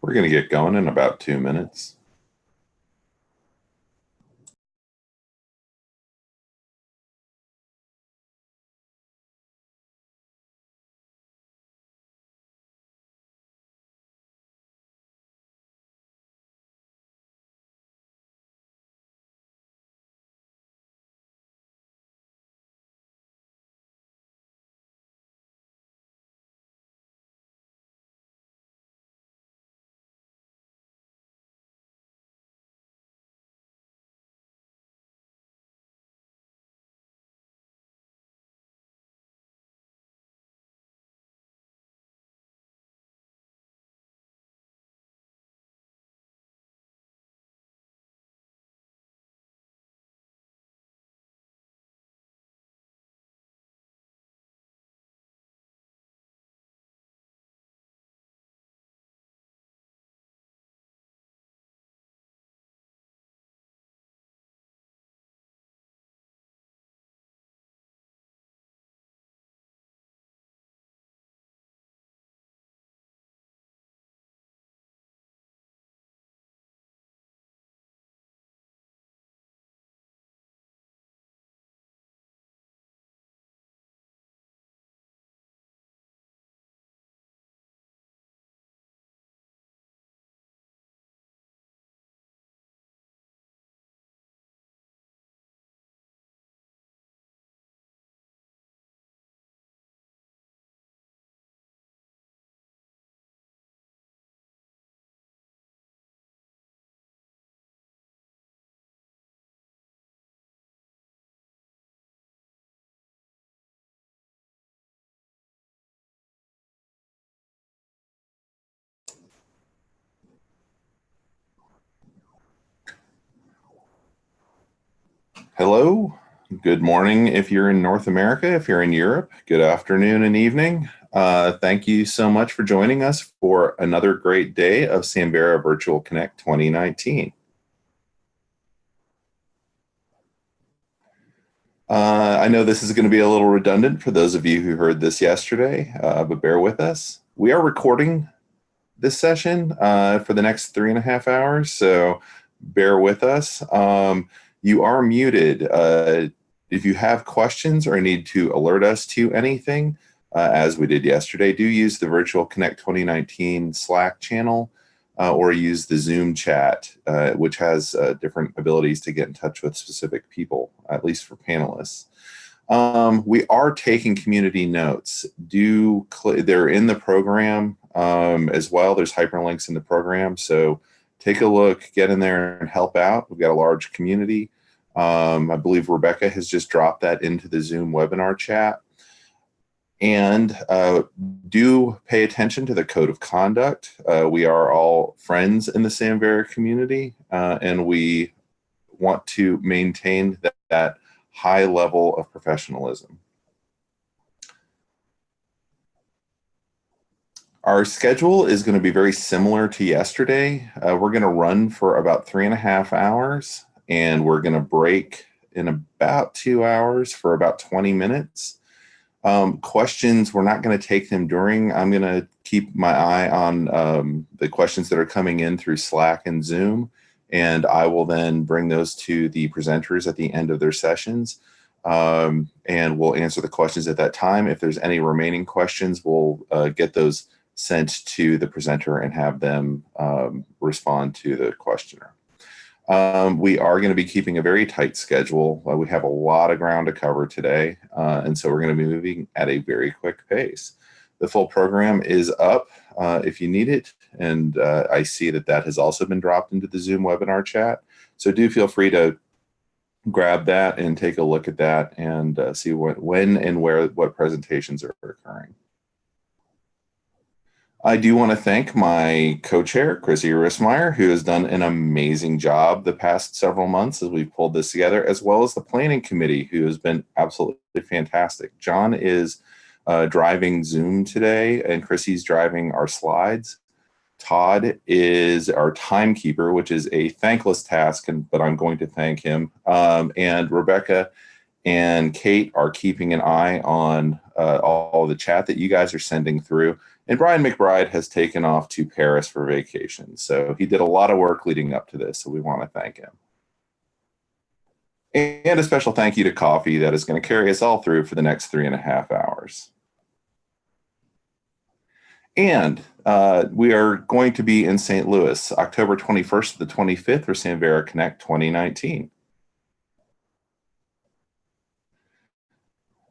We're going to get going in about 2 minutes. Hello, good morning if you're in North America. If you're in Europe, good afternoon and evening. Thank you so much for joining us for another great day of Samvera Virtual Connect 2019. I know this is going to be a little redundant for those of you who heard this yesterday, but bear with us. We are recording this session for the next 3.5 hours, so bear with us. You are muted. If you have questions or need to alert us to anything, as we did yesterday, do use the Virtual Connect 2019 Slack channel or use the Zoom chat, which has different abilities to get in touch with specific people, at least for panelists. We are taking community notes. They're in the program as well. There's hyperlinks in the program. So take a look, get in there and help out. We've got a large community. I believe Rebecca has just dropped that into the Zoom webinar chat. And do pay attention to the code of conduct. We are all friends in the Samvera community, and we want to maintain that high level of professionalism. Our schedule is going to be very similar to yesterday. We're going to run for about 3.5 hours, and we're going to break in about 2 hours for about 20 minutes. Questions, we're not going to take them during. I'm going to keep my eye on the questions that are coming in through Slack and Zoom, and I will then bring those to the presenters at the end of their sessions, and we'll answer the questions at that time. If there's any remaining questions, we'll get those sent to the presenter and have them respond to the questioner. We are going to be keeping a very tight schedule. We have a lot of ground to cover today, and so we're going to be moving at a very quick pace. The full program is up if you need it, and I see that has also been dropped into the Zoom webinar chat. So do feel free to grab that and take a look at that and see when and what presentations are occurring. I do want to thank my co-chair, Chrissy Rissmeyer, who has done an amazing job the past several months as we've pulled this together, as well as the planning committee, who has been absolutely fantastic. John is driving Zoom today, and Chrissy's driving our slides. Todd is our timekeeper, which is a thankless task, but I'm going to thank him. And Rebecca and Kate are keeping an eye on all the chat that you guys are sending through. And Brian McBride has taken off to Paris for vacation. So he did a lot of work leading up to this. So we want to thank him. And a special thank you to Coffee that is going to carry us all through for the next 3.5 hours. And we are going to be in St. Louis, October 21st to the 25th for Samvera Connect 2019.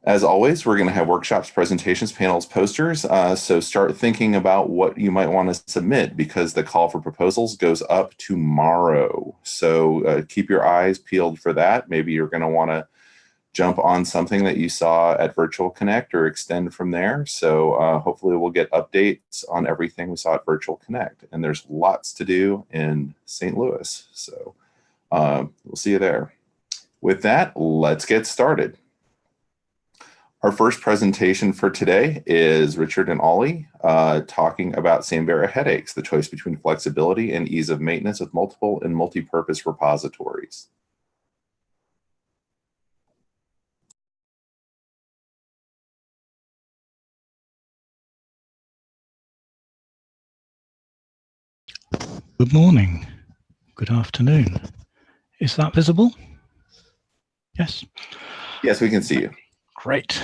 As always, we're going to have workshops, presentations, panels, posters. So start thinking about what you might want to submit, because the call for proposals goes up tomorrow. So keep your eyes peeled for that. Maybe you're going to want to jump on something that you saw at Virtual Connect or extend from there. So hopefully we'll get updates on everything we saw at Virtual Connect. And there's lots to do in St. Louis. So we'll see you there. With that, let's get started. Our first presentation for today is Richard and Ollie talking about Samvera headaches, the choice between flexibility and ease of maintenance with multiple and multi-purpose repositories. Good morning, good afternoon. Is that visible? Yes? Yes, we can see you. Great.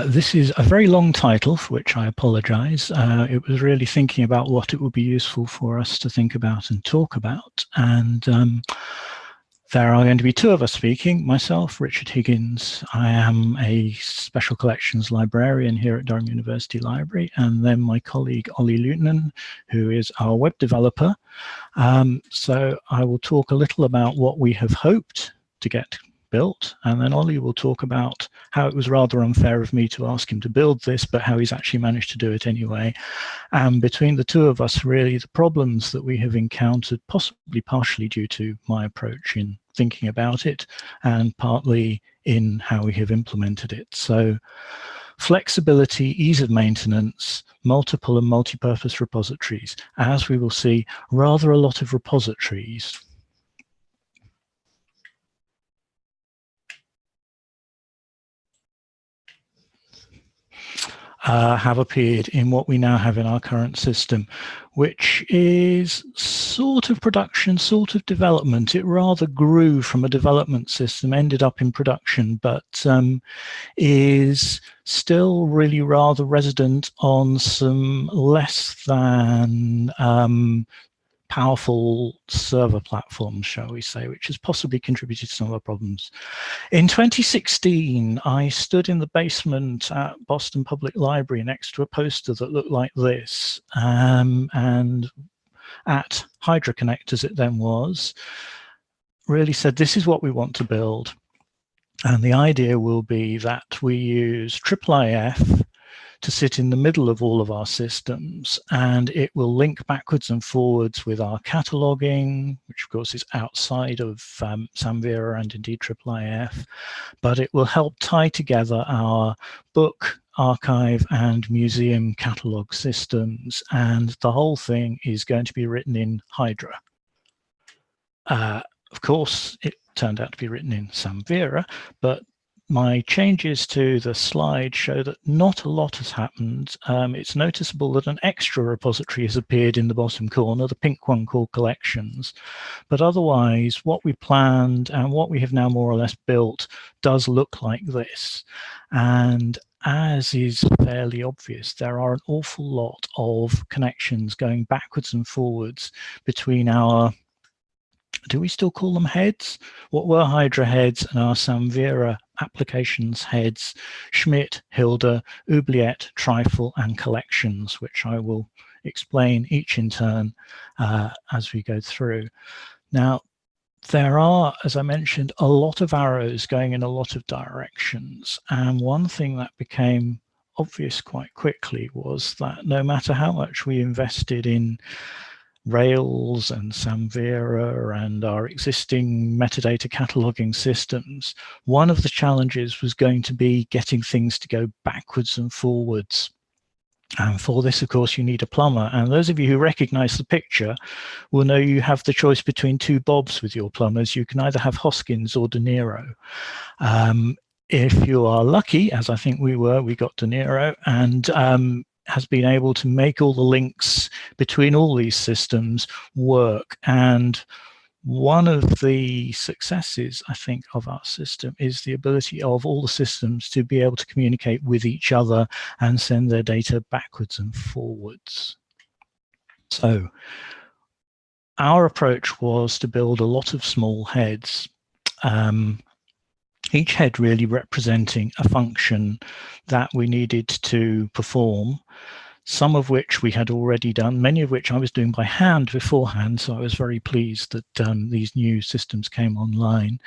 This is a very long title, for which I apologize. It was really thinking about what it would be useful for us to think about and talk about. And there are going to be two of us speaking, myself, Richard Higgins. I am a special collections librarian here at Durham University Library, and then my colleague Ollie Luutinen, who is our web developer. So I will talk a little about what we have hoped to get built, and then Ollie will talk about how it was rather unfair of me to ask him to build this, but how he's actually managed to do it anyway. And between the two of us, really the problems that we have encountered, possibly partially due to my approach in thinking about it, and partly in how we have implemented it. So flexibility, ease of maintenance, multiple and multi-purpose repositories. As we will see, rather a lot of repositories. Have appeared in what we now have in our current system, which is sort of production, sort of development. It rather grew from a development system, ended up in production, but is still really rather resident on some less than powerful server platforms, shall we say, which has possibly contributed to some of the problems. In 2016, I stood in the basement at Boston Public Library next to a poster that looked like this, and at Hydra Connect, as it then was, really said, this is what we want to build. And the idea will be that we use IIIF to sit in the middle of all of our systems, and it will link backwards and forwards with our cataloging, which of course is outside of Samvera and indeed IIIF, but it will help tie together our book, archive and museum catalog systems, and the whole thing is going to be written in Hydra. Of course, it turned out to be written in Samvera, but my changes to the slide show that not a lot has happened. It's noticeable that an extra repository has appeared in the bottom corner, the pink one called Collections. But otherwise, what we planned and what we have now more or less built does look like this. And as is fairly obvious, there are an awful lot of connections going backwards and forwards between our, do we still call them heads? What were Hydra heads and our Samvera applications heads, Schmidt, Hilda, Oubliette, Trifle, and Collections, which I will explain each in turn as we go through. Now, there are, as I mentioned, a lot of arrows going in a lot of directions. And one thing that became obvious quite quickly was that no matter how much we invested in Rails and Samvera and our existing metadata cataloging systems, one of the challenges was going to be getting things to go backwards and forwards. And for this, of course, you need a plumber. And those of you who recognize the picture will know you have the choice between two Bobs with your plumbers. You can either have Hoskins or De Niro. If you are lucky, as I think we were, we got De Niro, and has been able to make all the links between all these systems work. And one of the successes, I think, of our system is the ability of all the systems to be able to communicate with each other and send their data backwards and forwards. So our approach was to build a lot of small heads. Each head really representing a function that we needed to perform, some of which we had already done, many of which I was doing by hand beforehand. So I was very pleased that these new systems came online.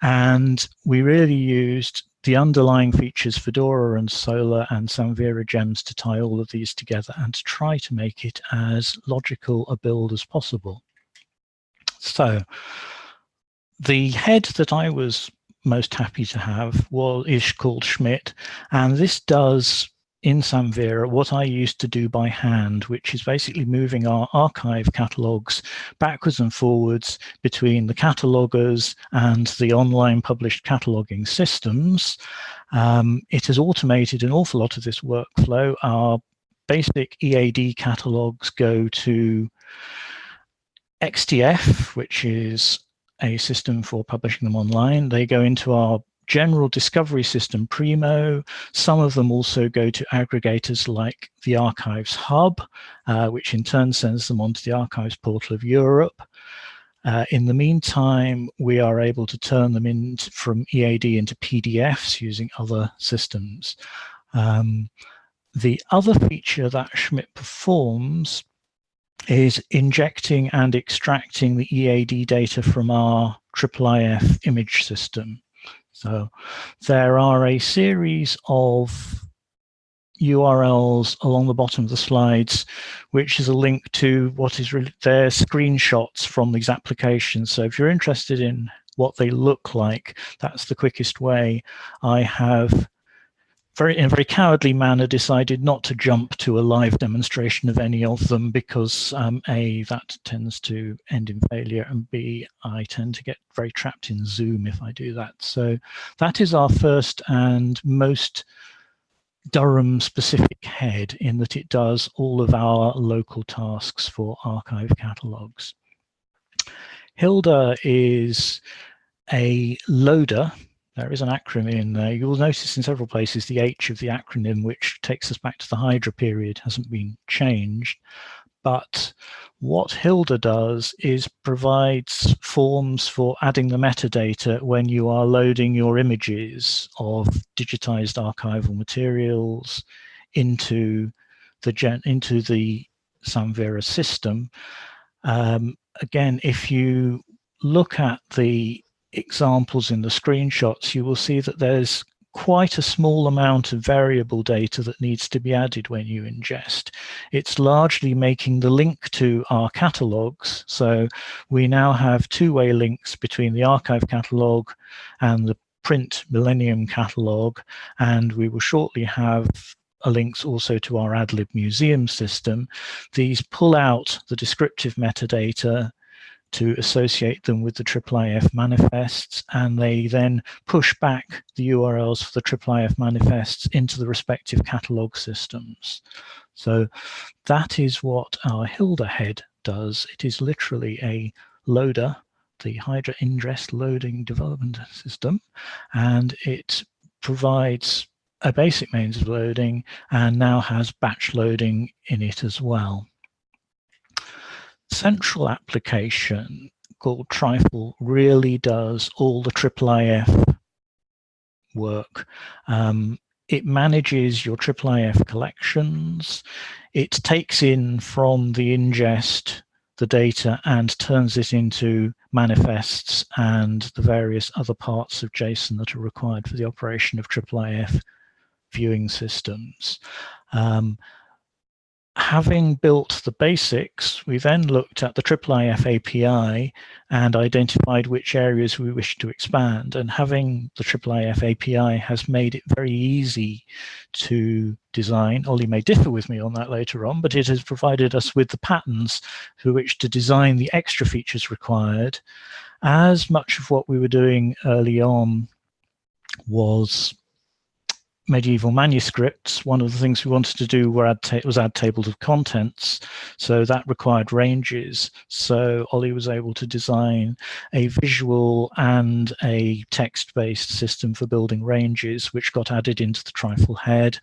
And we really used the underlying features, Fedora and Solr and Samvera gems, to tie all of these together and to try to make it as logical a build as possible. So the head that I was most happy to have is called Schmidt, and this does in Samvera what I used to do by hand, which is basically moving our archive catalogs backwards and forwards between the catalogers and the online published cataloging systems. It has automated an awful lot of this workflow. Our basic EAD catalogs go to XTF, which is a system for publishing them online. They go into our general discovery system, Primo. Some of them also go to aggregators like the Archives Hub, which in turn sends them onto the Archives Portal of Europe. In the meantime, we are able to turn them from EAD into PDFs using other systems. The other feature that Schmidt performs is injecting and extracting the EAD data from our IIIF image system. So there are a series of URLs along the bottom of the slides, which is a link to what is really their screenshots from these applications. So if you're interested in what they look like, that's the quickest way. I have in a very cowardly manner decided not to jump to a live demonstration of any of them because A, that tends to end in failure, and B, I tend to get very trapped in Zoom if I do that. So that is our first and most Durham specific head, in that it does all of our local tasks for archive catalogs. Hilda is a loader. There is an acronym in there. You will notice in several places the H of the acronym, which takes us back to the Hydra period, hasn't been changed. But what Hilda does is provides forms for adding the metadata when you are loading your images of digitized archival materials into the Samvera system. Again, if you look at the examples in the screenshots, you will see that there's quite a small amount of variable data that needs to be added when you ingest. It's largely making the link to our catalogs. So we now have two-way links between the archive catalog and the print Millennium catalog, and we will shortly have links also to our AdLib museum system. These pull out the descriptive metadata to associate them with the IIIF manifests, and they then push back the URLs for the IIIF manifests into the respective catalog systems. So that is what our Hilda head does. It is literally a loader, the Hydra ingest loading development system, and it provides a basic means of loading and now has batch loading in it as well. Central application called Trifle really does all the IIIF work. It manages your IIIF collections. It takes in from the ingest the data and turns it into manifests and the various other parts of JSON that are required for the operation of IIIF viewing systems. Having built the basics, we then looked at the IIIF API and identified which areas we wished to expand. And having the IIIF API has made it very easy to design. Ollie may differ with me on that later on, but it has provided us with the patterns for which to design the extra features required. As much of what we were doing early on was medieval manuscripts, one of the things we wanted to do was add tables of contents. So that required ranges. So Ollie was able to design a visual and a text-based system for building ranges, which got added into the trifle head.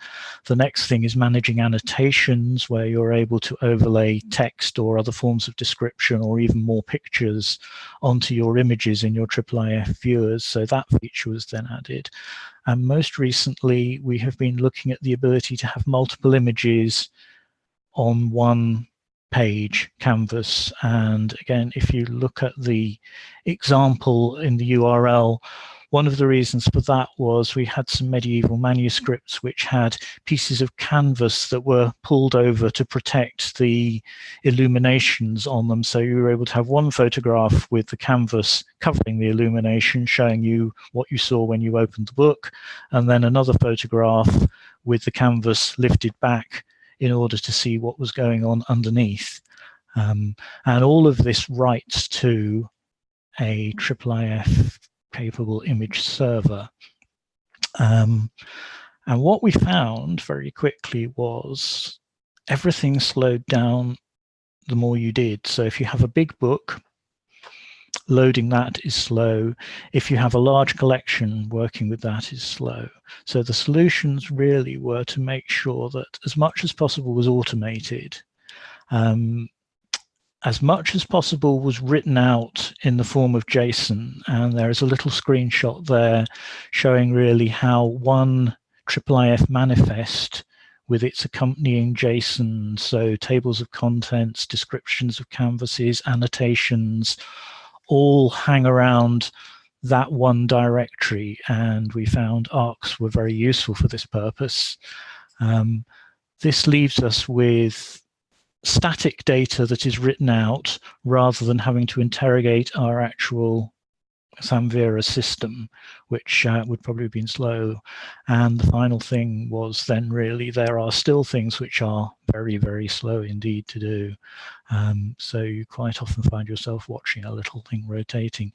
The next thing is managing annotations, where you're able to overlay text or other forms of description or even more pictures onto your images in your IIIF viewers. So that feature was then added. And most recently, we have been looking at the ability to have multiple images on one page canvas. And again, if you look at the example in the URL, one of the reasons for that was we had some medieval manuscripts which had pieces of canvas that were pulled over to protect the illuminations on them. So you were able to have one photograph with the canvas covering the illumination, showing you what you saw when you opened the book, and then another photograph with the canvas lifted back in order to see what was going on underneath. And all of this writes to a IIIF capable image server. And what we found very quickly was everything slowed down the more you did. So if you have a big book, loading that is slow. If you have a large collection, working with that is slow. So the solutions really were to make sure that as much as possible was automated. As much as possible was written out in the form of JSON, and there is a little screenshot there showing really how one IIIF manifest with its accompanying JSON, so tables of contents, descriptions of canvases, annotations, all hang around that one directory, and we found arcs were very useful for this purpose. This leaves us with static data that is written out rather than having to interrogate our actual Samvera system, which would probably have been slow. And the final thing was then really there are still things which are very, very slow indeed to do. So you quite often find yourself watching a little thing rotating.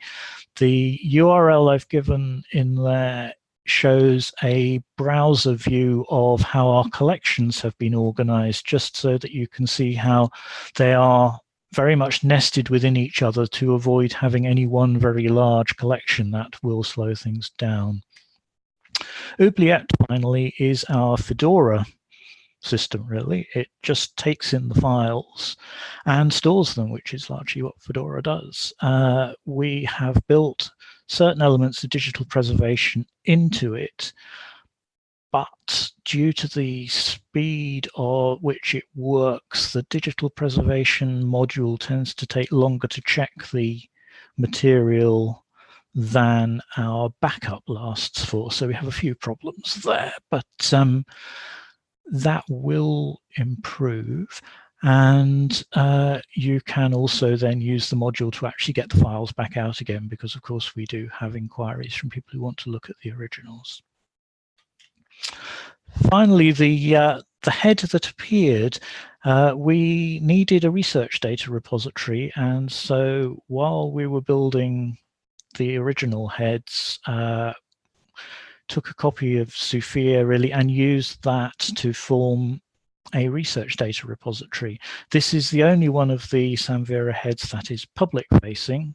The URL I've given in there shows a browser view of how our collections have been organized, just so that you can see how they are very much nested within each other to avoid having any one very large collection that will slow things down. Oubliette, finally, is our Fedora system, really. It just takes in the files and stores them, which is largely what Fedora does. We have built certain elements of digital preservation into it, but due to the speed of which it works, the digital preservation module tends to take longer to check the material than our backup lasts for. So we have a few problems there, but that will improve. And you can also then use the module to actually get the files back out again, because of course we do have inquiries from people who want to look at the originals. Finally, the head that appeared, we needed a research data repository. And so while we were building the original heads, took a copy of Sophia really and used that to form a research data repository. This is the only one of the Samvera heads that is public facing,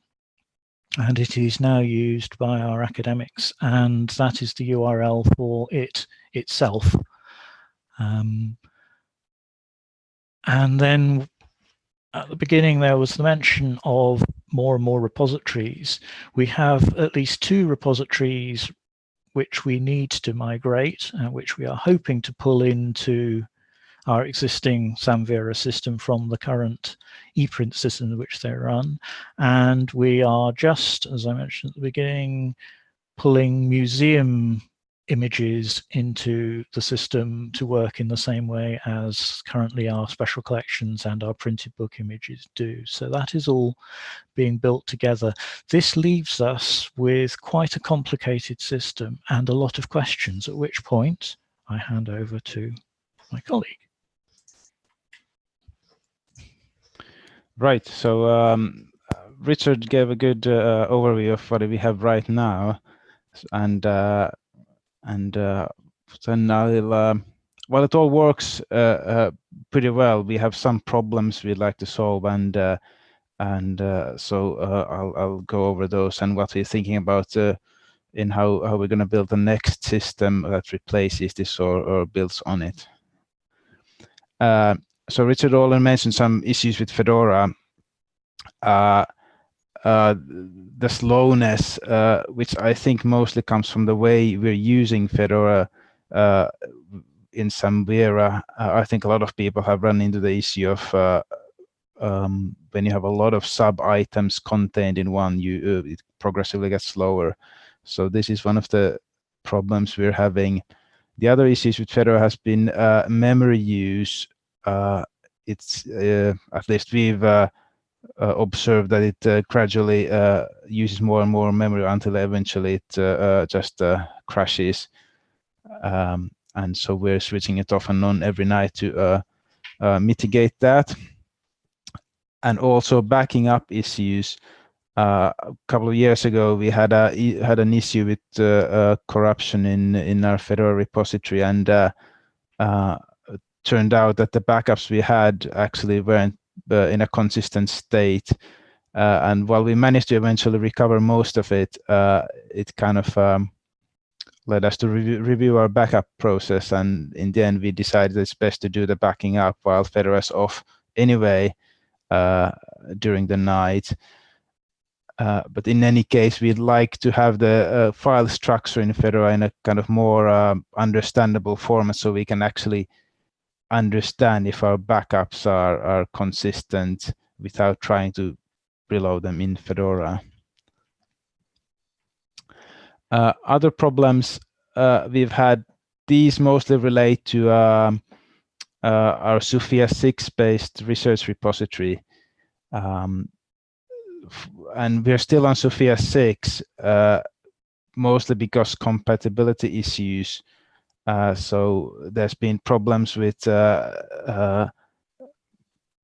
and it is now used by our academics, and that is the URL for it itself. And then at the beginning there was the mention of more and more repositories. We have at least 2 repositories which we need to migrate, and which we are hoping to pull into our existing Samvera system from the current ePrint system in which they run. And we are just, as I mentioned at the beginning, pulling museum images into the system to work in the same way as currently our special collections and our printed book images do. So that is all being built together. This leaves us with quite a complicated system and a lot of questions, at which point I hand over to my colleague. Right. So Richard gave a good overview of what we have right now, and then I'll. Well, it all works pretty well. We have some problems we'd like to solve, and so I'll go over those and what we're thinking about in how we're going to build the next system that replaces this or builds on it. So Richard Olin mentioned some issues with Fedora. The slowness, which I think mostly comes from the way we're using Fedora in Samvera. I think a lot of people have run into the issue of when you have a lot of sub items contained in one, it progressively gets slower. So this is one of the problems we're having. The other issues with Fedora has been memory use. It's at least we've observed that it gradually uses more and more memory until eventually it just crashes. And so we're switching it off and on every night to mitigate that. And also backing up issues. A couple of years ago, we had an issue with corruption in our Fedora repository, and turned out that the backups we had actually weren't in a consistent state. And while we managed to eventually recover most of it, it kind of led us to review our backup process. And in the end, we decided it's best to do the backing up while Fedora is off anyway during the night. But in any case, we'd like to have the file structure in Fedora in a kind of more understandable format, so we can actually understand if our backups are consistent without trying to reload them in Fedora. Other problems we've had, these mostly relate to our Sophia 6 based research repository. And we're still on Sophia 6, mostly because compatibility issues. So there's been problems with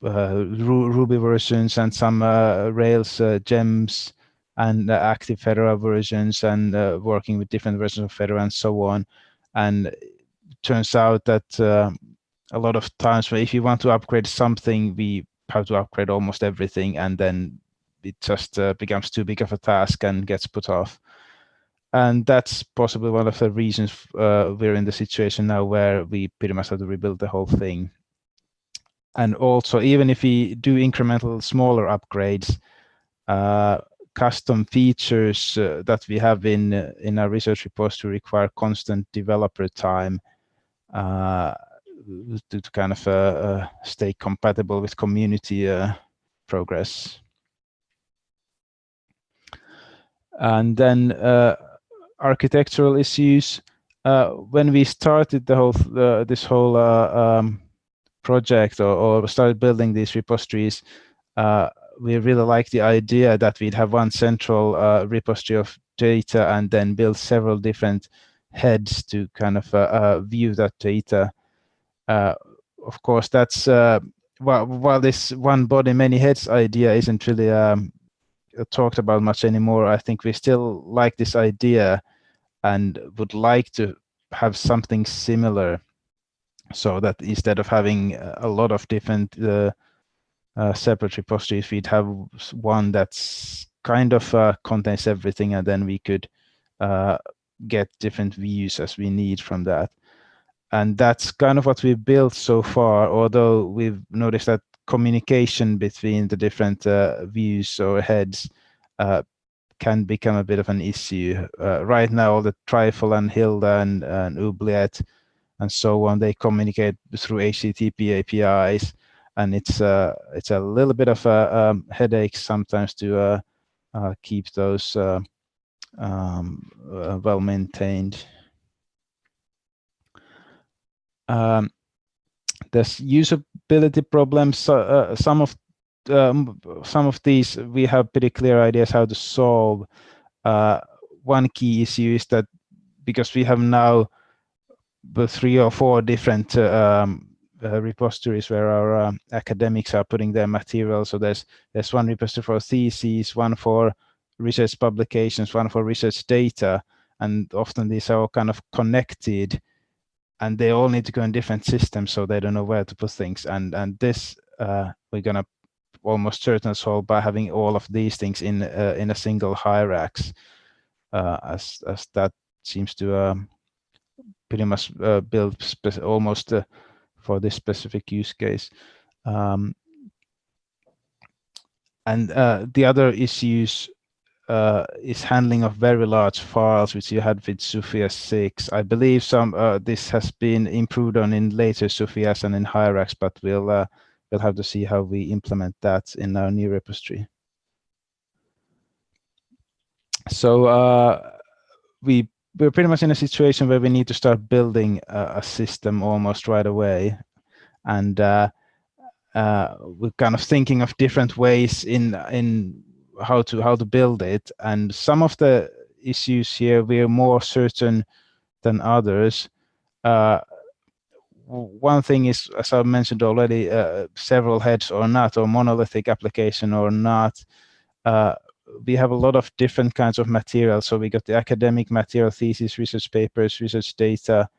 Ruby versions and some Rails gems and active Fedora versions, and working with different versions of Fedora and so on. And it turns out that a lot of times if you want to upgrade something, we have to upgrade almost everything, and then it just becomes too big of a task and gets put off. And that's possibly one of the reasons we're in the situation now where we pretty much have to rebuild the whole thing. And also, even if we do incremental smaller upgrades, custom features that we have in our research repository require constant developer time to kind of stay compatible with community progress. And then architectural issues. When we started the whole this whole project or started building these repositories, we really liked the idea that we'd have one central repository of data and then build several different heads to kind of view that data. Of course, that's while this one body many heads idea isn't really talked about much anymore, I think we still like this idea and would like to have something similar, so that instead of having a lot of different separate repositories, we'd have one that's kind of contains everything, and then we could get different views as we need from that. And that's kind of what we've built so far, although we've noticed that communication between the different views or heads can become a bit of an issue. Right now, all the Trifle and Hilda and Oubliette and so on, they communicate through HTTP APIs, and it's a little bit of a headache sometimes to keep those well maintained. there's usability problems. Some of these we have pretty clear ideas how to solve. One key issue is that because we have now 3 or 4 different repositories where our academics are putting their material. So there's one repository for theses, one for research publications, one for research data, and often these are all kind of connected, and they all need to go in different systems, so they don't know where to put things. And this we're gonna almost certainly solve by having all of these things in a single hierarchy, as that seems to pretty much build almost for this specific use case. And the other issues is handling of very large files, which you had with SOPHIA 6. I believe this has been improved on in later SOPHIAs and in hierarchs, but we'll have to see how we implement that in our new repository. So we're pretty much in a situation where we need to start building a system almost right away, and we're kind of thinking of different ways in how to build it. And some of the issues here we're more certain than others. One thing is, as I mentioned already, several heads or not, or monolithic application or not. We have a lot of different kinds of material. So we got the academic material, thesis, research papers, research data,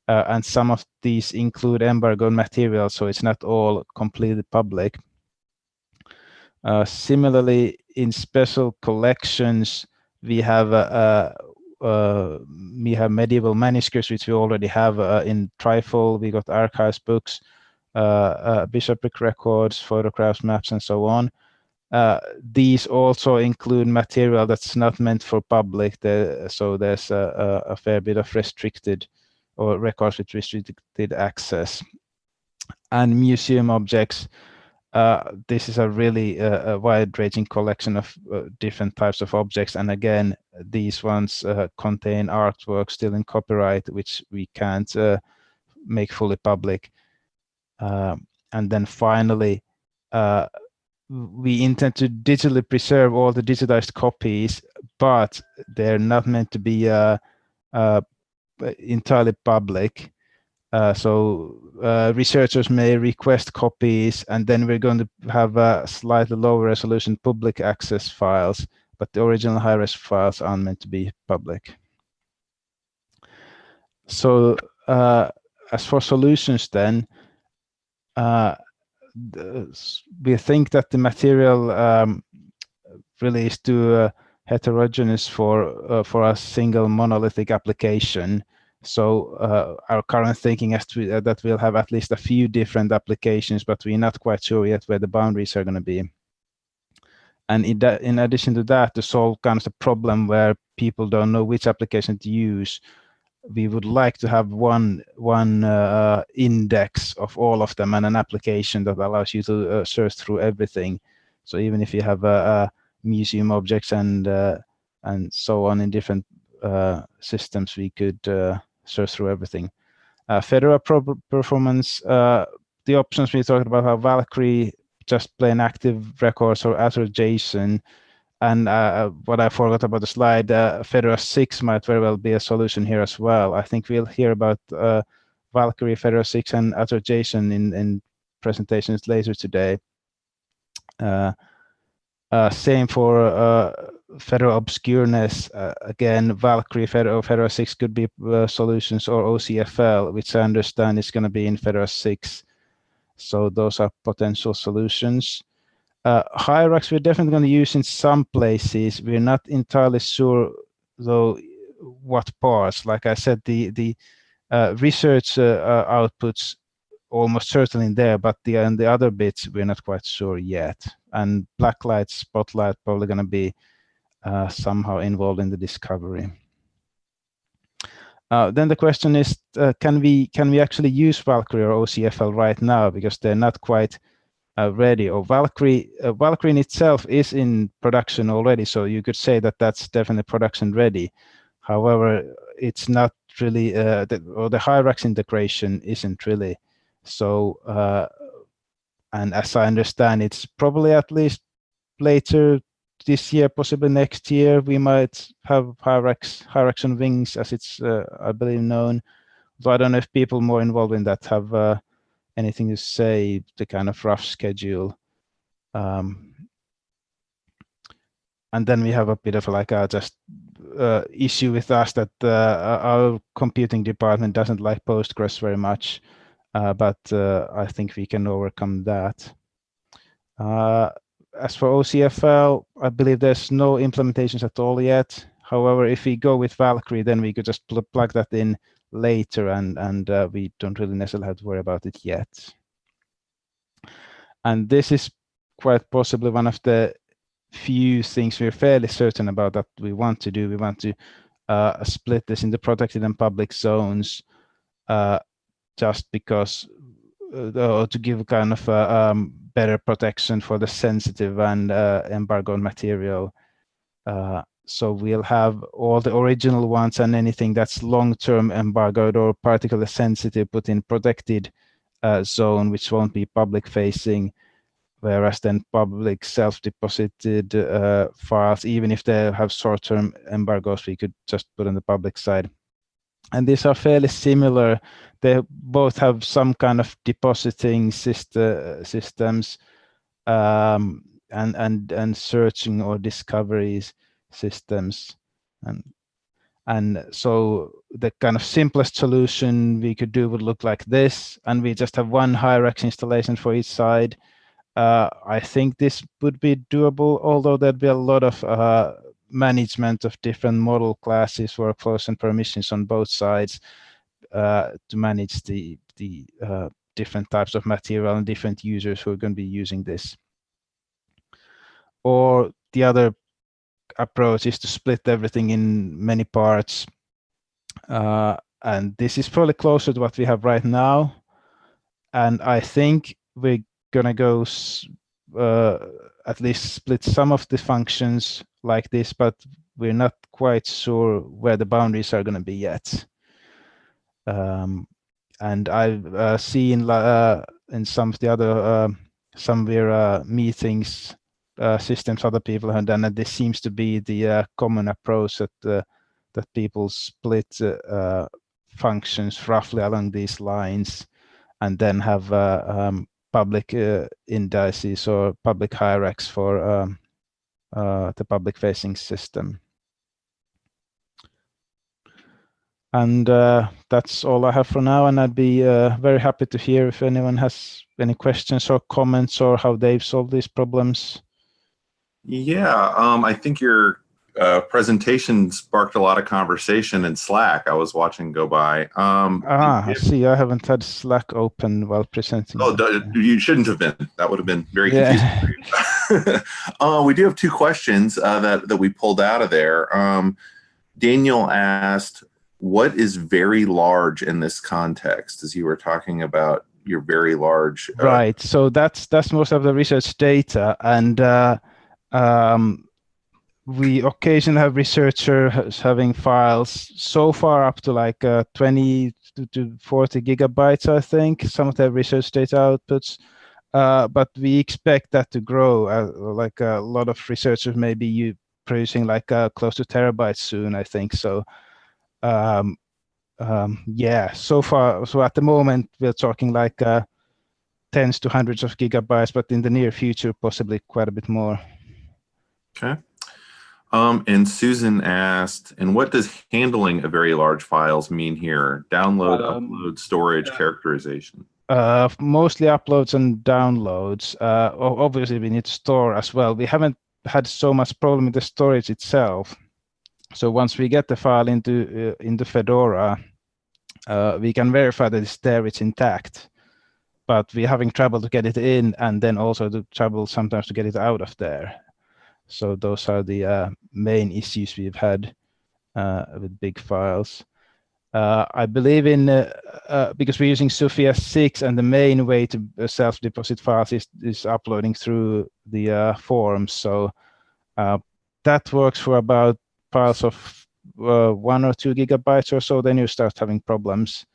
and some of these include embargoed material, so it's not all completely public. Similarly, in special collections, we have medieval manuscripts, which we already have in Trifle. We got archives, books, bishopric records, photographs, maps, and so on. These also include material that's not meant for public, so there's a fair bit of restricted or records with restricted access. And museum objects, this is a really wide-ranging collection of different types of objects, and again, these ones contain artwork still in copyright, which we can't make fully public. And then finally, we intend to digitally preserve all the digitized copies, but they're not meant to be entirely public. So researchers may request copies, and then we're going to have a slightly lower resolution public access files, but the original high-res files aren't meant to be public. So as for solutions then, we think that the material really is too heterogeneous for a single monolithic application. So our current thinking is that we'll have at least a few different applications, but we're not quite sure yet where the boundaries are going to be. And in addition to that, to solve kind of the problem where people don't know which application to use, we would like to have one index of all of them and an application that allows you to search through everything. So even if you have museum objects and so on in different systems, we could search through everything. Fedora performance, the options we talked about are Valkyrie, just plain active records, or Azure JSON. And what I forgot about the slide, Fedora 6 might very well be a solution here as well. I think we'll hear about Valkyrie, Fedora 6, and Azure JSON in presentations later today. Same for Fedora obscureness. Again, Valkyrie, Fedora 6 could be solutions, or OCFL, which I understand is going to be in Fedora 6. So those are potential solutions. Hierarchs we're definitely going to use in some places. We're not entirely sure, though, what parts. Like I said, the research outputs almost certainly there, but the other bits we're not quite sure yet. And Blacklight, Spotlight probably going to be somehow involved in the discovery. Then the question is, can we actually use Valkyrie or OCFL right now, because they're not quite ready? Or Valkyrie in itself is in production already, so you could say that that's definitely production ready. However, it's not really, or the hierarchy integration isn't really. So, and as I understand, it's probably at least later this year, possibly next year, we might have hierarchy on wings, as it's, I believe, known. So I don't know if people more involved in that have anything to say, the kind of rough schedule. And then we have a bit of like a just issue with us that our computing department doesn't like Postgres very much, but I think we can overcome that. As for OCFL, I believe there's no implementations at all yet. However, if we go with Valkyrie, then we could just plug that in later, and we don't really necessarily have to worry about it yet. And this is quite possibly one of the few things we're fairly certain about that we want to do. We want to split this into protected and public zones, just because to give kind of better protection for the sensitive and embargoed material. So we'll have all the original ones and anything that's long-term embargoed or particularly sensitive put in protected zone, which won't be public-facing. Whereas then public self-deposited files, even if they have short-term embargoes, we could just put on the public side. And these are fairly similar. They both have some kind of depositing systems and searching or discoveries systems. And so the kind of simplest solution we could do would look like this, and we just have one hierarchy installation for each side. I think this would be doable, although there'd be a lot of management of different model classes, workflows, and permissions on both sides to manage the different types of material and different users who are going to be using this. Or the other approach is to split everything in many parts. And this is probably closer to what we have right now. And I think we're gonna go at least split some of the functions like this, but we're not quite sure where the boundaries are going to be yet. And I've seen in some of the other Samvera meetings, systems other people have done, and this seems to be the common approach that people split functions roughly along these lines, and then have public indices or public hierarchies for the public-facing system. And that's all I have for now, and I'd be very happy to hear if anyone has any questions or comments or how they've solved these problems. Yeah, I think your presentation sparked a lot of conversation in Slack. I was watching go by. I see. I haven't had Slack open while presenting. Oh, you shouldn't have been. That would have been very confusing for you. We do have two questions that we pulled out of there. Daniel asked, what is very large in this context, as you were talking about your very large? Right. So that's most of the research data, and we occasionally have researchers having files so far up to like 20 to 40 gigabytes, I think, some of the research data outputs. But we expect that to grow. Like a lot of researchers may be producing like close to terabytes soon, I think. So yeah, so far, so at the moment, we're talking like tens to hundreds of gigabytes, but in the near future, possibly quite a bit more. Okay. And Susan asked, and what does handling of very large files mean here? Download, upload, storage, characterization? Mostly uploads and downloads. Obviously, we need to store as well. We haven't had so much problem with the storage itself. So once we get the file into Fedora, we can verify that it's there, it's intact. But we're having trouble to get it in, and then also the trouble sometimes to get it out of there. So those are the main issues we've had with big files. I believe in, because we're using Sophia 6, and the main way to self-deposit files is uploading through the forms. So that works for about files of 1 or 2 gigabytes or so, then you start having problems.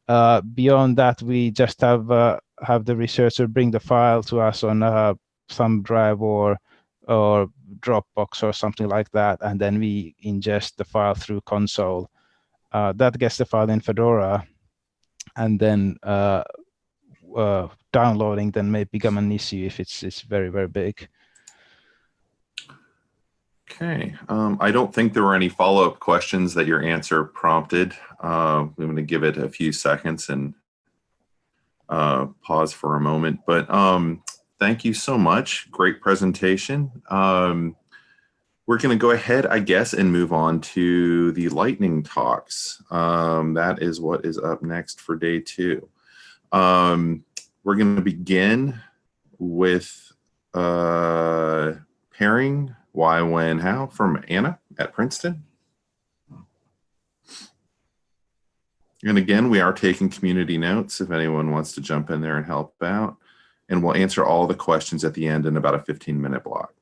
Beyond that, we just have the researcher bring the file to us on thumb drive or Dropbox or something like that, and then we ingest the file through console. That gets the file in Fedora, and then downloading then may become an issue if it's very, very big. Okay. I don't think there were any follow-up questions that your answer prompted. I'm going to give it a few seconds and pause for a moment. But thank you so much. Great presentation. We're going to go ahead, I guess, and move on to the lightning talks. That is what is up next for day 2. We're going to begin with pairing why, when, how from Anna at Princeton. And again, we are taking community notes if anyone wants to jump in there and help out. And we'll answer all the questions at the end in about a 15-minute block.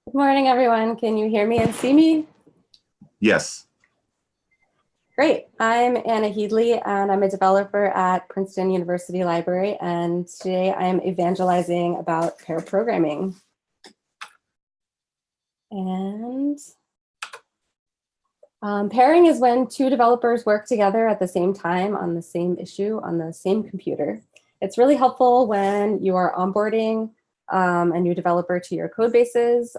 Good morning, everyone. Can you hear me and see me? Yes. Great. I'm Anna Headley, and I'm a developer at Princeton University Library. And today I am evangelizing about pair programming. And pairing is when 2 developers work together at the same time on the same issue on the same computer. It's really helpful when you are onboarding a new developer to your code bases.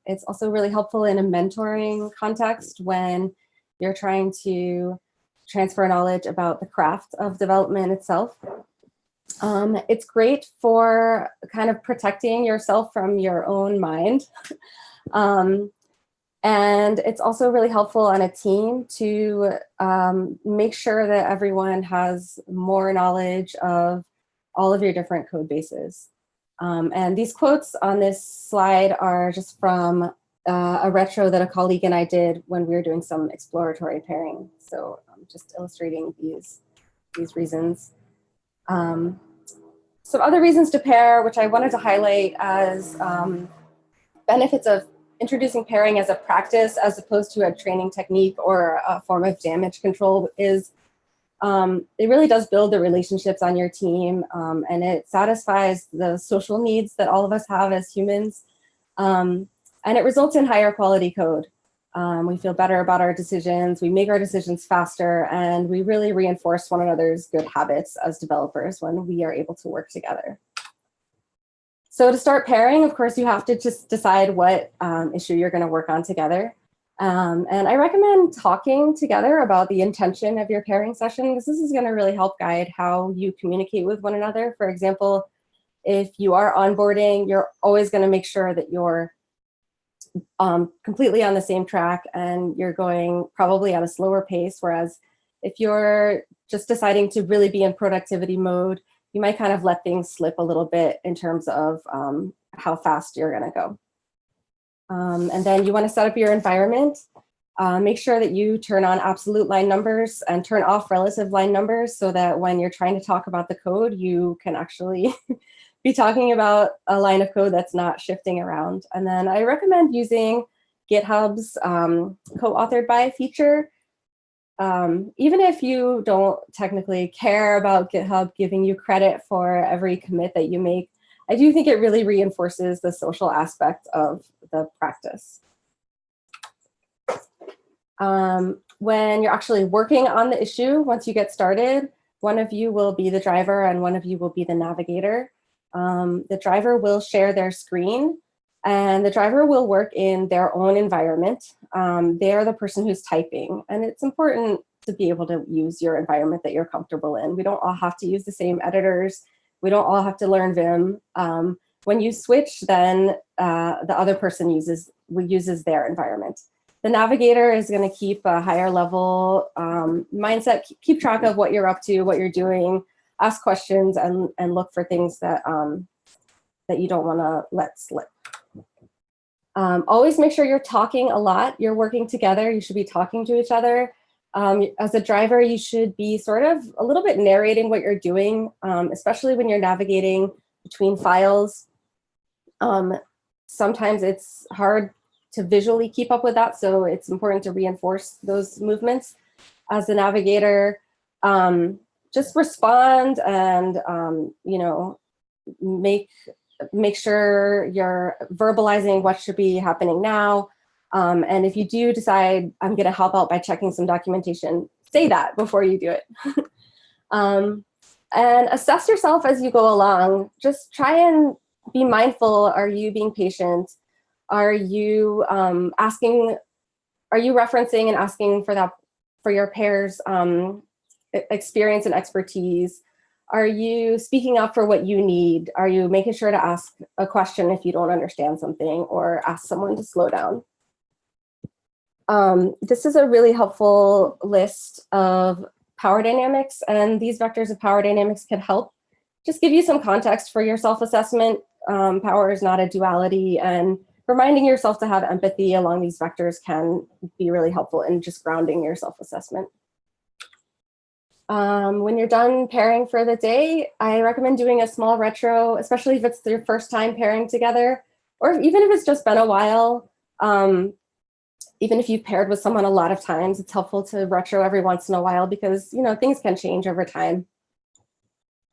It's also really helpful in a mentoring context when you're trying to transfer knowledge about the craft of development itself. It's great for kind of protecting yourself from your own mind. And it's also really helpful on a team to make sure that everyone has more knowledge of all of your different code bases. And these quotes on this slide are just from a retro that a colleague and I did when we were doing some exploratory pairing. So I'm just illustrating these reasons. Some other reasons to pair, which I wanted to highlight as benefits of introducing pairing as a practice as opposed to a training technique or a form of damage control, is it really does build the relationships on your team, and it satisfies the social needs that all of us have as humans, and it results in higher quality code. We feel better about our decisions, we make our decisions faster, and we really reinforce one another's good habits as developers when we are able to work together. So to start pairing, of course, you have to just decide what issue you're going to work on together. And I recommend talking together about the intention of your pairing session, because this is going to really help guide how you communicate with one another. For example, if you are onboarding, you're always going to make sure that you're completely on the same track and you're going probably at a slower pace. Whereas if you're just deciding to really be in productivity mode, you might kind of let things slip a little bit in terms of how fast you're going to go. And then you want to set up your environment. Make sure that you turn on absolute line numbers and turn off relative line numbers so that when you're trying to talk about the code, you can actually be talking about a line of code that's not shifting around. And then I recommend using GitHub's co-authored by feature. Even if you don't technically care about GitHub giving you credit for every commit that you make, I do think it really reinforces the social aspect of the practice. When you're actually working on the issue, once you get started, one of you will be the driver and one of you will be the navigator. The driver will share their screen, and the driver will work in their own environment. They are the person who's typing, and it's important to be able to use your environment that you're comfortable in. We don't all have to use the same editors. We don't all have to learn Vim. When you switch, then the other person uses their environment. The navigator is going to keep a higher level mindset, keep track of what you're up to, what you're doing, ask questions, and look for things that that you don't want to let slip. Always make sure you're talking a lot. You're working together. You should be talking to each other. As a driver, you should be sort of a little bit narrating what you're doing, especially when you're navigating between files. Sometimes it's hard to visually keep up with that. So it's important to reinforce those movements. As a navigator, just respond and, you know, make sure you're verbalizing what should be happening now. And if you do decide I'm going to help out by checking some documentation, say that before you do it. And assess yourself as you go along. Just try and be mindful. Are you being patient? Are you referencing and asking for that, for your pair's experience and expertise? Are you speaking up for what you need? Are you making sure to ask a question if you don't understand something, or ask someone to slow down? This is a really helpful list of power dynamics, and these vectors of power dynamics can help just give you some context for your self-assessment. Power is not a duality, and reminding yourself to have empathy along these vectors can be really helpful in just grounding your self-assessment. When you're done pairing for the day, I recommend doing a small retro, especially if it's your first time pairing together, or even if it's just been a while. Even if you've paired with someone a lot of times, it's helpful to retro every once in a while because, you know, things can change over time.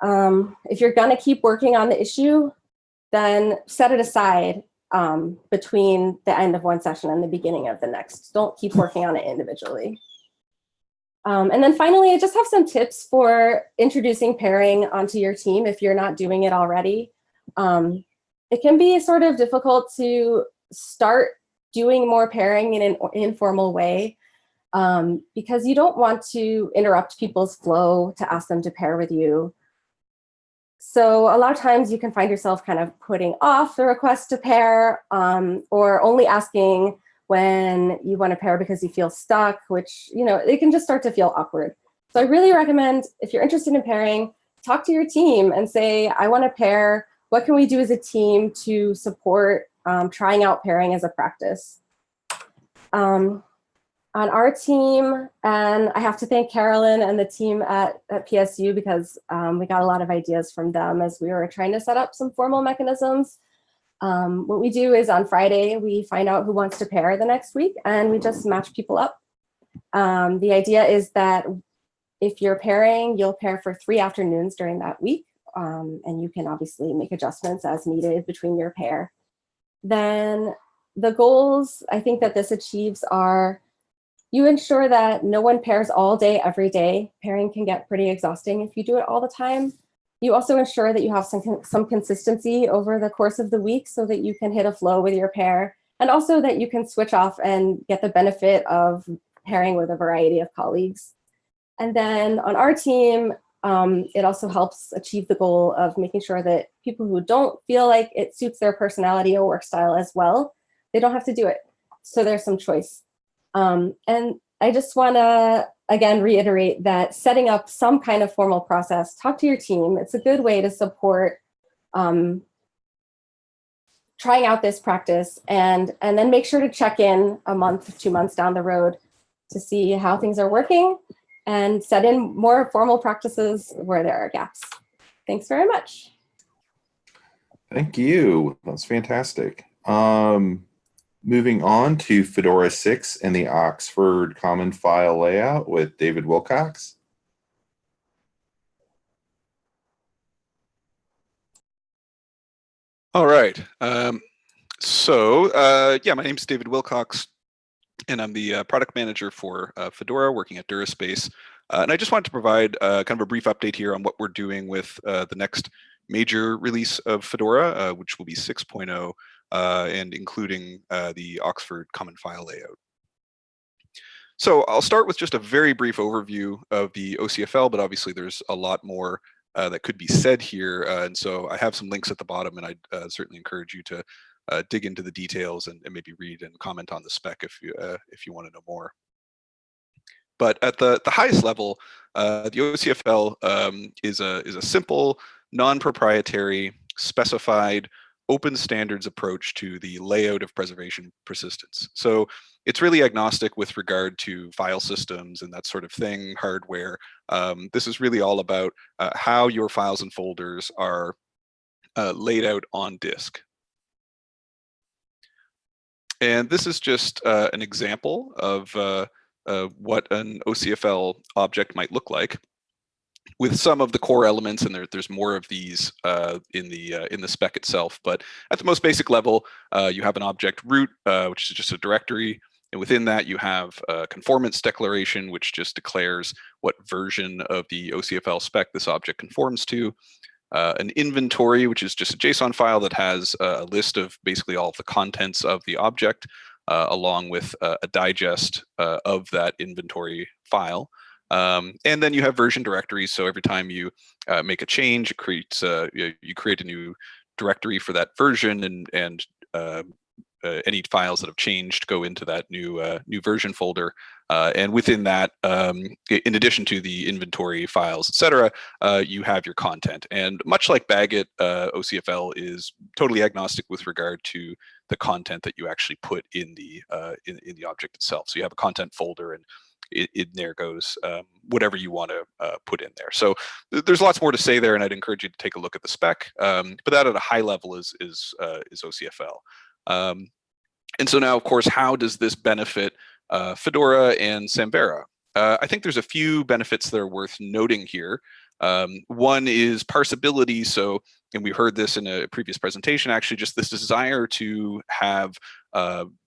If you're gonna keep working on the issue, then set it aside between the end of one session and the beginning of the next. Don't keep working on it individually. And then finally, I just have some tips for introducing pairing onto your team if you're not doing it already. It can be sort of difficult to start doing more pairing in an informal way because you don't want to interrupt people's flow to ask them to pair with you. So a lot of times you can find yourself kind of putting off the request to pair or only asking when you want to pair because you feel stuck, which, you know, it can just start to feel awkward. So I really recommend, if you're interested in pairing, talk to your team and say, I want to pair. What can we do as a team to support trying out pairing as a practice? On our team, and I have to thank Carolyn and the team at PSU because we got a lot of ideas from them as we were trying to set up some formal mechanisms. What we do is on Friday, we find out who wants to pair the next week and we just match people up. The idea is that if you're pairing, you'll pair for 3 afternoons during that week. And you can obviously make adjustments as needed between your pair. Then the goals I think that this achieves are, you ensure that no one pairs all day, every day. Pairing can get pretty exhausting if you do it all the time. You also ensure that you have some consistency over the course of the week so that you can hit a flow with your pair, and also that you can switch off and get the benefit of pairing with a variety of colleagues. And then on our team, it also helps achieve the goal of making sure that people who don't feel like it suits their personality or work style as well, they don't have to do it. So there's some choice. And I just want to, again, reiterate that setting up some kind of formal process, talk to your team. It's a good way to support trying out this practice, and then make sure to check in a month, 2 months down the road to see how things are working and set in more formal practices where there are gaps. Thanks very much. Thank you. That's fantastic. Moving on to Fedora 6 and the Oxford Common File layout with David Wilcox. All right. Yeah, my name is David Wilcox, and I'm the product manager for Fedora, working at DuraSpace. And I just wanted to provide kind of a brief update here on what we're doing with the next major release of Fedora, which will be 6.0, and including the Oxford Common File layout. So I'll start with just a very brief overview of the OCFL, but obviously there's a lot more that could be said here. And so I have some links at the bottom, and I'd certainly encourage you to dig into the details and maybe read and comment on the spec if you want to know more. But at the highest level, the OCFL is a simple, non-proprietary, specified, open standards approach to the layout of preservation persistence. So it's really agnostic with regard to file systems and that sort of thing, hardware. This is really all about how your files and folders are laid out on disk. And this is just an example of what an OCFL object might look like, with some of the core elements, and there's more of these in the spec itself. But at the most basic level, you have an object root, which is just a directory, and within that you have a conformance declaration, which just declares what version of the OCFL spec this object conforms to. An inventory, which is just a JSON file that has a list of basically all of the contents of the object, along with a digest of that inventory file. And then you have version directories. So every time you make a change, it creates you create a new directory for that version, and any files that have changed go into that new version folder. And within that, in addition to the inventory files, etc., you have your content. And much like Baggett, OCFL is totally agnostic with regard to the content that you actually put in the object itself. So you have a content folder, and in there goes whatever you want to put in there. So there's lots more to say there, and I'd encourage you to take a look at the spec. But that at a high level is OCFL. And so now, of course, how does this benefit Fedora and Samvera? I think there's a few benefits that are worth noting here. One is parsability. So, and we heard this in a previous presentation, actually, just this desire to have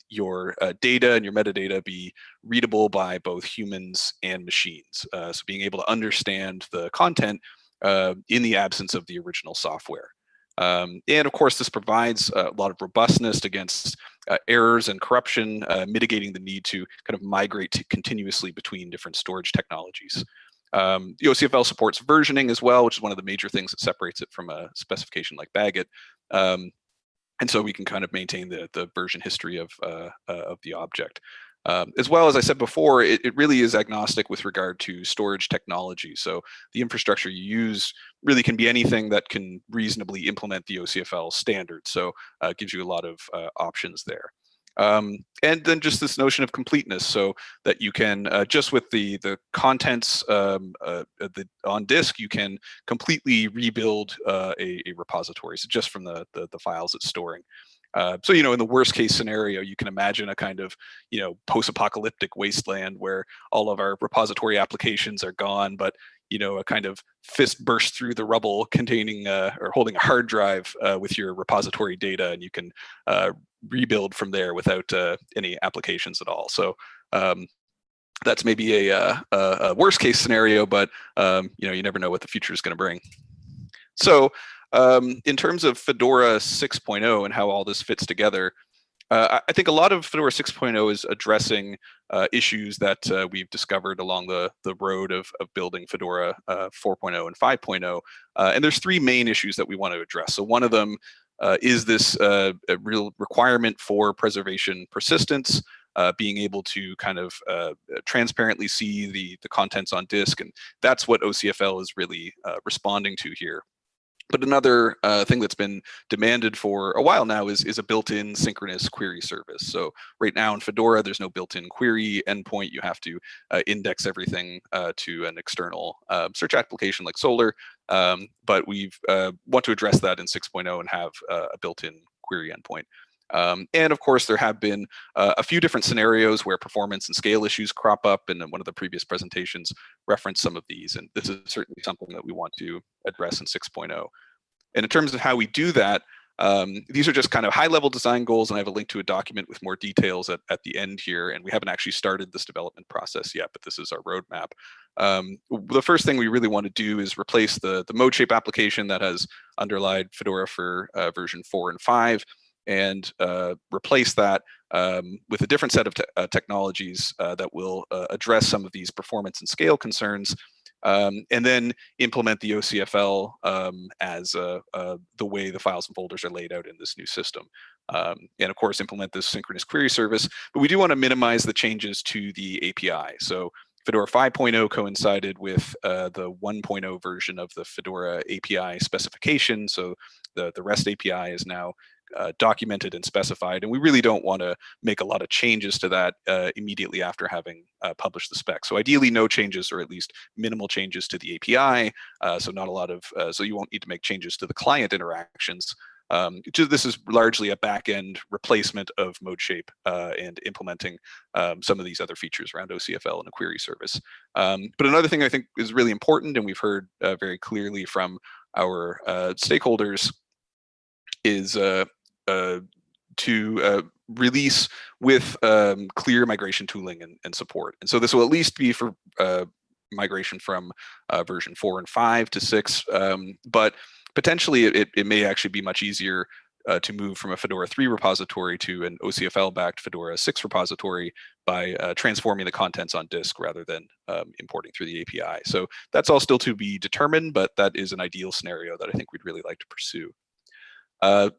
your data and your metadata be readable by both humans and machines. So being able to understand the content in the absence of the original software. And of course, this provides a lot of robustness against errors and corruption, mitigating the need to kind of migrate continuously between different storage technologies. The OCFL supports versioning as well, which is one of the major things that separates it from a specification like Baggett. And so we can kind of maintain the version history of the object. As well, as I said before, it really is agnostic with regard to storage technology. So the infrastructure you use really can be anything that can reasonably implement the OCFL standard. So it gives you a lot of options there. And then just this notion of completeness, so that you can, just with the contents on disk, you can completely rebuild a repository, so just from the files it's storing. So, you know, in the worst case scenario, you can imagine a kind of, you know, post-apocalyptic wasteland where all of our repository applications are gone, but, you know, a kind of fist burst through the rubble containing or holding a hard drive with your repository data, and you can rebuild from there without any applications at all. So that's maybe a worst case scenario, but you know, you never know what the future is going to bring. So in terms of Fedora 6.0 and how all this fits together, I think a lot of Fedora 6.0 is addressing issues that we've discovered along the road of building Fedora 4.0 and 5.0. And there's three main issues that we want to address. So one of them is this a real requirement for preservation persistence, being able to kind of transparently see the contents on disk. And that's what OCFL is really responding to here. But another thing that's been demanded for a while now is a built-in synchronous query service. So right now in Fedora, there's no built-in query endpoint. You have to index everything to an external search application like Solr. But we want to address that in 6.0 and have a built-in query endpoint. And of course, there have been a few different scenarios where performance and scale issues crop up, and one of the previous presentations referenced some of these, and this is certainly something that we want to address in 6.0. And in terms of how we do that, these are just kind of high-level design goals, and I have a link to a document with more details at the end here, and we haven't actually started this development process yet, but this is our roadmap. The first thing we really want to do is replace the mode shape application that has underlied Fedora for version 4 and 5, and replace that with a different set of technologies that will address some of these performance and scale concerns, and then implement the OCFL as the way the files and folders are laid out in this new system. And of course, implement this synchronous query service, but we do want to minimize the changes to the API. So Fedora 5.0 coincided with the 1.0 version of the Fedora API specification. So the REST API is now documented and specified, and we really don't want to make a lot of changes to that immediately after having published the spec. So ideally, no changes, or at least minimal changes to the API. So not a lot of, so you won't need to make changes to the client interactions. This is largely a back-end replacement of ModeShape and implementing some of these other features around OCFL and a query service. But another thing I think is really important, and we've heard very clearly from our stakeholders, is to release with clear migration tooling and support. And so this will at least be for migration from version 4 and 5 to 6, but potentially it may actually be much easier to move from a Fedora 3 repository to an OCFL-backed Fedora 6 repository by transforming the contents on disk rather than importing through the API. So that's all still to be determined, but that is an ideal scenario that I think we'd really like to pursue.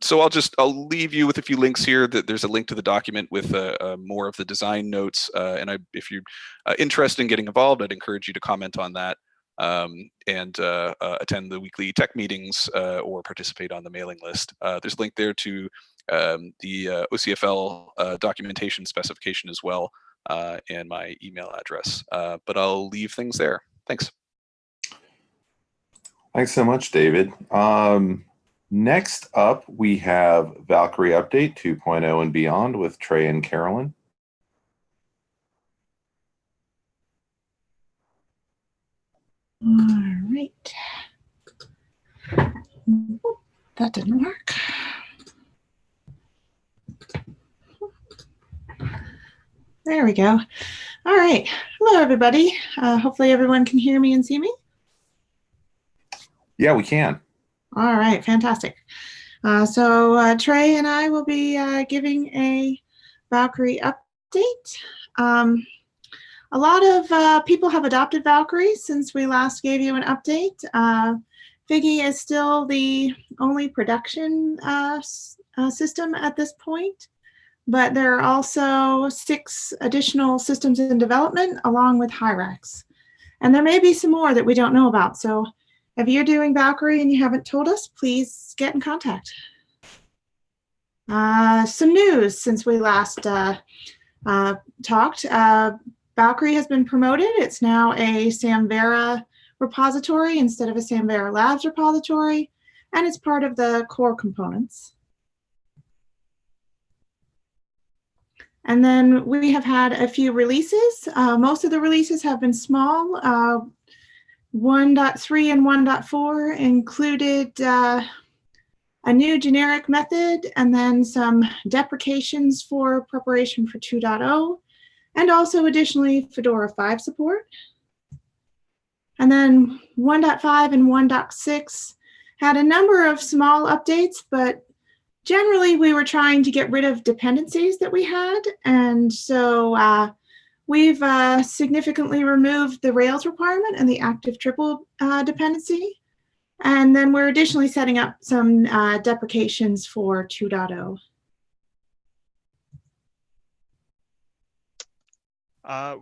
So I'll leave you with a few links here. There's a link to the document with more of the design notes, and if you're interested in getting involved, I'd encourage you to comment on that and attend the weekly tech meetings or participate on the mailing list. There's a link there to the OCFL documentation specification as well, and my email address. But I'll leave things there. Thanks. Thanks so much, David. Next up, we have Valkyrie Update 2.0 and beyond with Trey and Carolyn. All right. That didn't work. There we go. All right. Hello, everybody. Hopefully everyone can hear me and see me. Yeah, we can. All right, fantastic. So Trey and I will be giving a Valkyrie update. A lot of people have adopted Valkyrie since we last gave you an update. Figgy is still the only production system at this point, but there are also 6 additional systems in development along with Hyrax. And there may be some more that we don't know about. So if you're doing Valkyrie and you haven't told us, please get in contact. Some news since we last talked. Valkyrie has been promoted. It's now a Samvera repository instead of a Samvera Labs repository, and it's part of the core components. And then we have had a few releases. Most of the releases have been small. 1.3 and 1.4 included a new generic method and then some deprecations for preparation for 2.0, and also additionally Fedora 5 support. And then 1.5 and 1.6 had a number of small updates, but generally we were trying to get rid of dependencies that we had. And so we've significantly removed the Rails requirement and the active triple dependency. And then we're additionally setting up some deprecations for 2.0.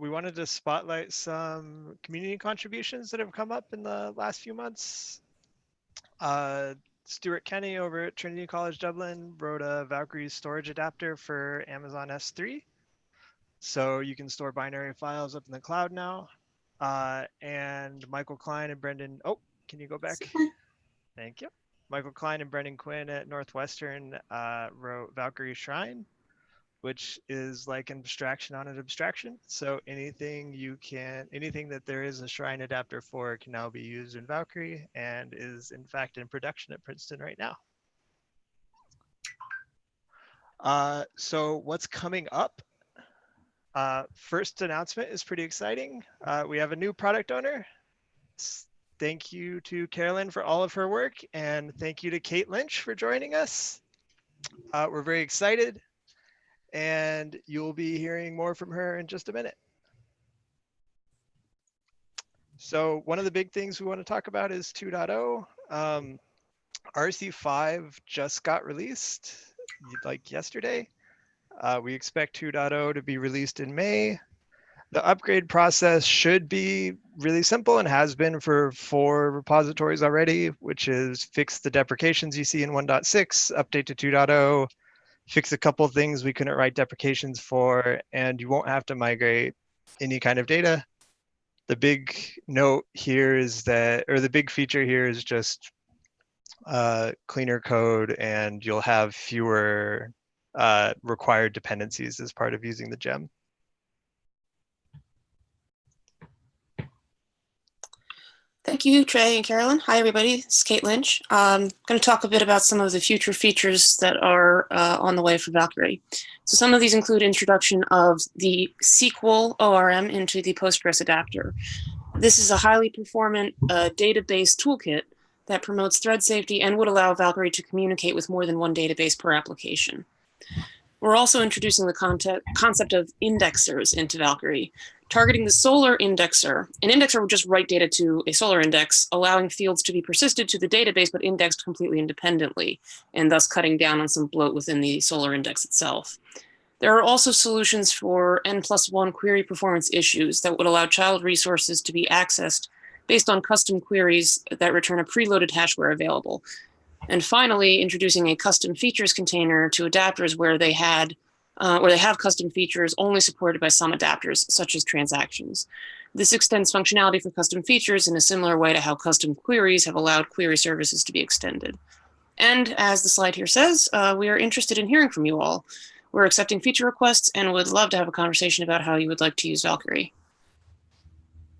We wanted to spotlight some community contributions that have come up in the last few months. Stuart Kenny over at Trinity College Dublin wrote a Valkyrie storage adapter for Amazon S3. So you can store binary files up in the cloud now. And Michael Klein and Brendan, oh, can you go back? Thank you. Michael Klein and Brendan Quinn at Northwestern wrote Valkyrie Shrine, which is like an abstraction on an abstraction. So anything that there is a Shrine adapter for can now be used in Valkyrie and is in fact in production at Princeton right now. So what's coming up? First announcement is pretty exciting. We have a new product owner. Thank you to Carolyn for all of her work, and thank you to Kate Lynch for joining us. We're very excited, and you'll be hearing more from her in just a minute. So one of the big things we want to talk about is 2.0. RC5 just got released like yesterday. We expect 2.0 to be released in May. The upgrade process should be really simple and has been for 4 repositories already, which is fix the deprecations you see in 1.6, update to 2.0, fix a couple of things we couldn't write deprecations for, and you won't have to migrate any kind of data. The big note here is that, or the big feature here is just cleaner code, and you'll have fewer required dependencies as part of using the gem. Thank you, Trey and Carolyn. Hi, everybody. It's Kate Lynch. I'm going to talk a bit about some of the future features that are on the way for Valkyrie. So some of these include introduction of the SQL ORM into the Postgres adapter. This is a highly performant database toolkit that promotes thread safety and would allow Valkyrie to communicate with more than one database per application. We're also introducing the concept of indexers into Valkyrie, targeting the Solr indexer. An indexer would just write data to a Solr index, allowing fields to be persisted to the database but indexed completely independently, and thus cutting down on some bloat within the Solr index itself. There are also solutions for N+1 query performance issues that would allow child resources to be accessed based on custom queries that return a preloaded hash where available. And finally, introducing a custom features container to adapters where they have custom features only supported by some adapters, such as transactions. This extends functionality for custom features in a similar way to how custom queries have allowed query services to be extended. And as the slide here says, we are interested in hearing from you all. We're accepting feature requests and would love to have a conversation about how you would like to use Valkyrie.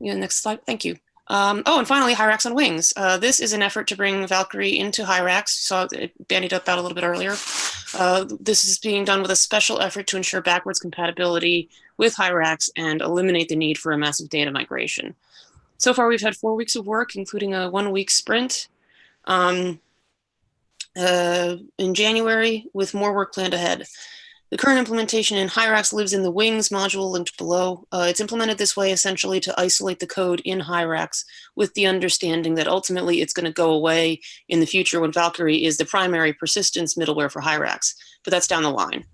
Yeah, next slide, thank you. Oh, and finally, Hyrax on Wings. This is an effort to bring Valkyrie into Hyrax. You saw it bandied about a little bit earlier. This is being done with a special effort to ensure backwards compatibility with Hyrax and eliminate the need for a massive data migration. So far, we've had 4 weeks of work, including a 1-week sprint in January, with more work planned ahead. The current implementation in Hyrax lives in the Wings module linked below. It's implemented this way essentially to isolate the code in Hyrax with the understanding that ultimately it's going to go away in the future when Valkyrie is the primary persistence middleware for Hyrax, but that's down the line.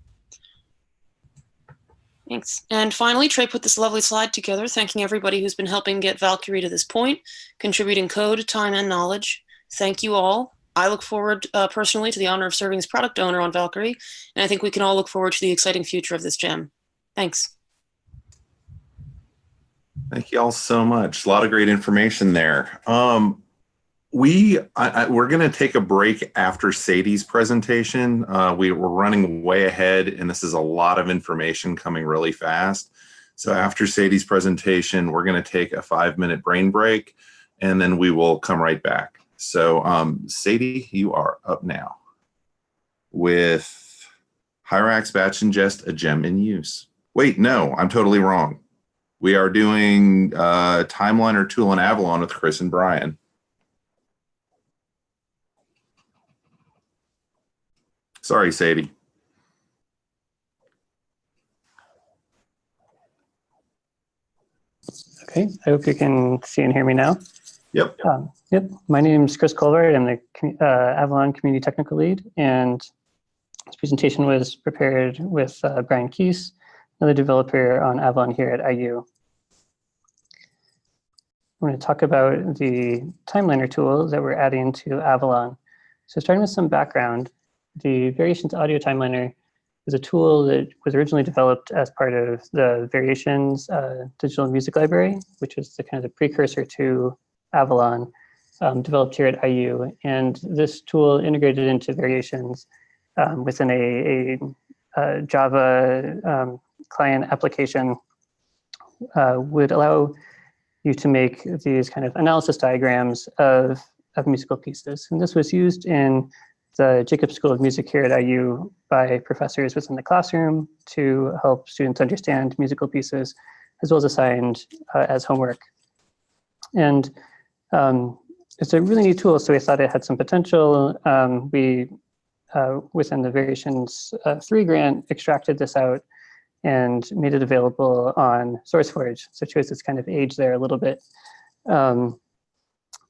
Thanks. And finally, Trey put this lovely slide together, thanking everybody who's been helping get Valkyrie to this point, contributing code, time, and knowledge. Thank you all. I look forward personally to the honor of serving as product owner on Valkyrie, and I think we can all look forward to the exciting future of this gem. Thanks. Thank you all so much. A lot of great information there. We're going to take a break after Sadie's presentation. We're running way ahead, and this is a lot of information coming really fast. So after Sadie's presentation, we're going to take a 5-minute brain break, and then we will come right back. So Sadie, you are up now with Hyrax Batch Ingest, a gem in use. Wait, no, I'm totally wrong. We are doing Timeliner Tool and Avalon with Chris and Brian. Sorry, Sadie. Okay, I hope you can see and hear me now. Yep. Yep. My name is Chris Colbert. I'm the Avalon Community Technical Lead, and this presentation was prepared with Brian Keese, another developer on Avalon here at IU. I'm going to talk about the Timeliner tool that we're adding to Avalon. So starting with some background, the Variations Audio Timeliner is a tool that was originally developed as part of the Variations digital music library, which is the kind of the precursor to Avalon, developed here at IU. And this tool integrated into Variations within a Java client application would allow you to make these kind of analysis diagrams of musical pieces. And this was used in the Jacobs School of Music here at IU by professors within the classroom to help students understand musical pieces, as well as assigned as homework. And it's a really neat tool, so we thought it had some potential. We, within the Variations 3 grant, extracted this out and made it available on SourceForge, so it shows its kind of age there a little bit.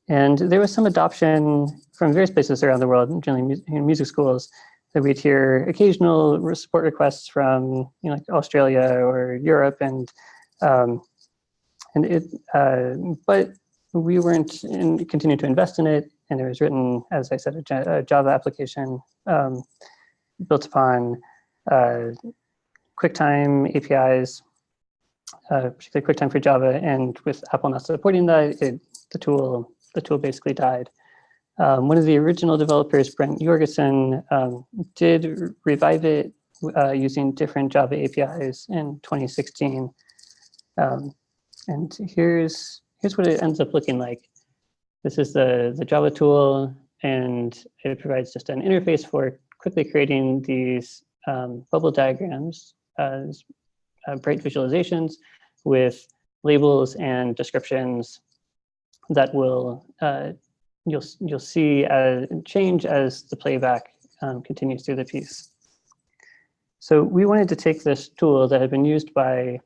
And there was some adoption from various places around the world, generally in music schools, that we'd hear occasional support requests from like Australia or Europe, but we weren't continuing to invest in it, and it was written, as I said, a Java application built upon QuickTime APIs, particularly QuickTime for Java, and with Apple not supporting that, the tool basically died. One of the original developers, Brent Jorgensen, did revive it using different Java APIs in 2016. And here's what it ends up looking like. This is the Java tool, and it provides just an interface for quickly creating these bubble diagrams, bright visualizations with labels and descriptions that will you'll see change as the playback continues through the piece. So we wanted to take this tool that had been used by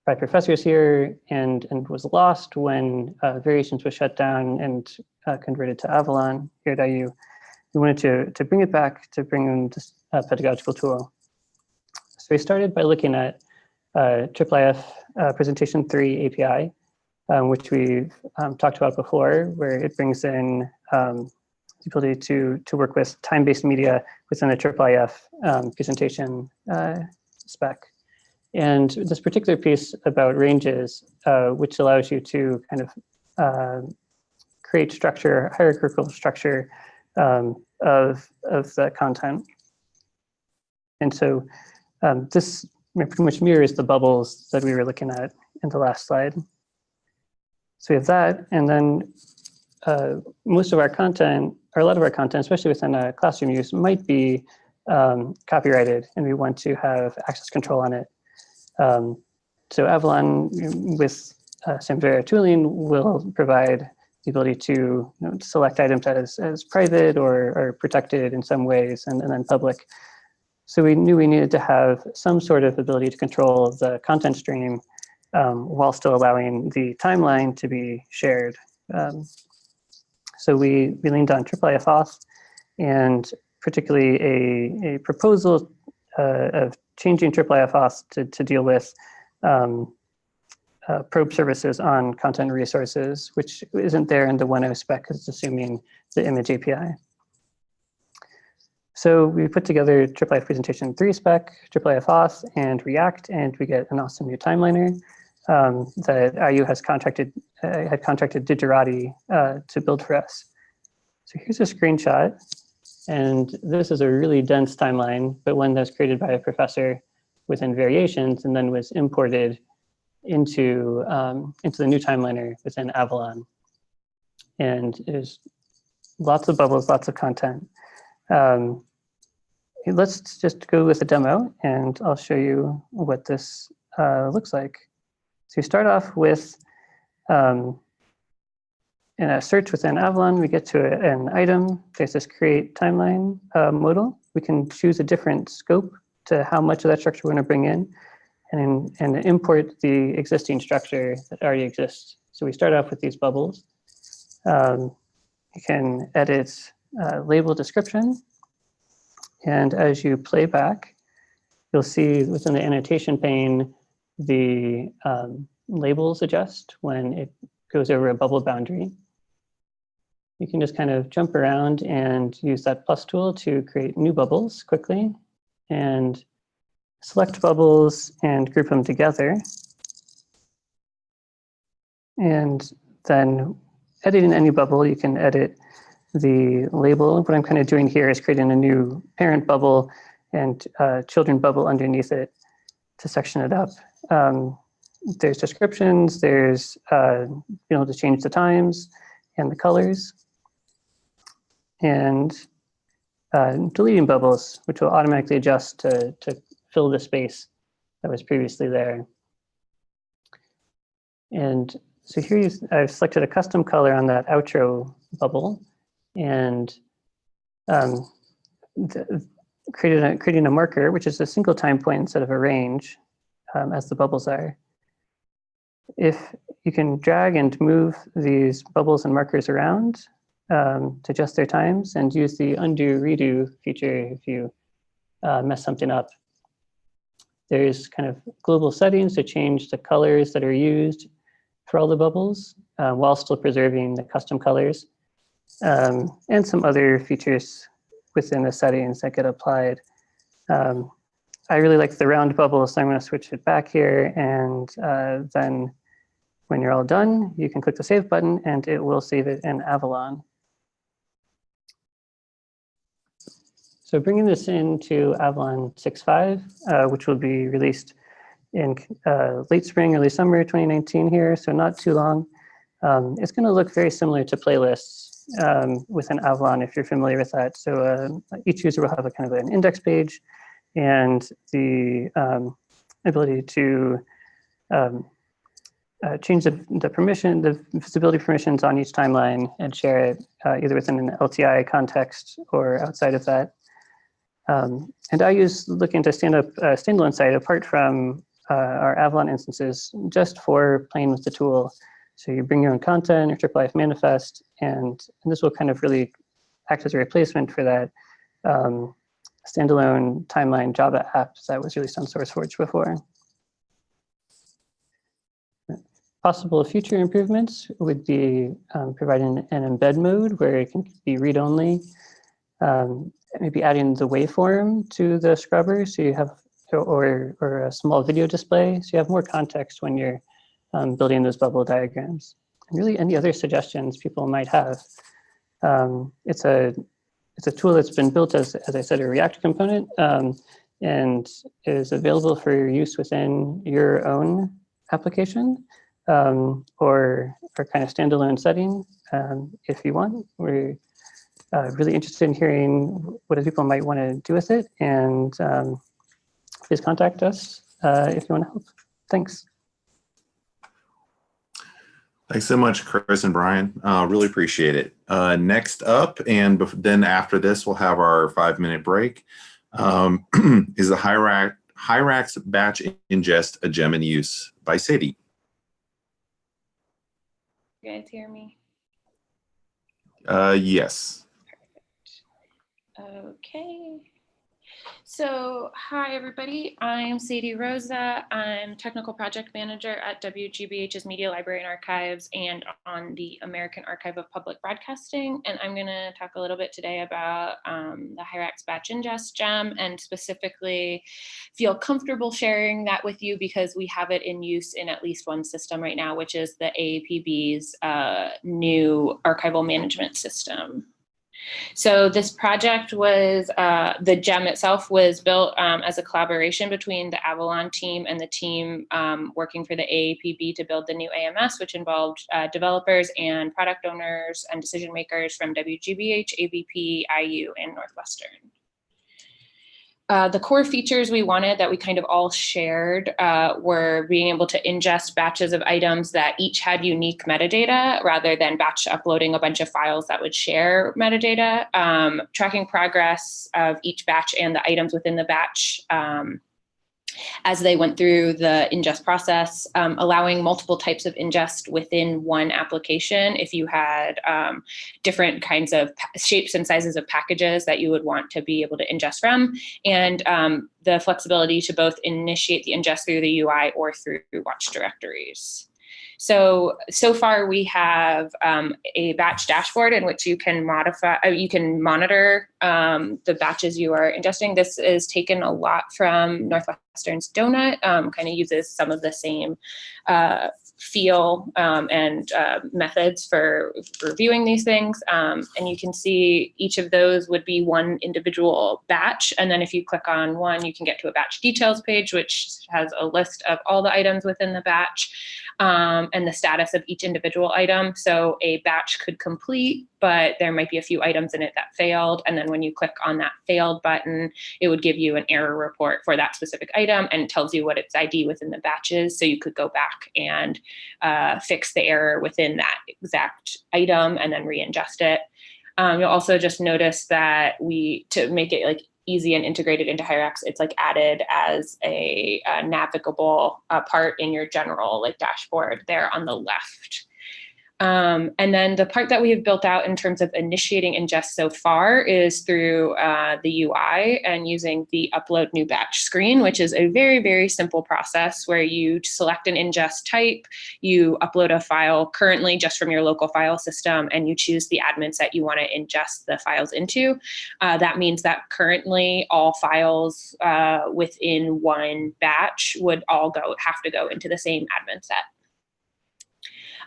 professors here and was lost when Variations was shut down and converted to Avalon here at IU. We wanted to bring it back, to bring in this pedagogical tool. So we started by looking at IIIF Presentation 3 API, which we've talked about before, where it brings in the ability to work with time-based media within the IIIF presentation spec. And this particular piece about ranges, which allows you to kind of create structure, hierarchical structure of the content. And so this pretty much mirrors the bubbles that we were looking at in the last slide. So we have that, and then most of our content, or a lot of our content, especially within a classroom use, might be copyrighted, and we want to have access control on it. So Avalon with Samvera tooling will provide the ability to select items as private or protected in some ways, and then public. So we knew we needed to have some sort of ability to control the content stream while still allowing the timeline to be shared. So we leaned on IIIF auth, and particularly a proposal of changing IIIF auth to deal with probe services on content resources, which isn't there in the 1.0 spec because it's assuming the image API. So we put together IIIF Presentation 3 spec, IIIF auth, and React, and we get an awesome new timeliner that IU has had contracted Digerati to build for us. So here's a screenshot, and this is a really dense timeline, but one that's created by a professor within Variations and then was imported into the new timeliner within Avalon. And there's lots of bubbles, lots of content. Let's just go with a demo, and I'll show you what this looks like. So you start off with, in a search within Avalon, we get to an item. There's this create timeline modal. We can choose a different scope to how much of that structure we want to bring in, and import the existing structure that already exists. So we start off with these bubbles. You can edit label description. And as you play back, you'll see within the annotation pane, the labels adjust when it goes over a bubble boundary. You can just kind of jump around and use that plus tool to create new bubbles quickly, and select bubbles and group them together. And then editing any bubble, you can edit the label. What I'm kind of doing here is creating a new parent bubble and children bubble underneath it to section it up. There's descriptions, there's being able to change the times and the colors, and deleting bubbles, which will automatically adjust to fill the space that was previously there. And so here I've selected a custom color on that outro bubble, and creating a marker, which is a single time point instead of a range, as the bubbles are. If you can drag and move these bubbles and markers around to adjust their times, and use the undo redo feature if you mess something up. There's kind of global settings to change the colors that are used for all the bubbles while still preserving the custom colors, and some other features within the settings that get applied. I really like the round bubble, so I'm going to switch it back here, and then When you're all done, you can click the Save button and it will save it in Avalon. So bringing this into Avalon 6.5, which will be released in late spring, early summer 2019 here, so not too long. It's going to look very similar to playlists within Avalon, if you're familiar with that. So each user will have a kind of an index page and the ability to change the permission, the visibility permissions on each timeline and share it either within an LTI context or outside of that. And I use looking to stand up a standalone site apart from our Avalon instances just for playing with the tool. So you bring your own content, your TripleIF manifest, and this will kind of really act as a replacement for that standalone timeline Java app that was released on SourceForge before. Possible future improvements would be providing an embed mode where it can be read-only, maybe adding the waveform to the scrubber so you have, or a small video display so you have more context when you're building those bubble diagrams. And really any other suggestions people might have. It's a tool that's been built as I said, a React component and is available for use within your own application or kind of standalone setting if you want. We're really interested in hearing what other people might want to do with it, and please contact us if you want to help. Thanks. Thanks so much, Chris and Brian. Really appreciate it. Next up, and then after this, we'll have our 5-minute break, is the Hyrax batch ingest, a gem in use by Sadie. You guys hear me? Yes. Okay. So, hi everybody, I'm Sadie Rosa. I'm Technical Project Manager at WGBH's Media Library and Archives and on the American Archive of Public Broadcasting. And I'm gonna talk a little bit today about the Hyrax batch ingest gem and specifically feel comfortable sharing that with you because we have it in use in at least one system right now, which is the AAPB's new archival management system. So this project was, the gem itself was built as a collaboration between the Avalon team and the team working for the AAPB to build the new AMS, which involved developers and product owners and decision makers from WGBH, AVP, IU, and Northwestern. The core features we wanted that we kind of all shared were being able to ingest batches of items that each had unique metadata rather than batch uploading a bunch of files that would share metadata, tracking progress of each batch and the items within the batch as they went through the ingest process, allowing multiple types of ingest within one application. If you had different kinds of shapes and sizes of packages that you would want to be able to ingest from, and the flexibility to both initiate the ingest through the UI or through watch directories. So far we have a batch dashboard in which you can monitor the batches you are ingesting. This is taken a lot from Northwestern's Donut, kind of uses some of the same feel and methods for reviewing these things. And you can see each of those would be one individual batch. And then if you click on one, you can get to a batch details page, which has a list of all the items within the batch and the status of each individual item. So a batch could complete, but there might be a few items in it that failed. And then when you click on that failed button, it would give you an error report for that specific item and tells you what its ID within the batch is. So you could go back and fix the error within that exact item and then re-ingest it. You'll also just notice that to make it like easy and integrated into Hyrax, it's like added as a navigable part in your general like dashboard there on the left. And then the part that we have built out in terms of initiating ingest so far is through the UI and using the upload new batch screen, which is a very, very simple process where you select an ingest type, you upload a file currently just from your local file system, and you choose the admin set you want to ingest the files into. That means that currently all files within one batch would all have to go into the same admin set.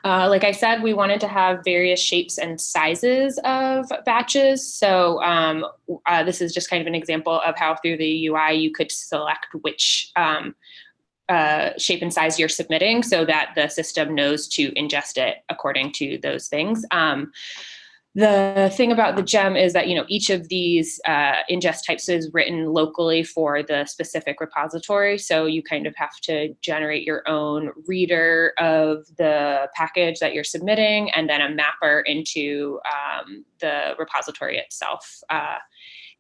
Like I said, we wanted to have various shapes and sizes of batches. So this is just kind of an example of how through the UI you could select which shape and size you're submitting so that the system knows to ingest it according to those things. The thing about the gem is that, each of these ingest types is written locally for the specific repository. So you kind of have to generate your own reader of the package that you're submitting and then a mapper into the repository itself.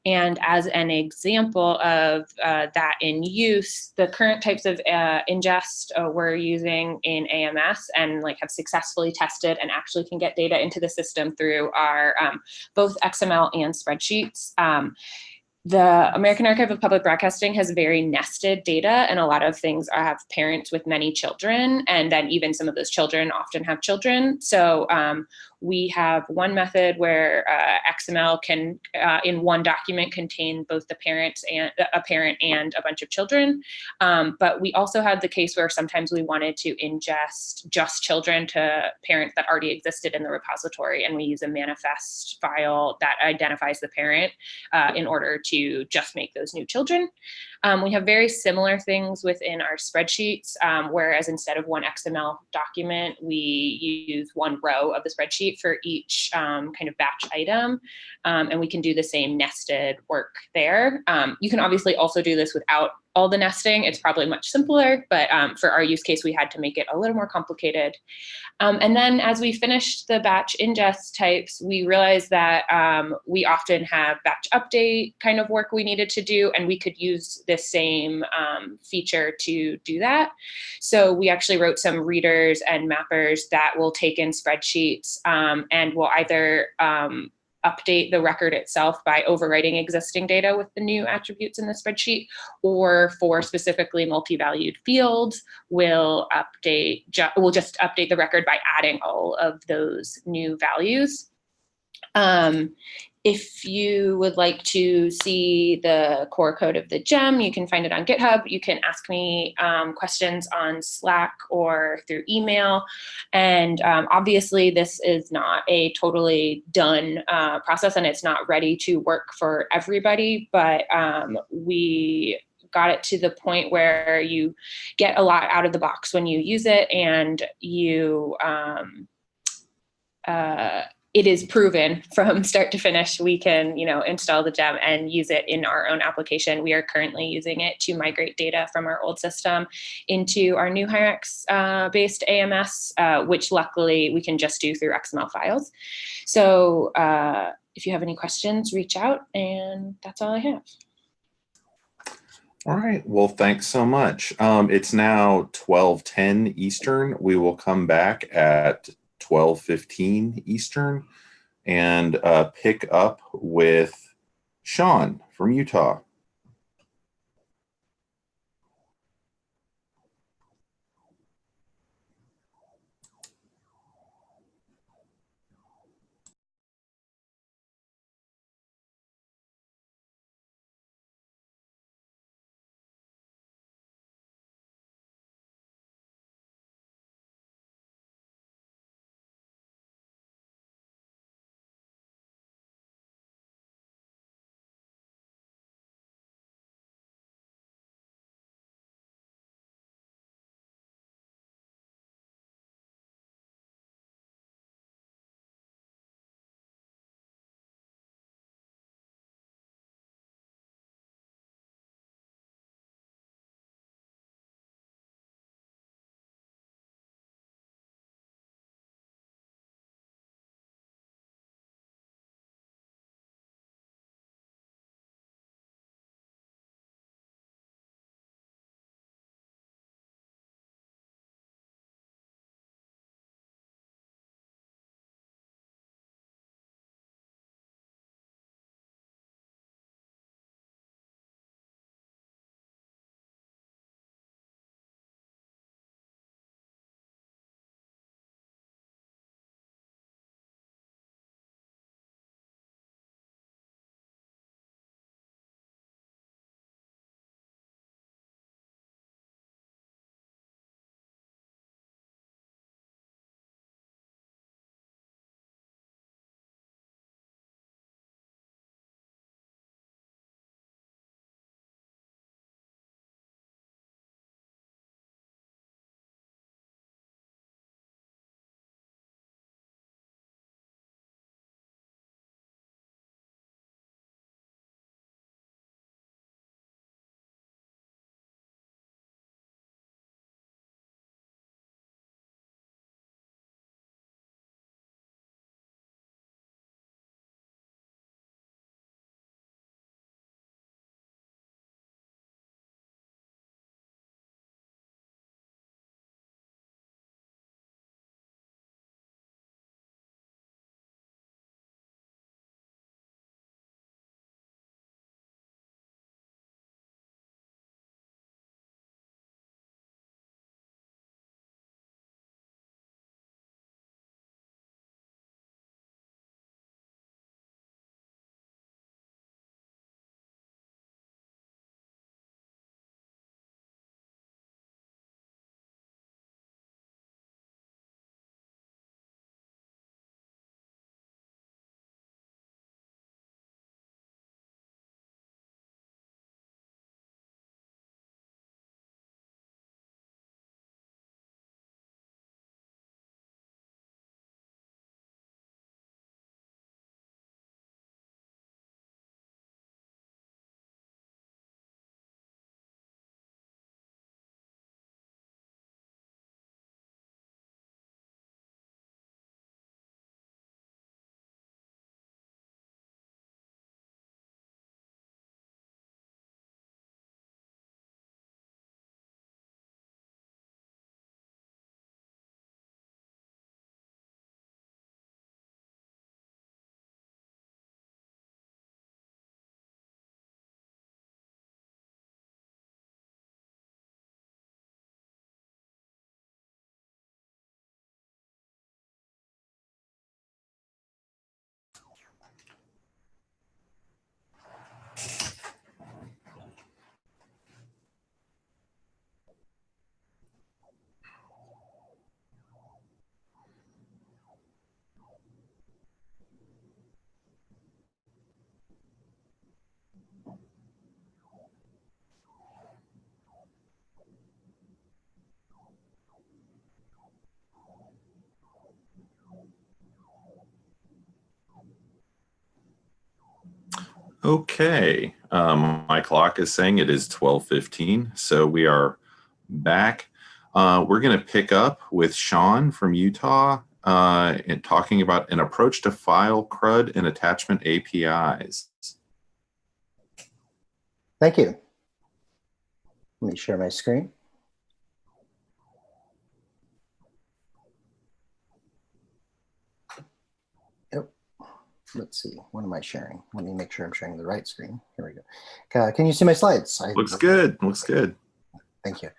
And as an example of that in use, the current types of ingest we're using in AMS and have successfully tested and actually can get data into the system through our both XML and spreadsheets. The American Archive of Public Broadcasting has very nested data, and a lot of things have parents with many children, and then even some of those children often have children. So we have one method where XML can, in one document, contain both the parents and a parent and a bunch of children. But we also had the case where sometimes we wanted to ingest just children to parents that already existed in the repository, and we use a manifest file that identifies the parent in order to just make those new children. We have very similar things within our spreadsheets, whereas instead of one XML document, we use one row of the spreadsheet for each kind of batch item, and we can do the same nested work there. You can obviously also do this without all the nesting. It's probably much simpler, but for our use case, we had to make it a little more complicated. And then as we finished the batch ingest types, we realized that we often have batch update kind of work we needed to do, and we could use the same feature to do that. So we actually wrote some readers and mappers that will take in spreadsheets and will either update the record itself by overwriting existing data with the new attributes in the spreadsheet, or for specifically multi-valued fields, we'll just update the record by adding all of those new values. If you would like to see the core code of the gem, you can find it on GitHub. You can ask me questions on Slack or through email. And obviously, this is not a totally done process, and it's not ready to work for everybody, but we got it to the point where you get a lot out of the box when you use it, and you it is proven from start to finish. We can, install the gem and use it in our own application. We are currently using it to migrate data from our old system into our new Hierarchs based AMS, which luckily we can just do through XML files. So if you have any questions, reach out, and that's all I have. All right. Well, thanks so much. It's now 12:10 Eastern. We will come back at 12:15 Eastern and pick up with Sean from Utah. Okay, my clock is saying it is 12:15, so we are back. We're going to pick up with Sean from Utah and talking about an approach to file CRUD and attachment APIs. Thank you. Let me share my screen. Let's see, what am I sharing? Let me make sure I'm sharing the right screen. Here we go. Can you see my slides? Looks good, looks good. Thank you.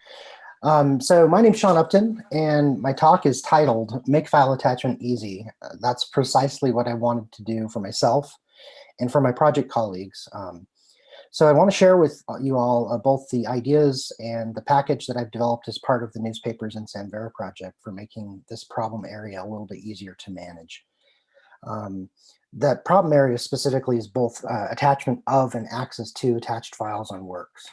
So my name's Sean Upton, and my talk is titled Make File Attachment Easy. That's precisely what I wanted to do for myself and for my project colleagues. So I want to share with you all both the ideas and the package that I've developed as part of the Newspapers and Samvera project for making this problem area a little bit easier to manage. That problem area specifically is both attachment of and access to attached files on works.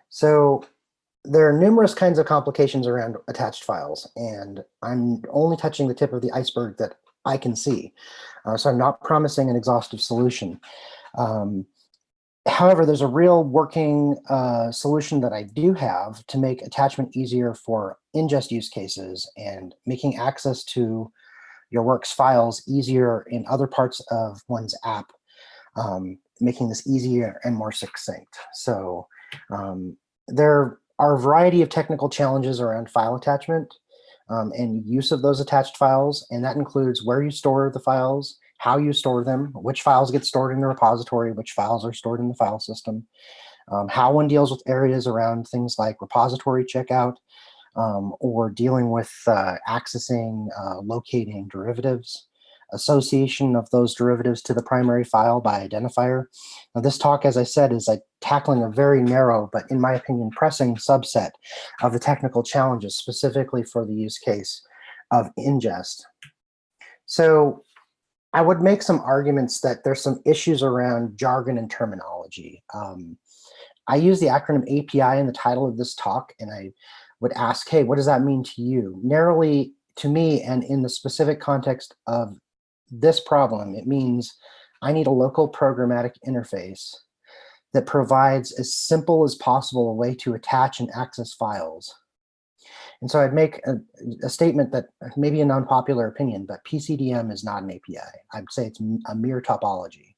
So there are numerous kinds of complications around attached files, and I'm only touching the tip of the iceberg that I can see. So I'm not promising an exhaustive solution. However, there's a real working solution that I do have to make attachment easier for ingest use cases and making access to your work's files easier in other parts of one's app, making this easier and more succinct. So there are a variety of technical challenges around file attachment and use of those attached files, and that includes where you store the files, how you store them, which files get stored in the repository, which files are stored in the file system, how one deals with areas around things like repository checkout, or dealing with accessing, locating derivatives, association of those derivatives to the primary file by identifier. Now, this talk, as I said, is tackling a very narrow, but in my opinion, pressing subset of the technical challenges specifically for the use case of ingest. So I would make some arguments that there's some issues around jargon and terminology. I use the acronym API in the title of this talk, and I would ask, hey, what does that mean to you? Narrowly, to me, and in the specific context of this problem, it means I need a local programmatic interface that provides as simple as possible a way to attach and access files. And so I'd make a statement that may be an unpopular opinion, but PCDM is not an API. I'd say it's a mere topology.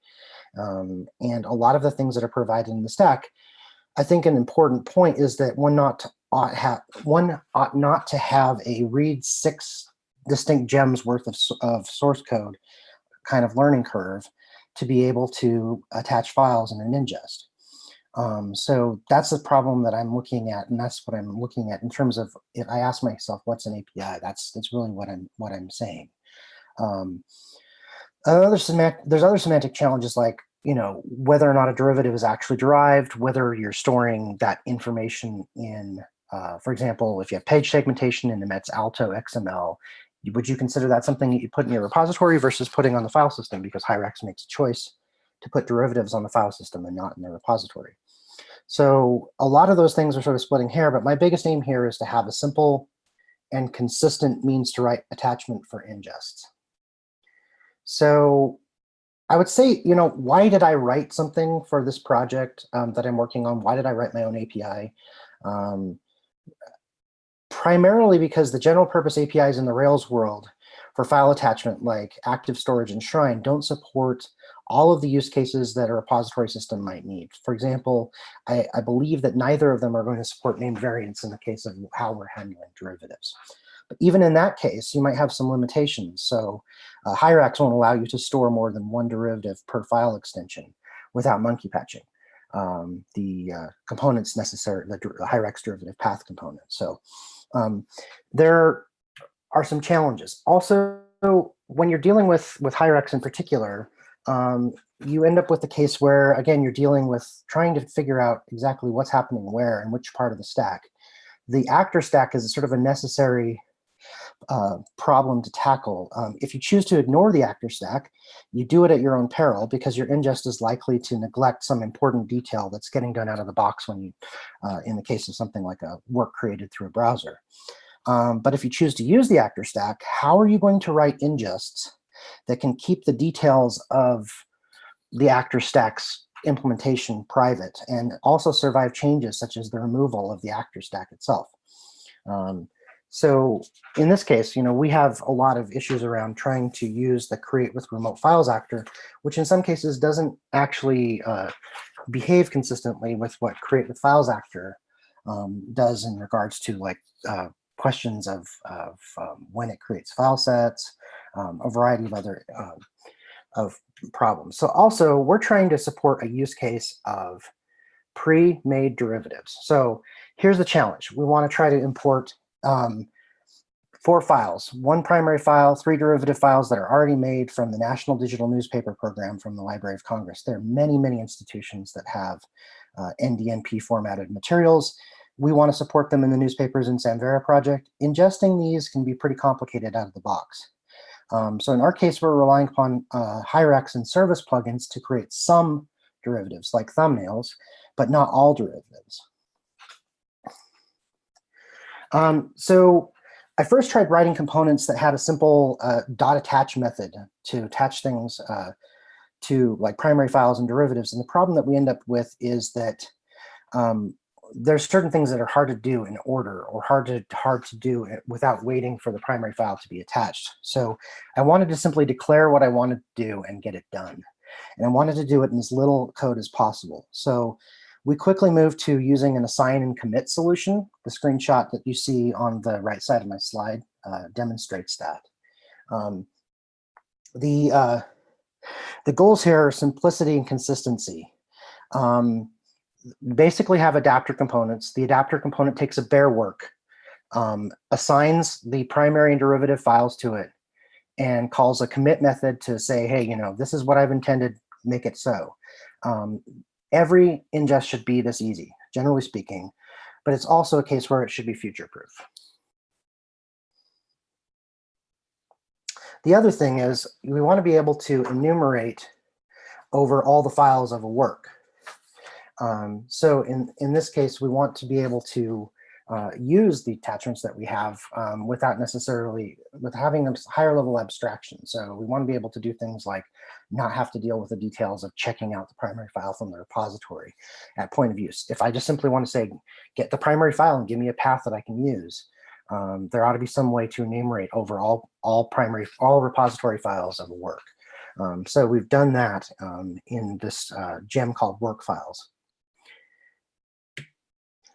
And a lot of the things that are provided in the stack, I think an important point is that one ought not to have a read 6 distinct gems worth of source code kind of learning curve to be able to attach files in an ingest. So that's the problem that I'm looking at, and that's what I'm looking at in terms of if I ask myself what's an API, that's really what I'm saying. There's other semantic challenges like, whether or not a derivative is actually derived, whether you're storing that information in, for example, if you have page segmentation in the Metz Alto XML, would you consider that something that you put in your repository versus putting on the file system, because Hyrax makes a choice to put derivatives on the file system and not in the repository. So a lot of those things are sort of splitting hair, but my biggest aim here is to have a simple and consistent means to write attachment for ingests. So I would say, why did I write something for this project that I'm working on? Why did I write my own API? Primarily because the general purpose APIs in the Rails world for file attachment, like Active Storage and Shrine, don't support all of the use cases that a repository system might need. For example, I believe that neither of them are going to support named variants in the case of how we're handling derivatives. But even in that case, you might have some limitations. So Hyrax won't allow you to store more than one derivative per file extension without monkey patching the components necessary, the Hyrax derivative path component. So there are some challenges. Also, when you're dealing with Hyrax in particular, you end up with a case where, again, you're dealing with trying to figure out exactly what's happening where and which part of the stack. The actor stack is sort of a necessary problem to tackle. If you choose to ignore the actor stack, you do it at your own peril, because your ingest is likely to neglect some important detail that's getting done out of the box when you, in the case of something like a work created through a browser. But if you choose to use the actor stack, how are you going to write ingests that can keep the details of the actor stack's implementation private and also survive changes such as the removal of the actor stack itself. So in this case, we have a lot of issues around trying to use the create with remote files actor, which in some cases doesn't actually behave consistently with what create with files actor does in regards to like questions of when it creates file sets, a variety of other of problems. So also we're trying to support a use case of pre-made derivatives. So here's the challenge. We want to try to import 4 files, 1 primary file, 3 derivative files that are already made from the National Digital Newspaper Program from the Library of Congress. There are many, many institutions that have NDNP formatted materials. We want to support them in the newspapers in Samvera project. Ingesting these can be pretty complicated out of the box. So in our case, we're relying upon Hyrax and service plugins to create some derivatives like thumbnails, but not all derivatives. So I first tried writing components that had a simple dot attach method to attach things to like primary files and derivatives. And the problem that we end up with is that there's certain things that are hard to do in order or hard to do without waiting for the primary file to be attached. So I wanted to simply declare what I wanted to do and get it done. And I wanted to do it in as little code as possible. So we quickly moved to using an assign and commit solution. The screenshot that you see on the right side of my slide demonstrates that. The goals here are simplicity and consistency. Basically have adapter components. The adapter component takes a bare work, assigns the primary and derivative files to it, and calls a commit method to say, hey, this is what I've intended, make it so. Every ingest should be this easy, generally speaking, but it's also a case where it should be future-proof. The other thing is we want to be able to enumerate over all the files of a work. So in this case, we want to be able to use the attachments that we have without necessarily having a higher level abstraction. So we want to be able to do things like not have to deal with the details of checking out the primary file from the repository at point of use. If I just simply want to say, get the primary file and give me a path that I can use, there ought to be some way to enumerate over all repository files of a work. So we've done that in this gem called work files.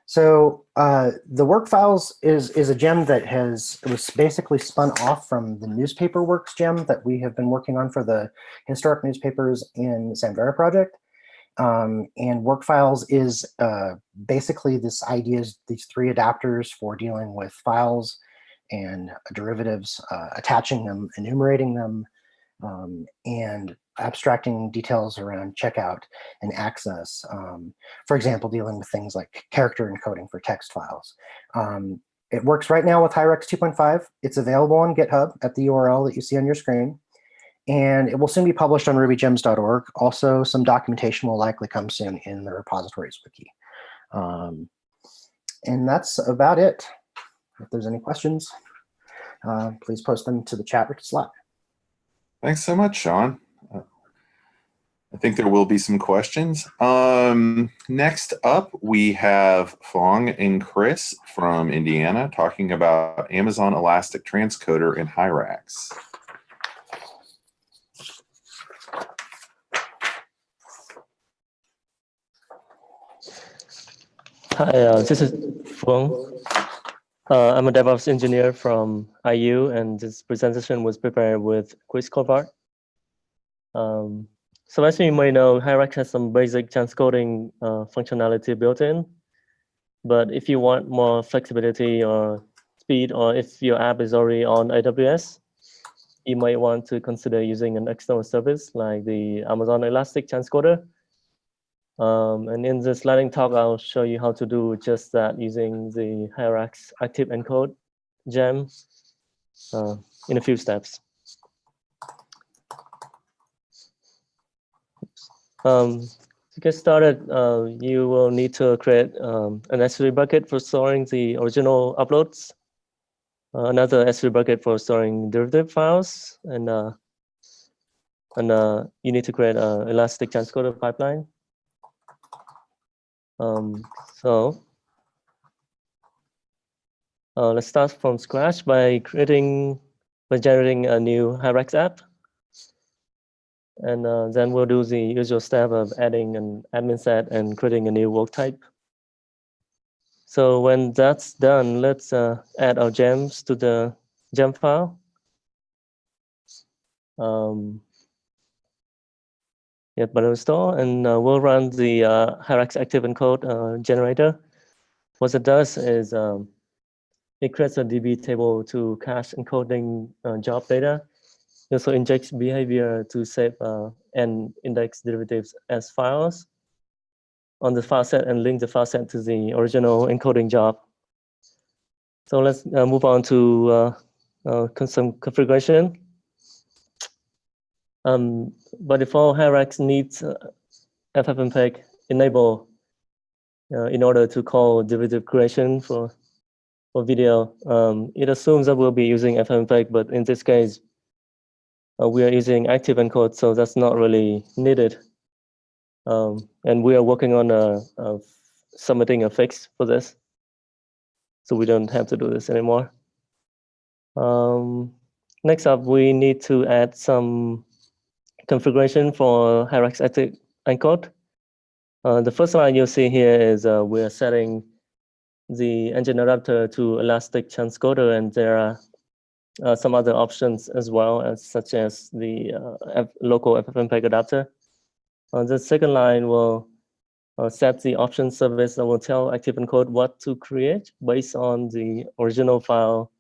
So the work files is a gem that was basically spun off from the newspaper works gem that we have been working on for the historic newspapers in the Samvera project. And work files is basically this idea is these 3 adapters for dealing with files and derivatives, attaching them, enumerating them, and abstracting details around checkout and access. For example, dealing with things like character encoding for text files. It works right now with Hyrax 2.5. It's available on GitHub at the URL that you see on your screen. And it will soon be published on rubygems.org. Also, some documentation will likely come soon in the repositories wiki. And that's about it. If there's any questions, please post them to the chat or to Slack. Thanks so much, Sean. I think there will be some questions. Next up, we have Fong and Chris from Indiana talking about Amazon Elastic Transcoder in Hyrax. Hi, this is Fong. I'm a DevOps engineer from IU, and this presentation was prepared with Chris Colvard. So as you may know, Hyrax has some basic transcoding functionality built in. But if you want more flexibility or speed, or if your app is already on AWS, you might want to consider using an external service like the Amazon Elastic Transcoder. And in this lightning talk, I'll show you how to do just that using the Hyrax Active Encode gem in a few steps. To get started, you will need to create an S3 bucket for storing the original uploads, another S3 bucket for storing derivative files, and and you need to create an elastic transcoder pipeline. So let's start from scratch by generating a new Hyrax app. And then we'll do the usual step of adding an admin set and creating a new work type. So when that's done, let's add our gems to the gem file. Hit button install, and we'll run the Hyrax active encode generator. What it does is it creates a DB table to cache encoding job data. It also injects behavior to save and index derivatives as files on the file set and link the file set to the original encoding job. So let's move on to some configuration. By default, Hyrax needs FFmpeg enable in order to call derivative creation for video. It assumes that we'll be using FFmpeg, but in this case, we are using active encode, so that's not really needed. And we are working on submitting a fix for this, so we don't have to do this anymore. Next up, we need to add some configuration for Hyrax active encode. The first line you'll see here is we're setting the engine adapter to elastic transcoder, and there are some other options as well, such as the local FFmpeg adapter. The second line will set the option service that will tell active encode what to create based on the original file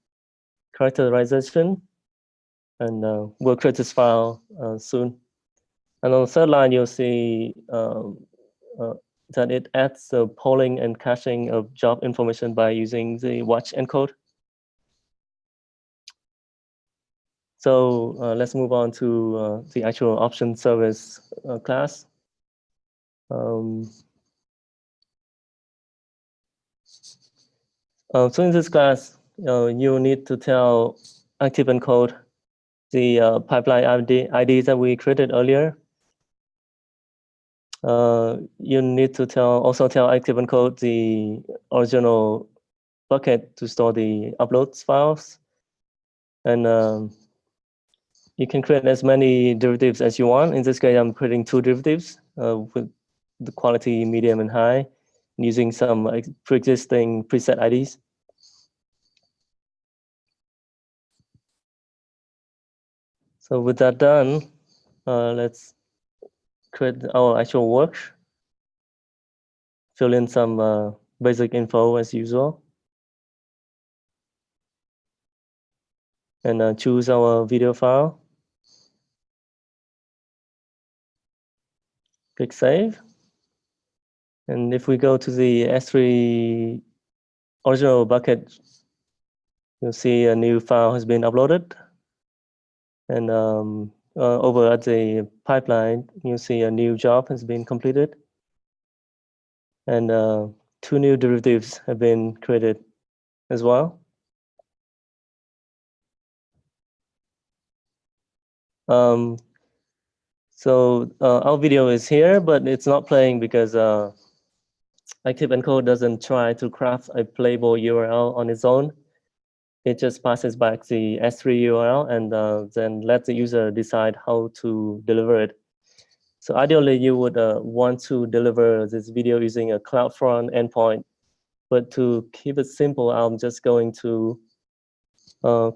characterization, and we'll create this file soon. And on the third line, you'll see that it adds the polling and caching of job information by using the watch encode. So let's move on to the actual option service class. So in this class, you need to tell active encode the pipeline ID that we created earlier. You need to also tell active encode the original bucket to store the uploads files. And you can create as many derivatives as you want. In this case, I'm creating 2 derivatives with the quality medium and high, using some pre-existing preset IDs. So with that done, let's create our actual work. Fill in some basic info as usual. And choose our video file. Click Save. And if we go to the S3 original bucket, you'll see a new file has been uploaded. And over at the pipeline, you'll see a new job has been completed. And 2 new derivatives have been created as well. So our video is here, but it's not playing because active encode doesn't try to craft a playable URL on its own. It just passes back the S3 URL and then let the user decide how to deliver it. So ideally, you would want to deliver this video using a CloudFront endpoint. But to keep it simple, I'm just going to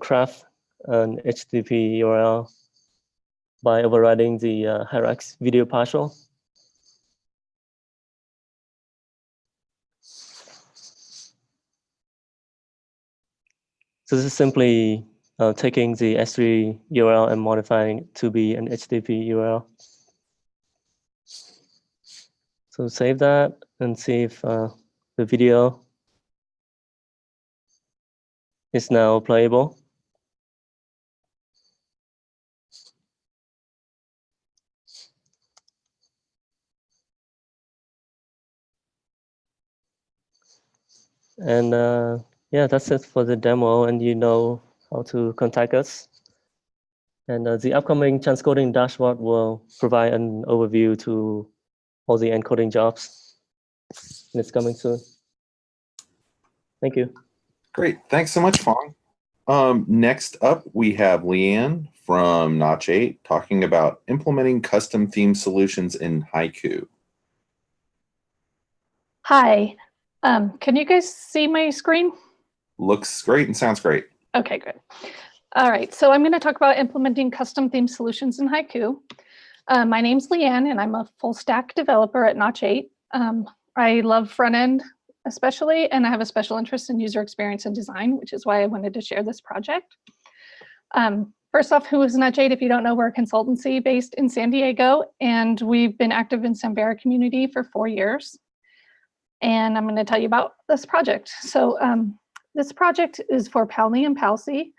craft an HTTP URL by overriding the Hyrax video partial. So this is simply taking the S3 URL and modifying it to be an HTTP URL. So save that and see if the video is now playable. And yeah, that's it for the demo, and you know how to contact us. And the upcoming transcoding dashboard will provide an overview to all the encoding jobs. And it's coming soon. Thank you. Great. Thanks so much, Fong. Next up, we have Leanne from Notch 8 talking about implementing custom theme solutions in Haiku. Hi. Can you guys see my screen? Looks great and sounds great. Okay, good. All right, so I'm going to talk about implementing custom theme solutions in Haiku. My name's Leanne, and I'm a full stack developer at Notch 8. I love front end especially, and I have a special interest in user experience and design, which is why I wanted to share this project. First off, who is Notch 8? If you don't know, we're a consultancy based in San Diego, and we've been active in Samvera community for 4 years. And I'm going to tell you about this project. So this project is for PALNI and PALC.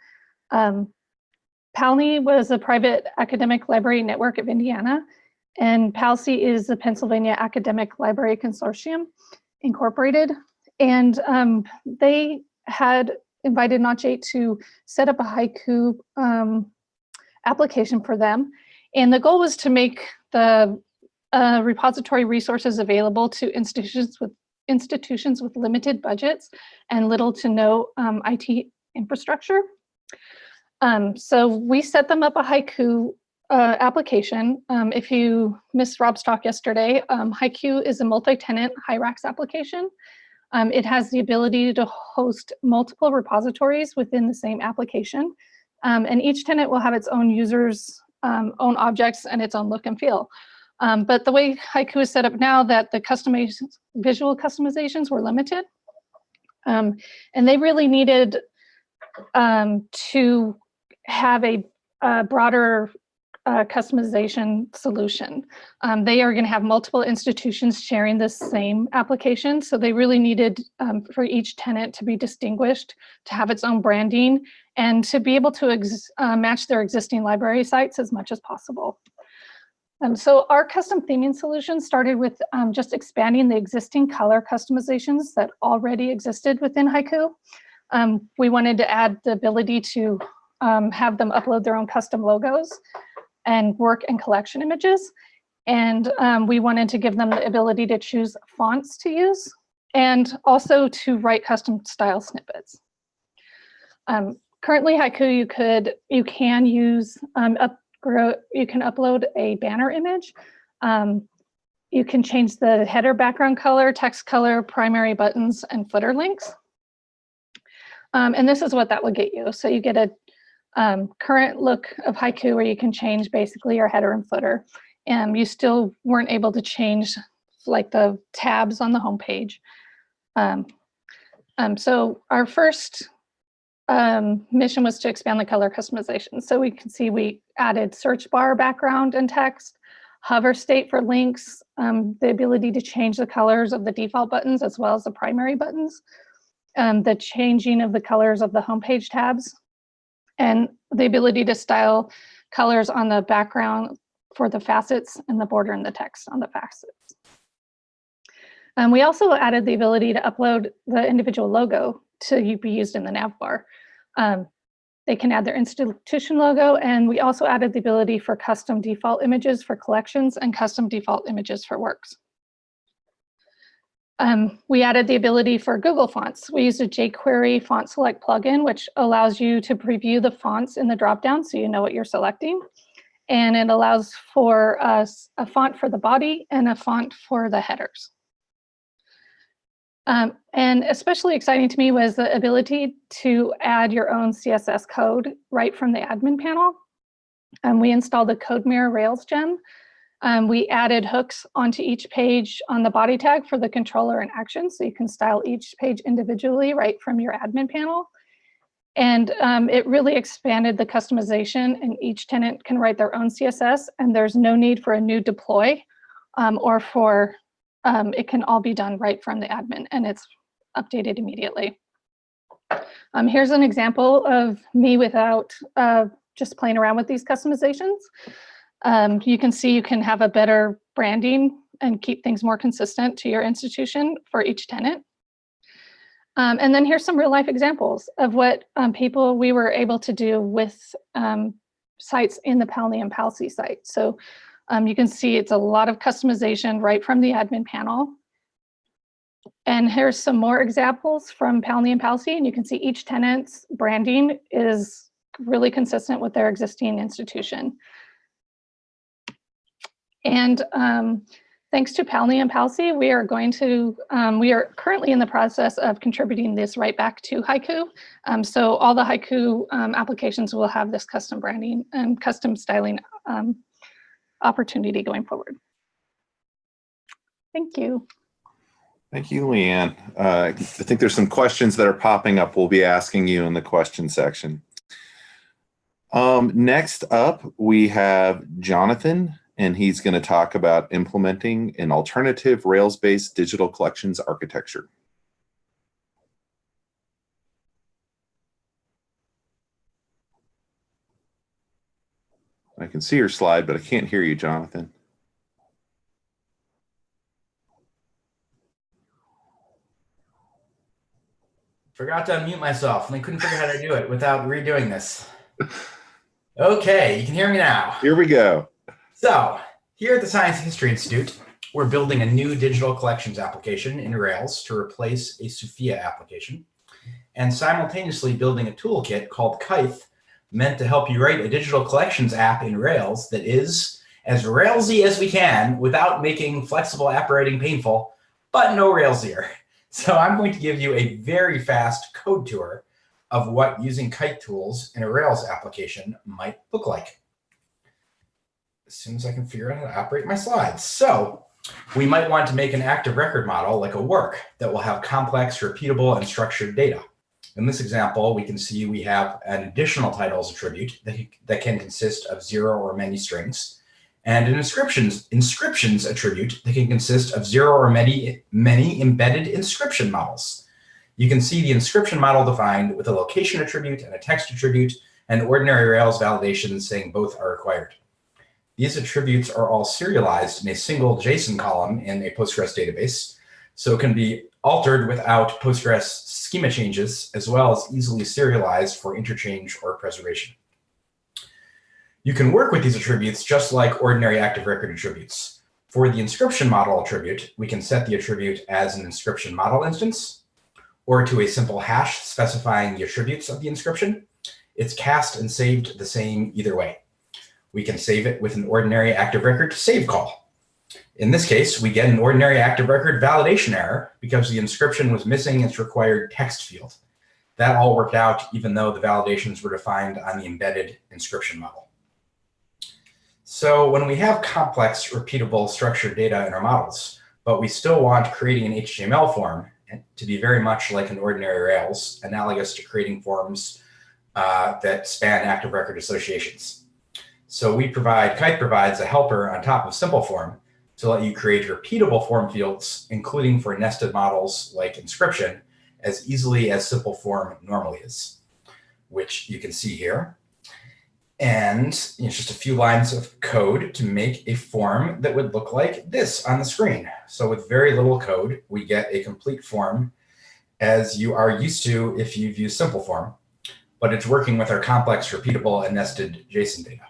PALNI was a private academic library network of Indiana, and PALC is the Pennsylvania Academic Library Consortium Incorporated. And they had invited Notch 8 to set up a Haiku application for them. And the goal was to make the repository resources available to institutions with limited budgets and little to no IT infrastructure. So we set them up a Haiku application. If you missed Rob's talk yesterday, Haiku is a multi-tenant Hyrax application. It has the ability to host multiple repositories within the same application. And each tenant will have its own users, own objects, and its own look and feel. But the way Haiku is set up now, that the visual customizations were limited. And they really needed to have a broader customization solution. They are going to have multiple institutions sharing the same application. So they really needed for each tenant to be distinguished, to have its own branding, and to be able to match their existing library sites as much as possible. So our custom theming solution started with just expanding the existing color customizations that already existed within Haiku. We wanted to add the ability to have them upload their own custom logos and work and collection images. And we wanted to give them the ability to choose fonts to use and also to write custom style snippets. Currently, Haiku, you can use you can upload a banner image. You can change the header background color, text color, primary buttons, and footer links. And this is what that will get you. So you get a current look of Haiku where you can change basically your header and footer. And you still weren't able to change like the tabs on the homepage. So our first mission was to expand the color customization. So we can see we added search bar background and text, hover state for links, the ability to change the colors of the default buttons as well as the primary buttons, the changing of the colors of the homepage tabs, and the ability to style colors on the background for the facets and the border and the text on the facets. We also added the ability to upload the individual logo to be used in the nav bar. They can add their institution logo, and we also added the ability for custom default images for collections and custom default images for works. We added the ability for Google Fonts. We used a jQuery font select plugin, which allows you to preview the fonts in the dropdown so you know what you're selecting. And it allows for a font for the body and a font for the headers. And especially exciting to me was the ability to add your own CSS code right from the admin panel. We installed the CodeMirror Rails gem. We added hooks onto each page on the body tag for the controller and actions, so you can style each page individually right from your admin panel. And it really expanded the customization, and each tenant can write their own CSS, and there's no need for a new deploy or for, it can all be done right from the admin, and it's updated immediately. Here's an example of me without just playing around with these customizations. You can see you can have a better branding and keep things more consistent to your institution for each tenant. And then here's some real life examples of what we were able to do with sites in the Palni and Palsy site. So you can see it's a lot of customization right from the admin panel. And here's some more examples from Palni and Palsy, and you can see each tenant's branding is really consistent with their existing institution. And thanks to Palni and Palsy, we are currently in the process of contributing this right back to Haiku. So all the Haiku applications will have this custom branding and custom styling opportunity going forward. Thank you. Thank you, Leanne. I think there's some questions that are popping up we'll be asking you in the question section. Next up, we have Jonathan, and he's going to talk about implementing an alternative Rails-based digital collections architecture. I can see your slide, but I can't hear you, Jonathan. Forgot to unmute myself, and I couldn't figure out how to do it without redoing this. Okay, you can hear me now. Here we go. So, here at the Science History Institute, we're building a new digital collections application in Rails to replace a Sophia application, and simultaneously building a toolkit called Kite, meant to help you write a digital collections app in Rails that is as Railsy as we can without making flexible app writing painful, but no Railsier. So I'm going to give you a very fast code tour of what using Kite tools in a Rails application might look like. As soon as I can figure out how to operate my slides. So we might want to make an active record model like a work that will have complex, repeatable, and structured data. In this example, we can see we have an additional titles attribute that can consist of 0 or many strings, and an inscriptions attribute that can consist of 0 or many embedded inscription models. You can see the inscription model defined with a location attribute and a text attribute, and ordinary Rails validations saying both are required. These attributes are all serialized in a single JSON column in a Postgres database, so it can be altered without Postgres schema changes, as well as easily serialized for interchange or preservation. You can work with these attributes just like ordinary active record attributes. For the inscription model attribute, we can set the attribute as an inscription model instance, or to a simple hash specifying the attributes of the inscription. It's cast and saved the same either way. We can save it with an ordinary active record save call. In this case, we get an ordinary active record validation error because the inscription was missing its required text field. That all worked out even though the validations were defined on the embedded inscription model. So when we have complex, repeatable, structured data in our models, but we still want creating an HTML form to be very much like an ordinary Rails, analogous to creating forms that span active record associations. So Kite provides a helper on top of simple form to let you create repeatable form fields, including for nested models like inscription, as easily as simple form normally is, which you can see here. And it's just a few lines of code to make a form that would look like this on the screen. So with very little code, we get a complete form as you are used to if you've used simple form, but it's working with our complex, repeatable, and nested JSON data.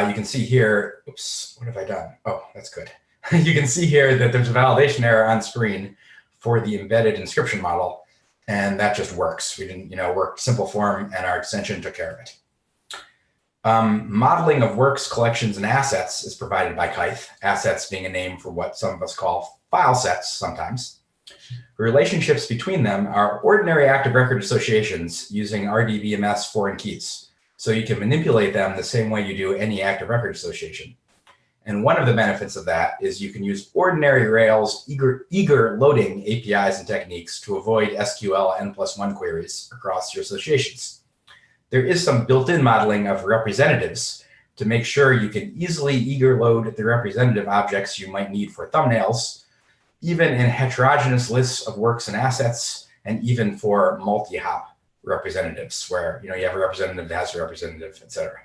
You can see here, oops, what have I done? Oh, that's good. You can see here that there's a validation error on screen for the embedded inscription model, and that just works. We didn't, work simple form, and our extension took care of it. Modeling of works, collections, and assets is provided by Kite, assets being a name for what some of us call file sets sometimes. The relationships between them are ordinary active record associations using RDBMS foreign keys. So you can manipulate them the same way you do any active record association. And one of the benefits of that is you can use ordinary Rails eager loading APIs and techniques to avoid SQL N+1 queries across your associations. There is some built-in modeling of representatives to make sure you can easily eager load the representative objects you might need for thumbnails, even in heterogeneous lists of works and assets, and even for multi-hop representatives where you have a representative that has a representative, etc.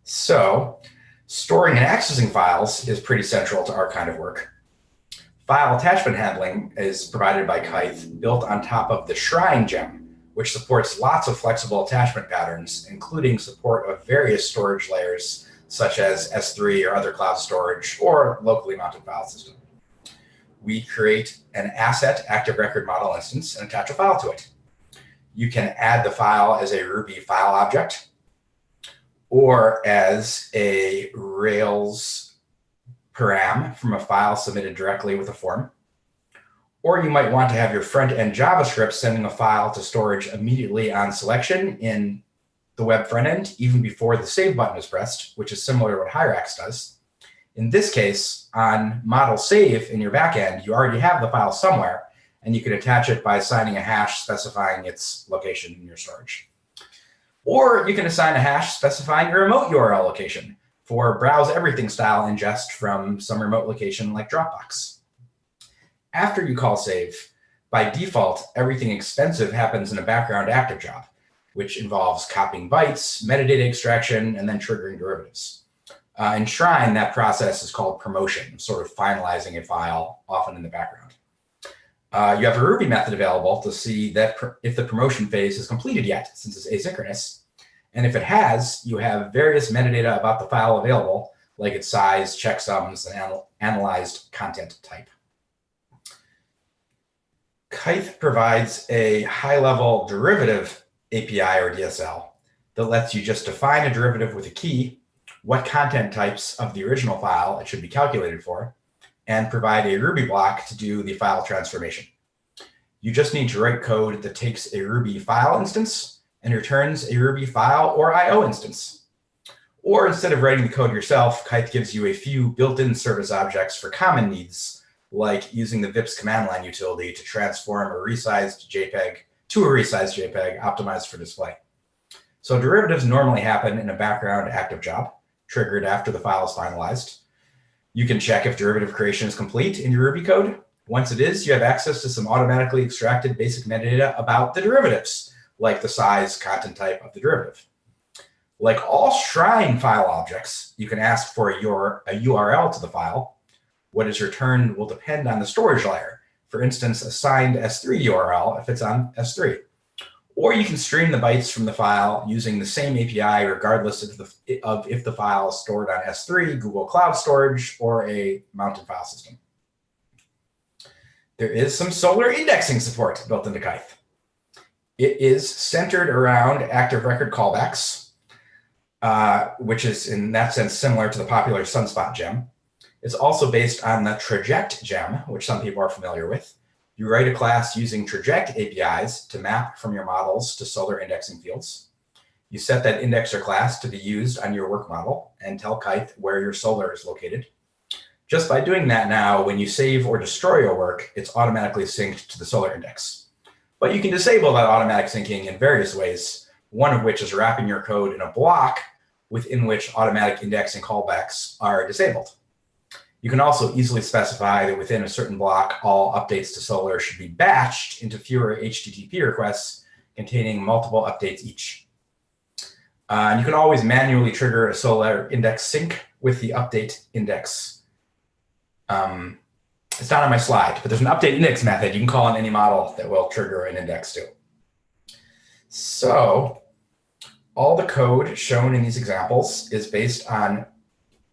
So storing and accessing files is pretty central to our kind of work. File attachment handling is provided by Kite, built on top of the Shrine gem, which supports lots of flexible attachment patterns, including support of various storage layers, such as S3 or other cloud storage or locally mounted file system. We create an asset active record model instance and attach a file to it. You can add the file as a Ruby file object or as a Rails param from a file submitted directly with a form. Or you might want to have your front-end JavaScript sending a file to storage immediately on selection in the web front end, even before the save button is pressed, which is similar to what Hyrax does. In this case, on model save in your backend, you already have the file somewhere, and you can attach it by assigning a hash specifying its location in your storage. Or you can assign a hash specifying your remote URL location for browse everything style ingest from some remote location like Dropbox. After you call save, by default, everything expensive happens in a background active job, which involves copying bytes, metadata extraction, and then triggering derivatives. In Shrine, that process is called promotion, sort of finalizing a file, often in the background. You have a Ruby method available to see that if the promotion phase is completed yet, since it's asynchronous. And if it has, you have various metadata about the file available, like its size, checksums, and analyzed content type. Kythe provides a high-level derivative API or DSL that lets you just define a derivative with a key, what content types of the original file it should be calculated for, and provide a Ruby block to do the file transformation. You just need to write code that takes a Ruby file instance and returns a Ruby file or IO instance. Or instead of writing the code yourself, Kythe gives you a few built-in service objects for common needs, like using the VIPS command line utility to transform a resized JPEG to a resized JPEG optimized for display. So derivatives normally happen in a background active job, triggered after the file is finalized. You can check if derivative creation is complete in your Ruby code. Once it is, you have access to some automatically extracted basic metadata about the derivatives, like the size, content type of the derivative. Like all Shrine file objects, you can ask for a URL to the file. What is returned will depend on the storage layer. For instance, assigned S3 URL if it's on S3. Or you can stream the bytes from the file using the same API regardless of if the file is stored on S3, Google Cloud Storage, or a mounted file system. There is some Solr indexing support built into Kythe. It is centered around active record callbacks, which is in that sense similar to the popular Sunspot gem. It's also based on the Traject gem, which some people are familiar with. You write a class using Traject APIs to map from your models to Solr indexing fields. You set that indexer class to be used on your work model and tell Kythe where your Solr is located. Just by doing that now, when you save or destroy your work, it's automatically synced to the Solr index. But you can disable that automatic syncing in various ways, one of which is wrapping your code in a block within which automatic indexing callbacks are disabled. You can also easily specify that within a certain block, all updates to Solr should be batched into fewer HTTP requests containing multiple updates each. And you can always manually trigger a Solr index sync with the update index. It's not on my slide, but there's an update index method you can call on any model that will trigger an index to. So all the code shown in these examples is based on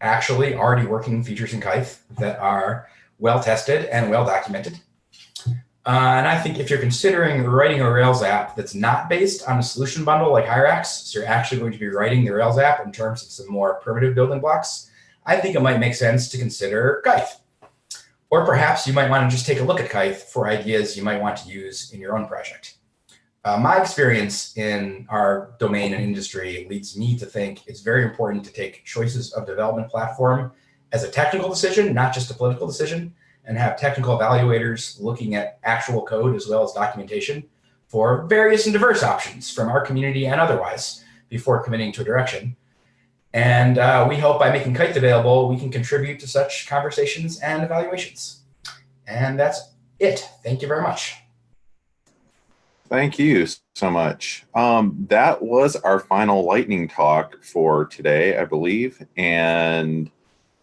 actually already working features in Kythe that are well tested and well documented. And I think if you're considering writing a Rails app that's not based on a solution bundle like Hyrax, so you're actually going to be writing the Rails app in terms of some more primitive building blocks, I think it might make sense to consider Kythe. Or perhaps you might want to just take a look at Kythe for ideas you might want to use in your own project. My experience in our domain and industry leads me to think it's very important to take choices of development platform as a technical decision, not just a political decision, and have technical evaluators looking at actual code as well as documentation for various and diverse options from our community and otherwise before committing to a direction. And we hope by making Kythe available, we can contribute to such conversations and evaluations. And that's it. Thank you very much. Thank you so much. That was our final lightning talk for today, I believe. And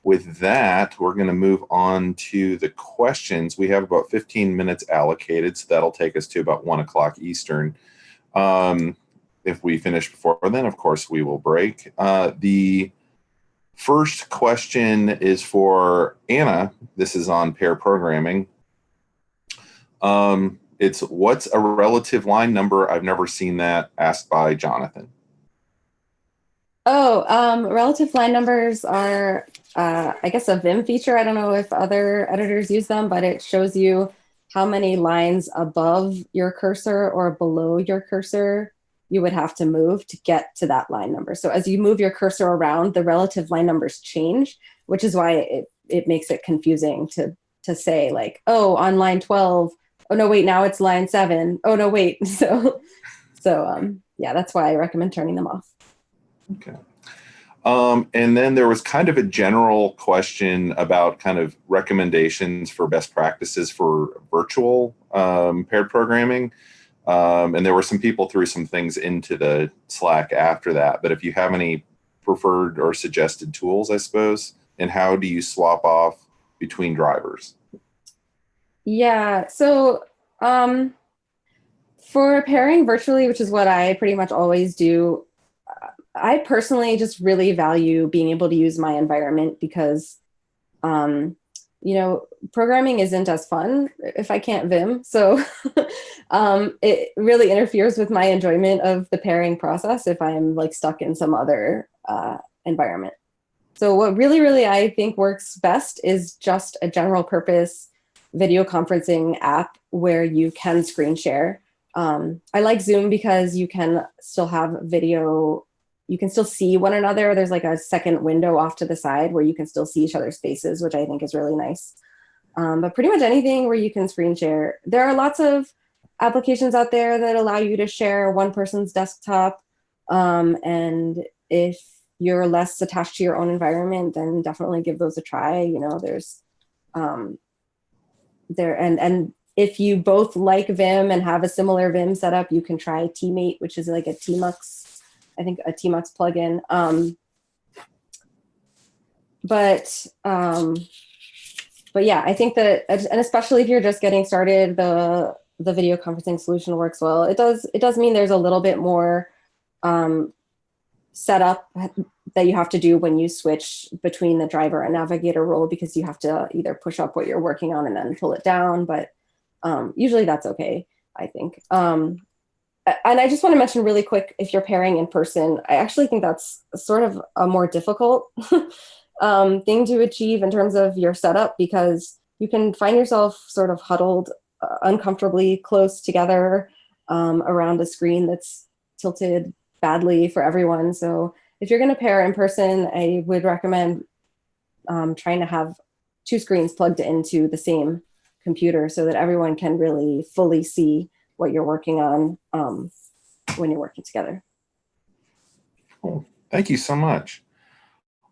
with that, we're going to move on to the questions. We have about 15 minutes allocated, so that'll take us to about 1 o'clock Eastern. If we finish before then, of course, we will break. The first question is for Anna. This is on pair programming. It's what's a relative line number? I've never seen that, asked by Jonathan. Oh, relative line numbers are, I guess, a Vim feature. I don't know if other editors use them, but it shows you how many lines above your cursor or below your cursor you would have to move to get to that line number. So as you move your cursor around, the relative line numbers change, which is why it makes it confusing to say like, oh, on line 12, oh no, wait, now it's line 7. Oh no, wait. So yeah, that's why I recommend turning them off. Okay. And then there was kind of a general question about kind of recommendations for best practices for virtual paired programming. And there were some people threw some things into the Slack after that. But if you have any preferred or suggested tools, I suppose, and how do you swap off between drivers? Yeah, so for pairing virtually, which is what I pretty much always do, I personally just really value being able to use my environment because, programming isn't as fun if I can't Vim. So it really interferes with my enjoyment of the pairing process if I'm like stuck in some other environment. So what really, really I think works best is just a general purpose video conferencing app where you can screen share. I like Zoom because you can still have video. You can still see one another. There's like a second window off to the side where you can still see each other's faces, which I think is really nice. But pretty much anything where you can screen share. There are lots of applications out there that allow you to share one person's desktop. And if you're less attached to your own environment, then definitely give those a try. There's and if you both like Vim and have a similar Vim setup, you can try Teammate, which is like a Tmux, I think a Tmux plugin. But yeah, I think that, and especially if you're just getting started, the video conferencing solution works well. It does mean there's a little bit more setup that you have to do when you switch between the driver and navigator role, because you have to either push up what you're working on and then pull it down. But usually that's okay, I think. And I just want to mention really quick, if you're pairing in person, I actually think that's sort of a more difficult thing to achieve in terms of your setup, because you can find yourself sort of huddled uncomfortably close together around a screen that's tilted badly for everyone. So if you're going to pair in person, I would recommend trying to have two screens plugged into the same computer so that everyone can really fully see what you're working on when you're working together. Cool. Thank you so much.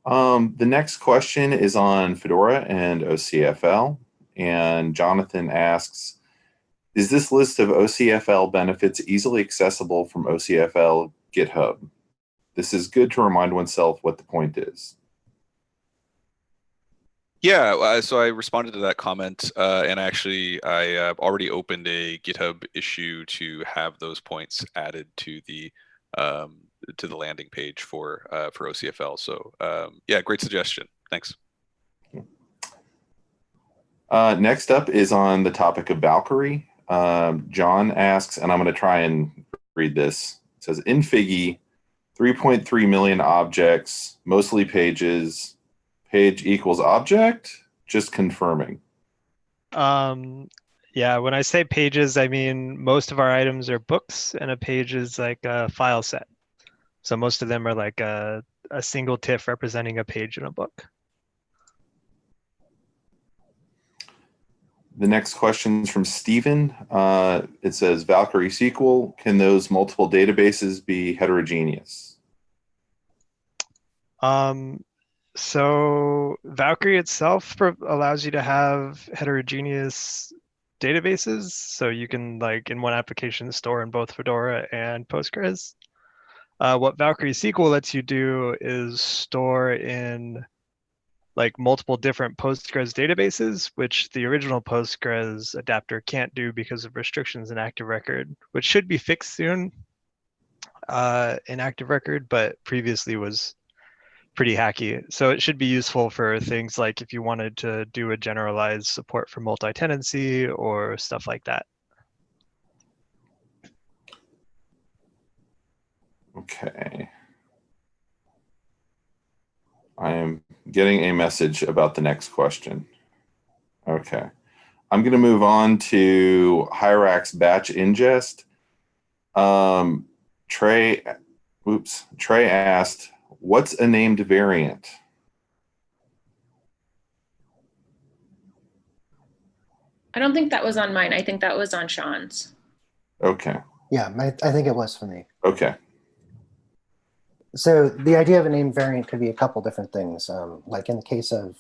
The next question is on Fedora and OCFL. And Jonathan asks, is this list of OCFL benefits easily accessible from OCFL GitHub? This is good to remind oneself what the point is. Yeah, so I responded to that comment, and actually I already opened a GitHub issue to have those points added to the landing page for OCFL. So yeah, great suggestion. Thanks. Next up is on the topic of Valkyrie. John asks, and I'm going to try and read this. It says, in Figgy, 3.3 million objects, mostly pages. Page equals object? Just confirming. Yeah, when I say pages, I mean most of our items are books, and a page is like a file set. So most of them are like a single TIFF representing a page in a book. The next question is from Stephen. It says, Valkyrie SQL, can those multiple databases be heterogeneous? So Valkyrie itself allows you to have heterogeneous databases. So you can, like, in one application, store in both Fedora and Postgres. What Valkyrie SQL lets you do is store in like multiple different Postgres databases, which the original Postgres adapter can't do because of restrictions in Active Record, which should be fixed soon. in Active Record, but previously was pretty hacky. So it should be useful for things like if you wanted to do a generalized support for multi-tenancy or stuff like that. Okay. I am getting a message about the next question. Okay. I'm going to move on to Hyrax batch ingest. Trey asked, what's a named variant? I don't think that was on mine. I think that was on Sean's. Okay. Yeah, I think it was for me. Okay. So the idea of a named variant could be a couple different things. Like in the case of,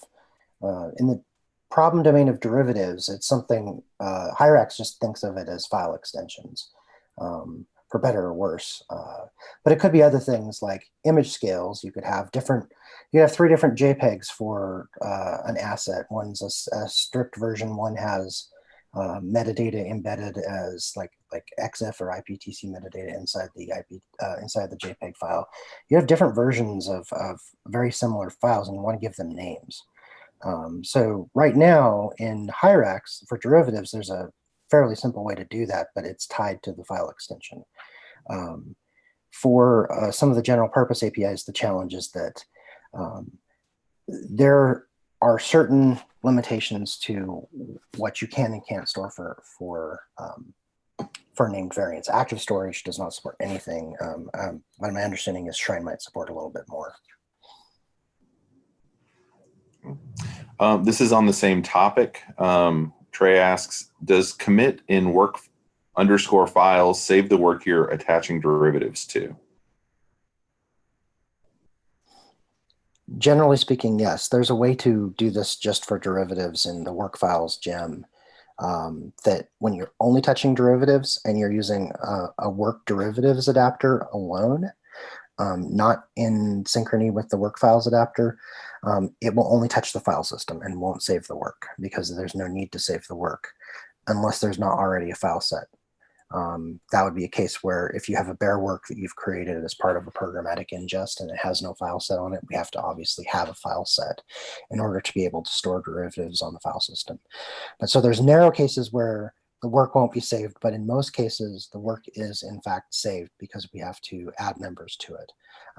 in the problem domain of derivatives, it's something, Hyrax just thinks of it as file extensions, for better or worse. But it could be other things like image scales. You could have 3 different JPEGs for an asset. One's a stripped version, one has metadata embedded as like EXIF or IPTC metadata inside the JPEG file. You have different versions of very similar files, and you want to give them names. So right now in Hyrax for derivatives, there's a fairly simple way to do that, but it's tied to the file extension. For some of the general purpose APIs, the challenge is that there are certain limitations to what you can and can't store for named variants. Active storage does not support anything. But my understanding is Shrine might support a little bit more. This is on the same topic. Trey asks, does commit in work_files save the work you're attaching derivatives to? Generally speaking, yes. There's a way to do this just for derivatives in the work files gem, that when you're only touching derivatives and you're using a work derivatives adapter alone, not in synchrony with the work files adapter, it will only touch the file system and won't save the work, because there's no need to save the work unless there's not already a file set. That would be a case where if you have a bare work that you've created as part of a programmatic ingest and it has no file set on it, we have to obviously have a file set in order to be able to store derivatives on the file system. But so there's narrow cases where the work won't be saved, but in most cases, the work is in fact saved because we have to add members to it.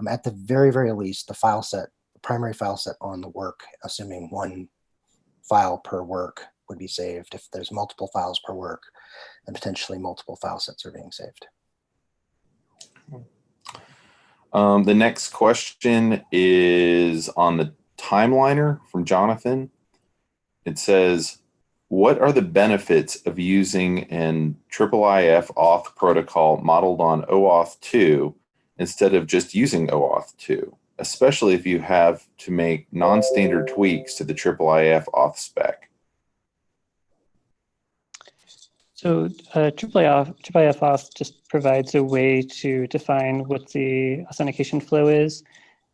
At the very, very least, the file set, the primary file set on the work, assuming one file per work, would be saved. If there's multiple files per work, then potentially multiple file sets are being saved. The next question is on the timeliner from Jonathan. It says, what are the benefits of using an IIIF auth protocol modeled on OAuth 2 instead of just using OAuth 2, especially if you have to make non-standard tweaks to the IIIF auth spec? So IIIF auth just provides a way to define what the authentication flow is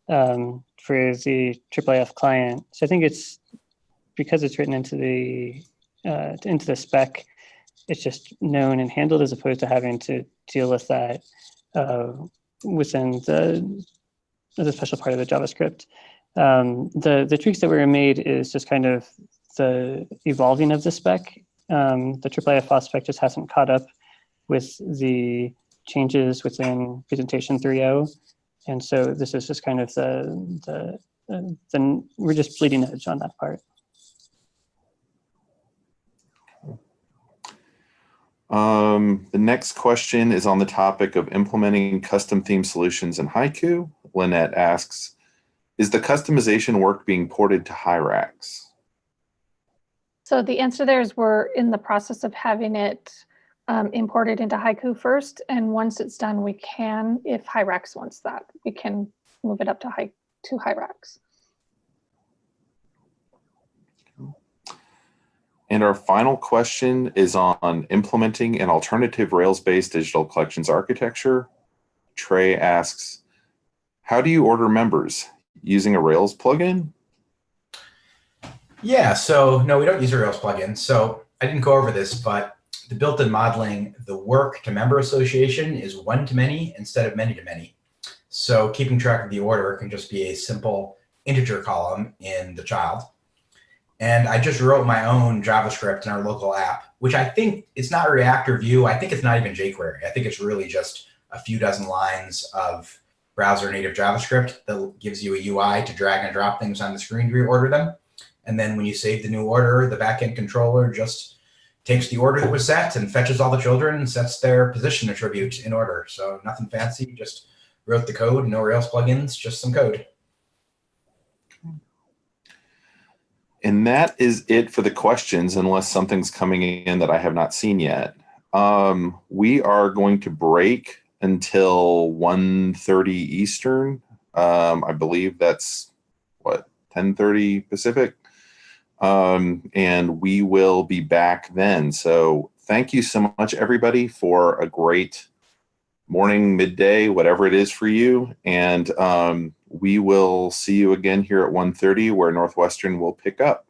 for the IIIF client. So I think it's because it's written into the spec, it's just known and handled as opposed to having to deal with that within the special part of the JavaScript. The tweaks that were made is just kind of the evolving of the spec. The IIIF auth spec just hasn't caught up with the changes within presentation 3.0. And so this is just kind of we're just bleeding edge on that part. The next question is on the topic of implementing custom theme solutions in Haiku. Lynette asks, is the customization work being ported to Hyrax? So the answer there is we're in the process of having it imported into Haiku first. And once it's done, we can, if Hyrax wants that, we can move it up to Hyrax. And our final question is on implementing an alternative Rails-based digital collections architecture. Trey asks, how do you order members? Using a Rails plugin? Yeah, so no, we don't use a Rails plugin. So I didn't go over this, but the built-in modeling, the work to member association is one-to-many instead of many-to-many. So keeping track of the order can just be a simple integer column in the child. And I just wrote my own JavaScript in our local app, which I think it's not React or Vue. I think it's not even jQuery. I think it's really just a few dozen lines of browser native JavaScript that gives you a UI to drag and drop things on the screen to reorder them. And then when you save the new order, the backend controller just takes the order that was set and fetches all the children and sets their position attribute in order. So nothing fancy, just wrote the code, no Rails plugins, just some code. And that is it for the questions, unless something's coming in that I have not seen yet. We are going to break until 1:30 Eastern. I believe that's, what, 10:30 Pacific? And we will be back then. So thank you so much, everybody, for a great morning, midday, whatever it is for you. And we will see you again here at 1:30, where Northwestern will pick up.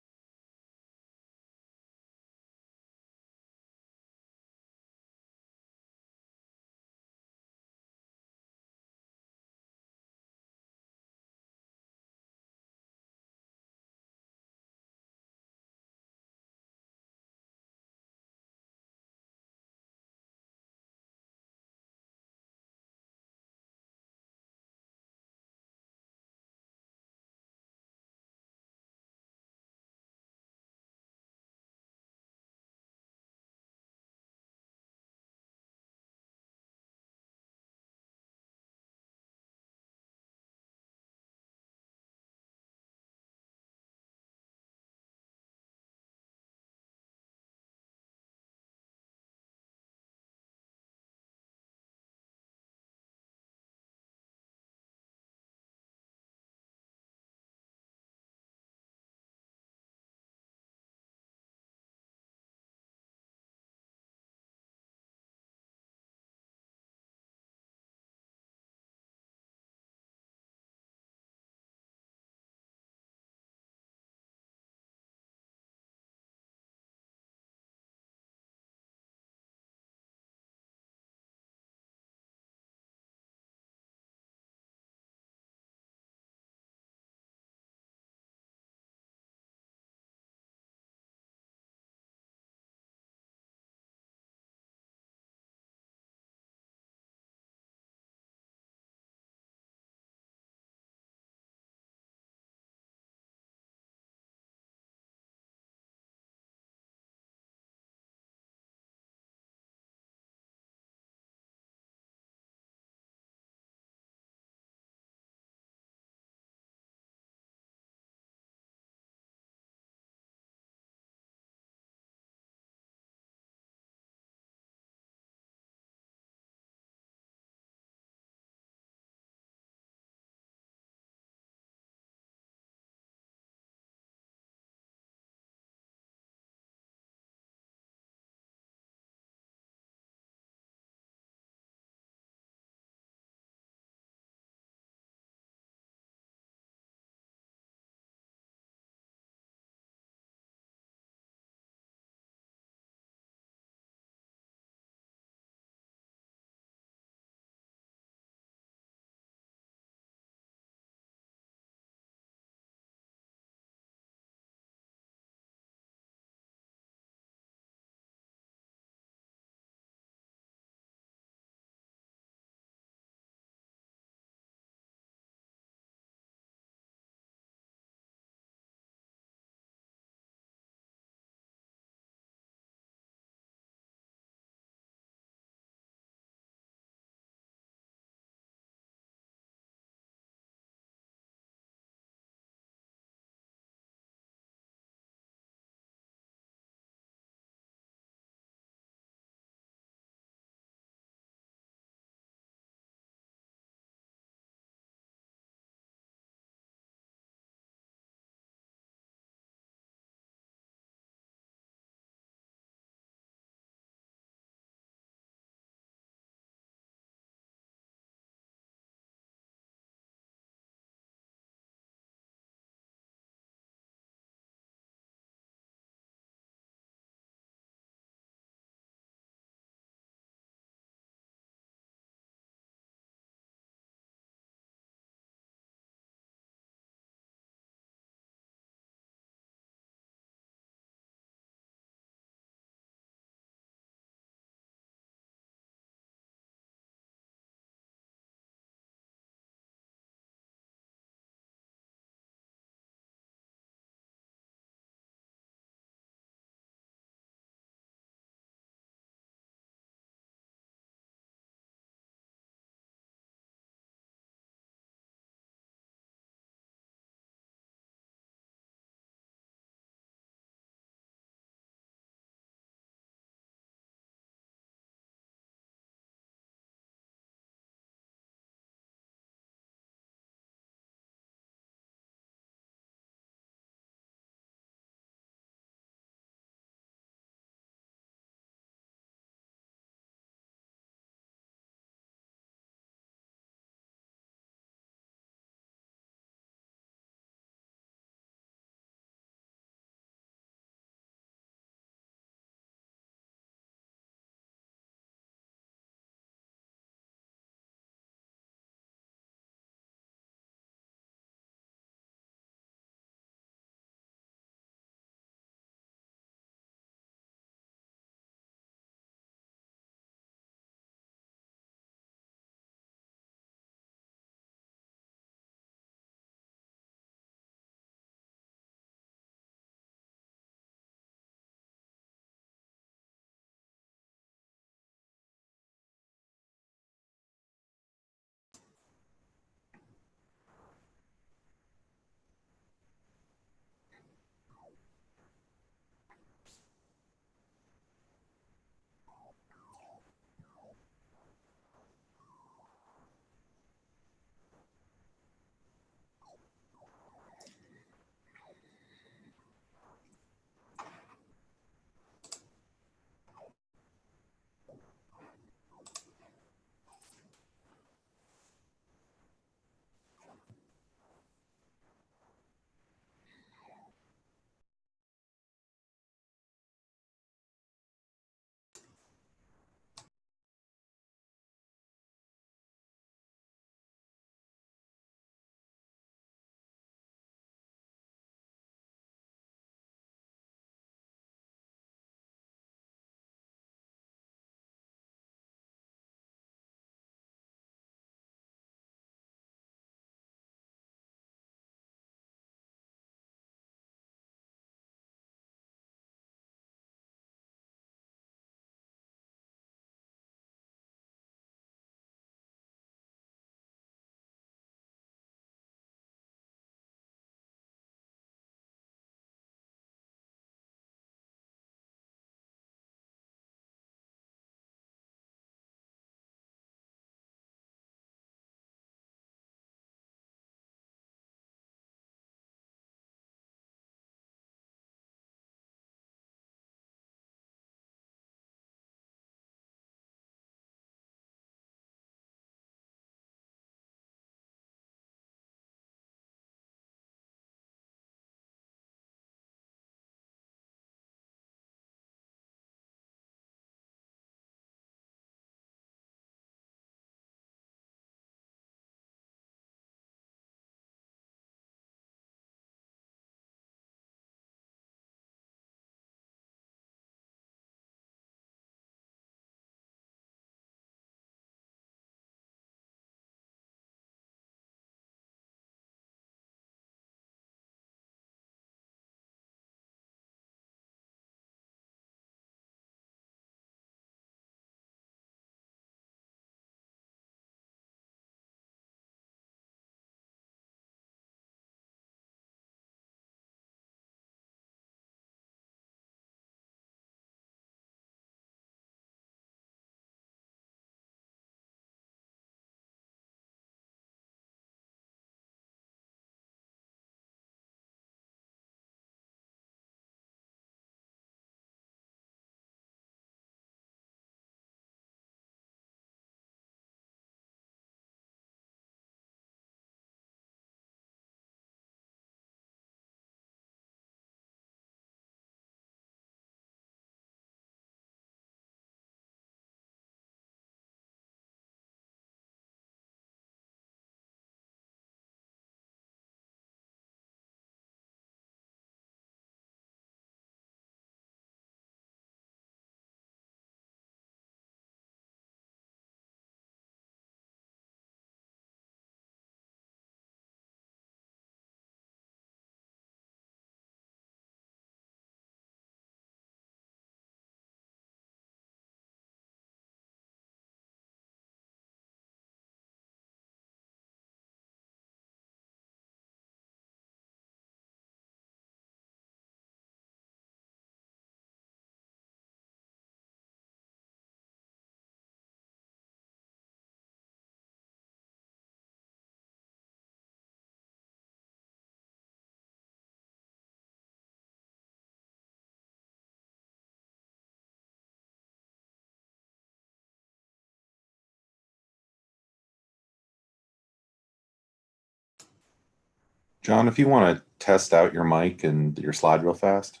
John, if you want to test out your mic and your slide real fast.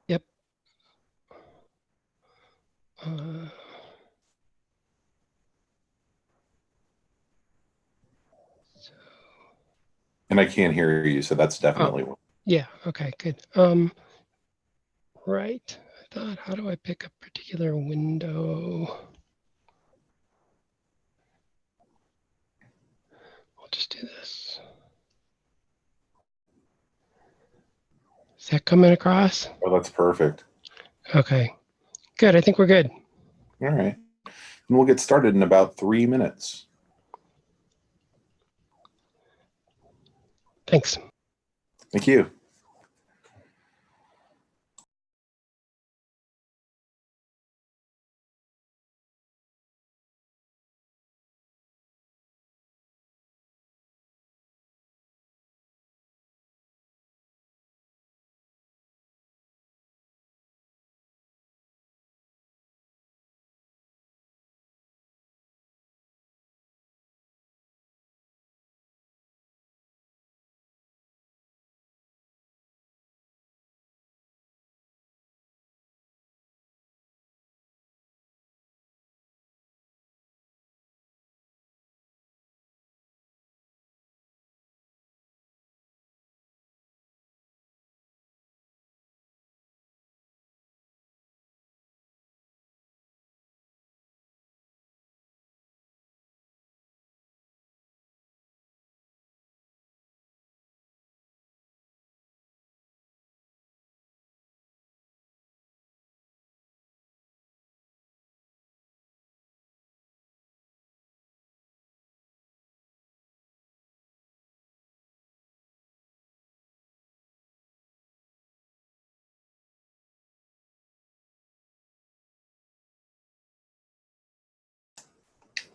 Yep. And I can't hear you, so that's definitely one. Yeah, okay, good. Right, I thought, how do I pick a particular window? I'll just do this. Is that coming across? Oh, that's perfect. Okay, good, I think we're good. All right. And we'll get started in about 3 minutes. Thanks. Thank you.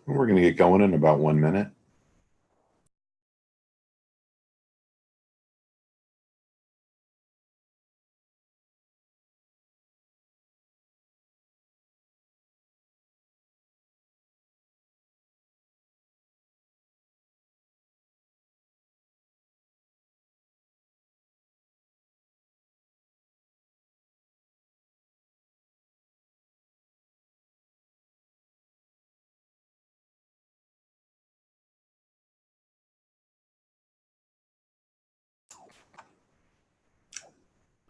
We're going to get going in about 1 minute.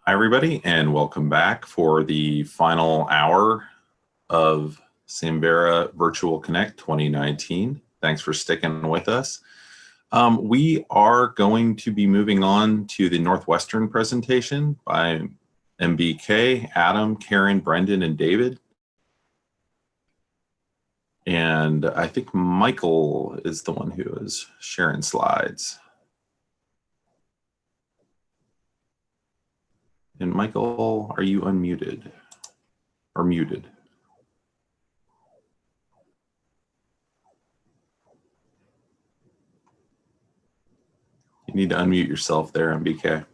Hi, everybody, and welcome back for the final hour of Samvera Virtual Connect 2019. Thanks for sticking with us. We are going to be moving on to the Northwestern presentation by MBK, Adam, Karen, Brendan, and David. And I think Michael is the one who is sharing slides. And Michael, are you unmuted or muted? You need to unmute yourself there, MBK.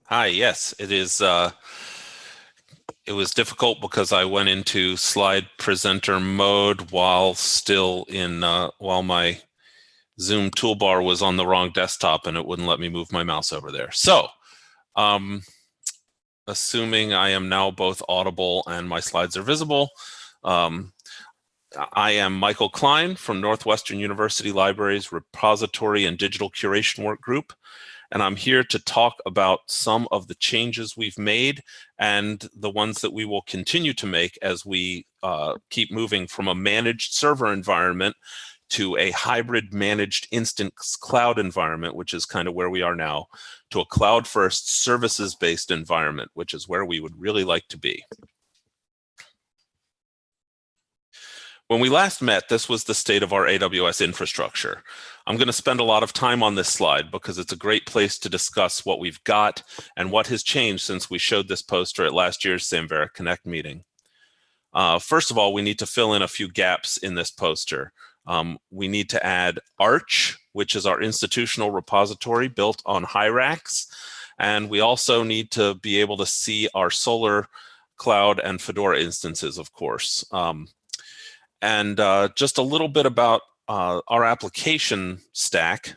Hi, yes, it is. It was difficult because I went into slide presenter mode while still in, while my Zoom toolbar was on the wrong desktop and it wouldn't let me move my mouse over there. So, assuming I am now both audible and my slides are visible, I am Michael Klein from Northwestern University Library's Repository and Digital Curation Work Group. And I'm here to talk about some of the changes we've made and the ones that we will continue to make as we keep moving from a managed server environment to a hybrid managed instance cloud environment, which is kind of where we are now, to a cloud-first services-based environment, which is where we would really like to be. When we last met, this was the state of our AWS infrastructure. I'm going to spend a lot of time on this slide because it's a great place to discuss what we've got and what has changed since we showed this poster at last year's Samvera Connect meeting. First of all, we need to fill in a few gaps in this poster. We need to add Arch, which is our institutional repository built on Hyrax. And we also need to be able to see our Solar Cloud and Fedora instances, of course. And just a little bit about our application stack.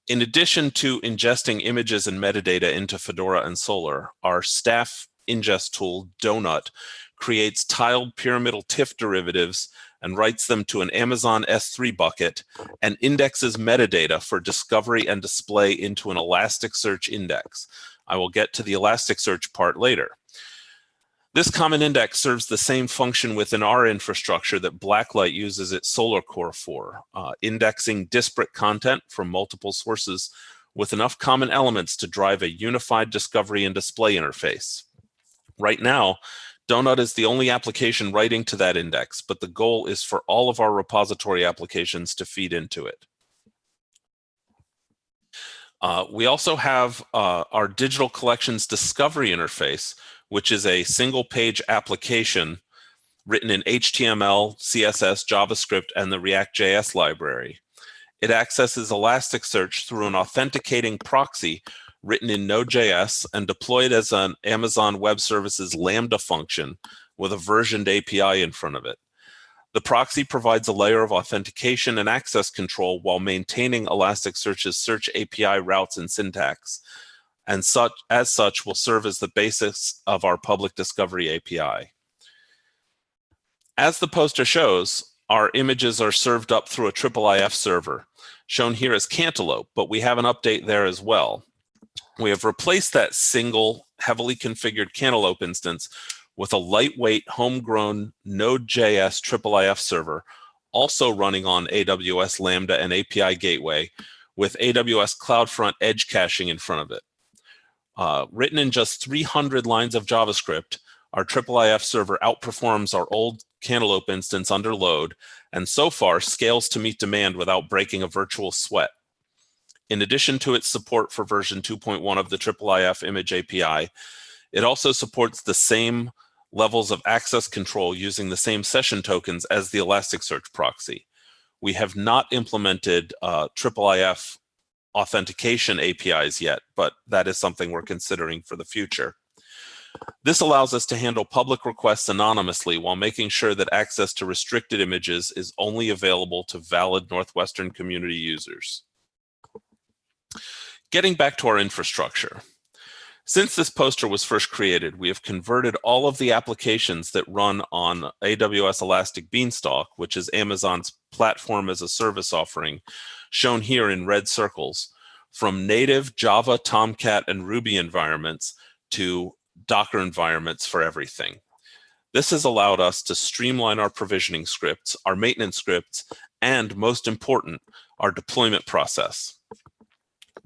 In addition to ingesting images and metadata into Fedora and Solr, our staff ingest tool, Donut, creates tiled pyramidal TIFF derivatives and writes them to an Amazon S3 bucket and indexes metadata for discovery and display into an Elasticsearch index. I will get to the Elasticsearch part later. This common index serves the same function within our infrastructure that Blacklight uses its Solr core for, indexing disparate content from multiple sources with enough common elements to drive a unified discovery and display interface. Right now, Donut is the only application writing to that index, but the goal is for all of our repository applications to feed into it. We also have our digital collections discovery interface, which is a single-page application written in HTML, CSS, JavaScript, and the React.js library. It accesses Elasticsearch through an authenticating proxy written in Node.js and deployed as an Amazon Web Services Lambda function with a versioned API in front of it. The proxy provides a layer of authentication and access control while maintaining Elasticsearch's search API routes and syntax, and as such will serve as the basis of our public discovery API. As the poster shows, our images are served up through a IIIF server, shown here as Cantaloupe, but we have an update there as well. We have replaced that single, heavily configured Cantaloupe instance with a lightweight, homegrown Node.js IIIF server, also running on AWS Lambda and API Gateway, with AWS CloudFront edge caching in front of it. Written in just 300 lines of JavaScript, our IIIF server outperforms our old Cantaloupe instance under load, and so far scales to meet demand without breaking a virtual sweat. In addition to its support for version 2.1 of the IIIF image API, it also supports the same levels of access control using the same session tokens as the Elasticsearch proxy. We have not implemented IIIF authentication APIs yet, but that is something we're considering for the future. This allows us to handle public requests anonymously while making sure that access to restricted images is only available to valid Northwestern community users. Getting back to our infrastructure. Since this poster was first created, we have converted all of the applications that run on AWS Elastic Beanstalk, which is Amazon's platform as a service offering, shown here in red circles, from native Java, Tomcat, and Ruby environments to Docker environments for everything. This has allowed us to streamline our provisioning scripts, our maintenance scripts, and most important, our deployment process.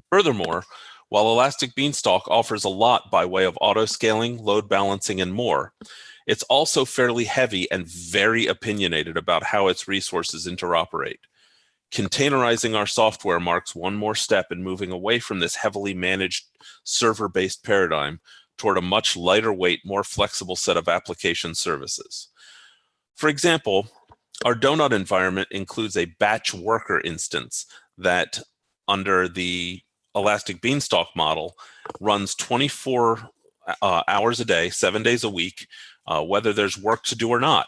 Furthermore, while Elastic Beanstalk offers a lot by way of auto-scaling, load balancing, and more, it's also fairly heavy and very opinionated about how its resources interoperate. Containerizing our software marks one more step in moving away from this heavily managed server-based paradigm toward a much lighter weight, more flexible set of application services. For example, our Donut environment includes a batch worker instance that, under the Elastic Beanstalk model, runs 24 hours a day, 7 days a week, whether there's work to do or not.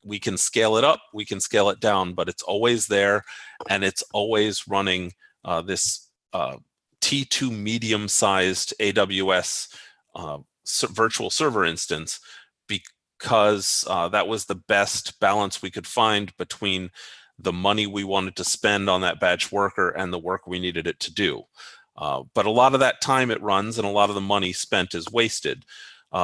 We can scale it up, we can scale it down, but it's always there, and it's always running this T2 medium-sized AWS virtual server instance, because that was the best balance we could find between the money we wanted to spend on that batch worker and the work we needed it to do. But a lot of that time it runs and a lot of the money spent is wasted.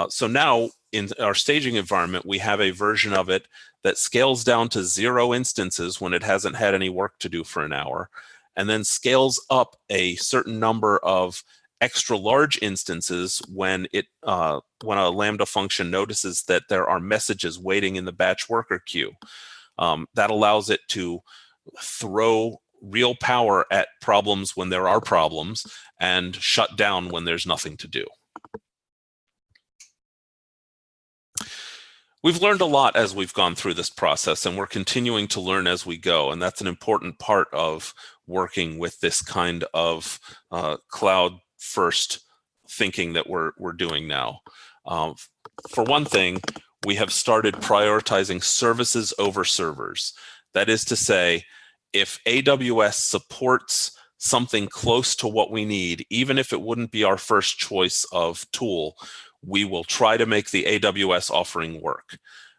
So now in our staging environment, we have a version of it that scales down to 0 instances when it hasn't had any work to do for an hour, and then scales up a certain number of extra large instances when a Lambda function notices that there are messages waiting in the batch worker queue. That allows it to throw real power at problems when there are problems and shut down when there's nothing to do. We've learned a lot as we've gone through this process, and we're continuing to learn as we go, and that's an important part of working with this kind of cloud-first thinking that we're doing now. For one thing, we have started prioritizing services over servers. That is to say, if AWS supports something close to what we need, even if it wouldn't be our first choice of tool, we will try to make the AWS offering work.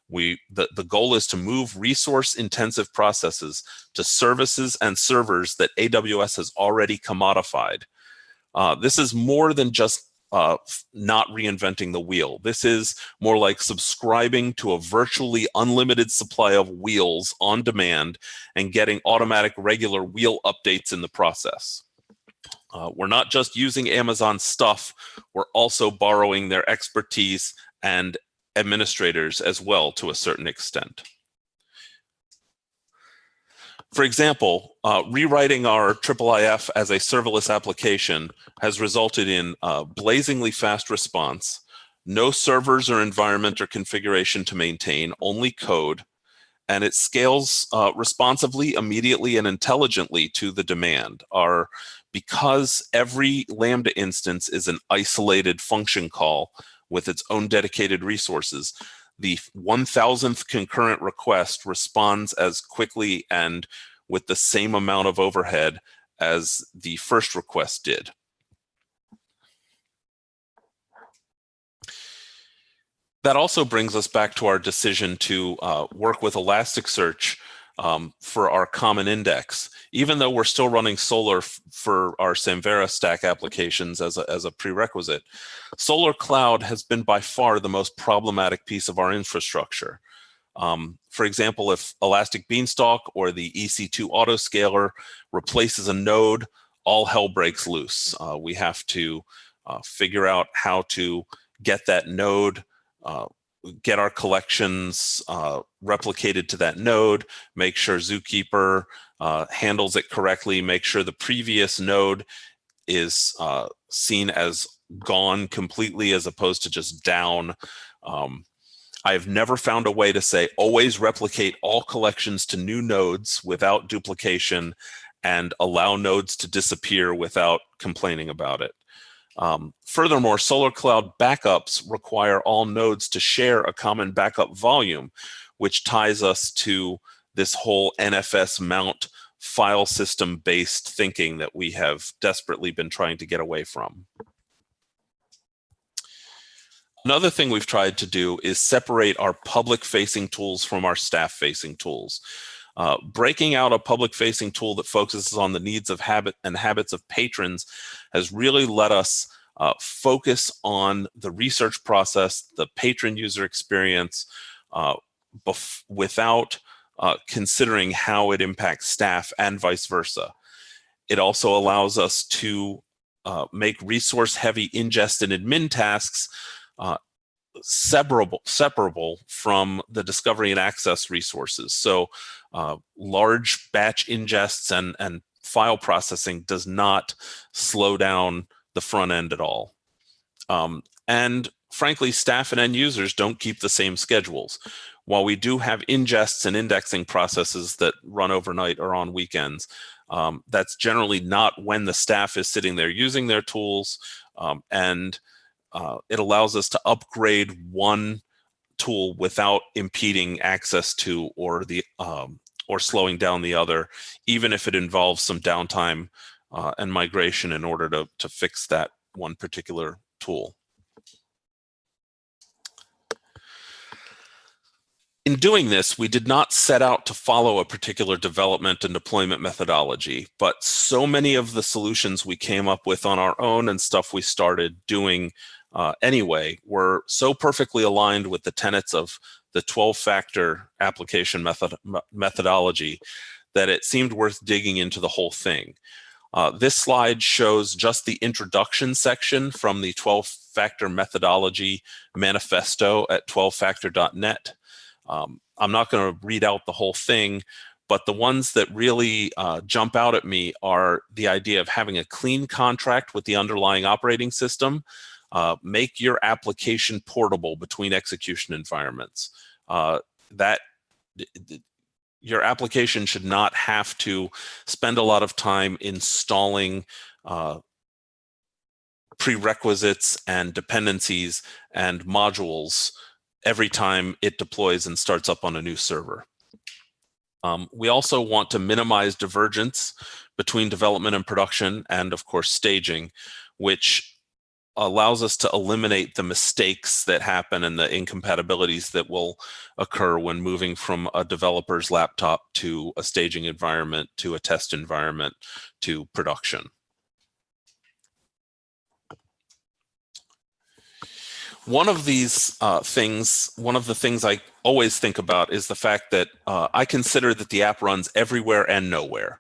The goal is to move resource-intensive processes to services and servers that AWS has already commodified. This is more than just not reinventing the wheel. This is more like subscribing to a virtually unlimited supply of wheels on demand and getting automatic regular wheel updates in the process. We're not just using Amazon stuff, we're also borrowing their expertise and administrators as well to a certain extent. For example, rewriting our IIIF as a serverless application has resulted in blazingly fast response, no servers or environment or configuration to maintain, only code, and it scales responsively, immediately, and intelligently to the demand. Because every Lambda instance is an isolated function call with its own dedicated resources, the 1000th concurrent request responds as quickly and with the same amount of overhead as the first request did. That also brings us back to our decision to work with Elasticsearch for our common index. Even though we're still running Solr for our Samvera stack applications as a prerequisite, Solr Cloud has been by far the most problematic piece of our infrastructure. For example, if Elastic Beanstalk or the EC2 autoscaler replaces a node, all hell breaks loose. We have to figure out how to get that node, get our collections replicated to that node, make sure Zookeeper handles it correctly, make sure the previous node is seen as gone completely as opposed to just down. I've never found a way to say always replicate all collections to new nodes without duplication and allow nodes to disappear without complaining about it. Furthermore, Solr Cloud backups require all nodes to share a common backup volume, which ties us to this whole NFS mount file system based thinking that we have desperately been trying to get away from. Another thing we've tried to do is separate our public-facing tools from our staff-facing tools. Breaking out a public-facing tool that focuses on the needs of habits of patrons has really let us focus on the research process, the patron user experience, without considering how it impacts staff and vice versa. It also allows us to make resource-heavy ingest and admin tasks separable from the discovery and access resources. So large batch ingests and file processing does not slow down the front end at all. And frankly, staff and end users don't keep the same schedules. While we do have ingests and indexing processes that run overnight or on weekends, that's generally not when the staff is sitting there using their tools, and it allows us to upgrade one tool without impeding access to or slowing down the other, even if it involves some downtime and migration in order to fix that one particular tool. In doing this, we did not set out to follow a particular development and deployment methodology, but so many of the solutions we came up with on our own and stuff we started doing anyway were so perfectly aligned with the tenets of the 12-factor application methodology that it seemed worth digging into the whole thing. This slide shows just the introduction section from the 12-factor methodology manifesto at 12factor.net. I'm not going to read out the whole thing, but the ones that really jump out at me are the idea of having a clean contract with the underlying operating system, make your application portable between execution environments. Your application should not have to spend a lot of time installing prerequisites and dependencies and modules every time it deploys and starts up on a new server. We also want to minimize divergence between development and production, and of course staging, which allows us to eliminate the mistakes that happen and the incompatibilities that will occur when moving from a developer's laptop to a staging environment, to a test environment, to production. One of these one of the things I always think about is the fact that I consider that the app runs everywhere and nowhere.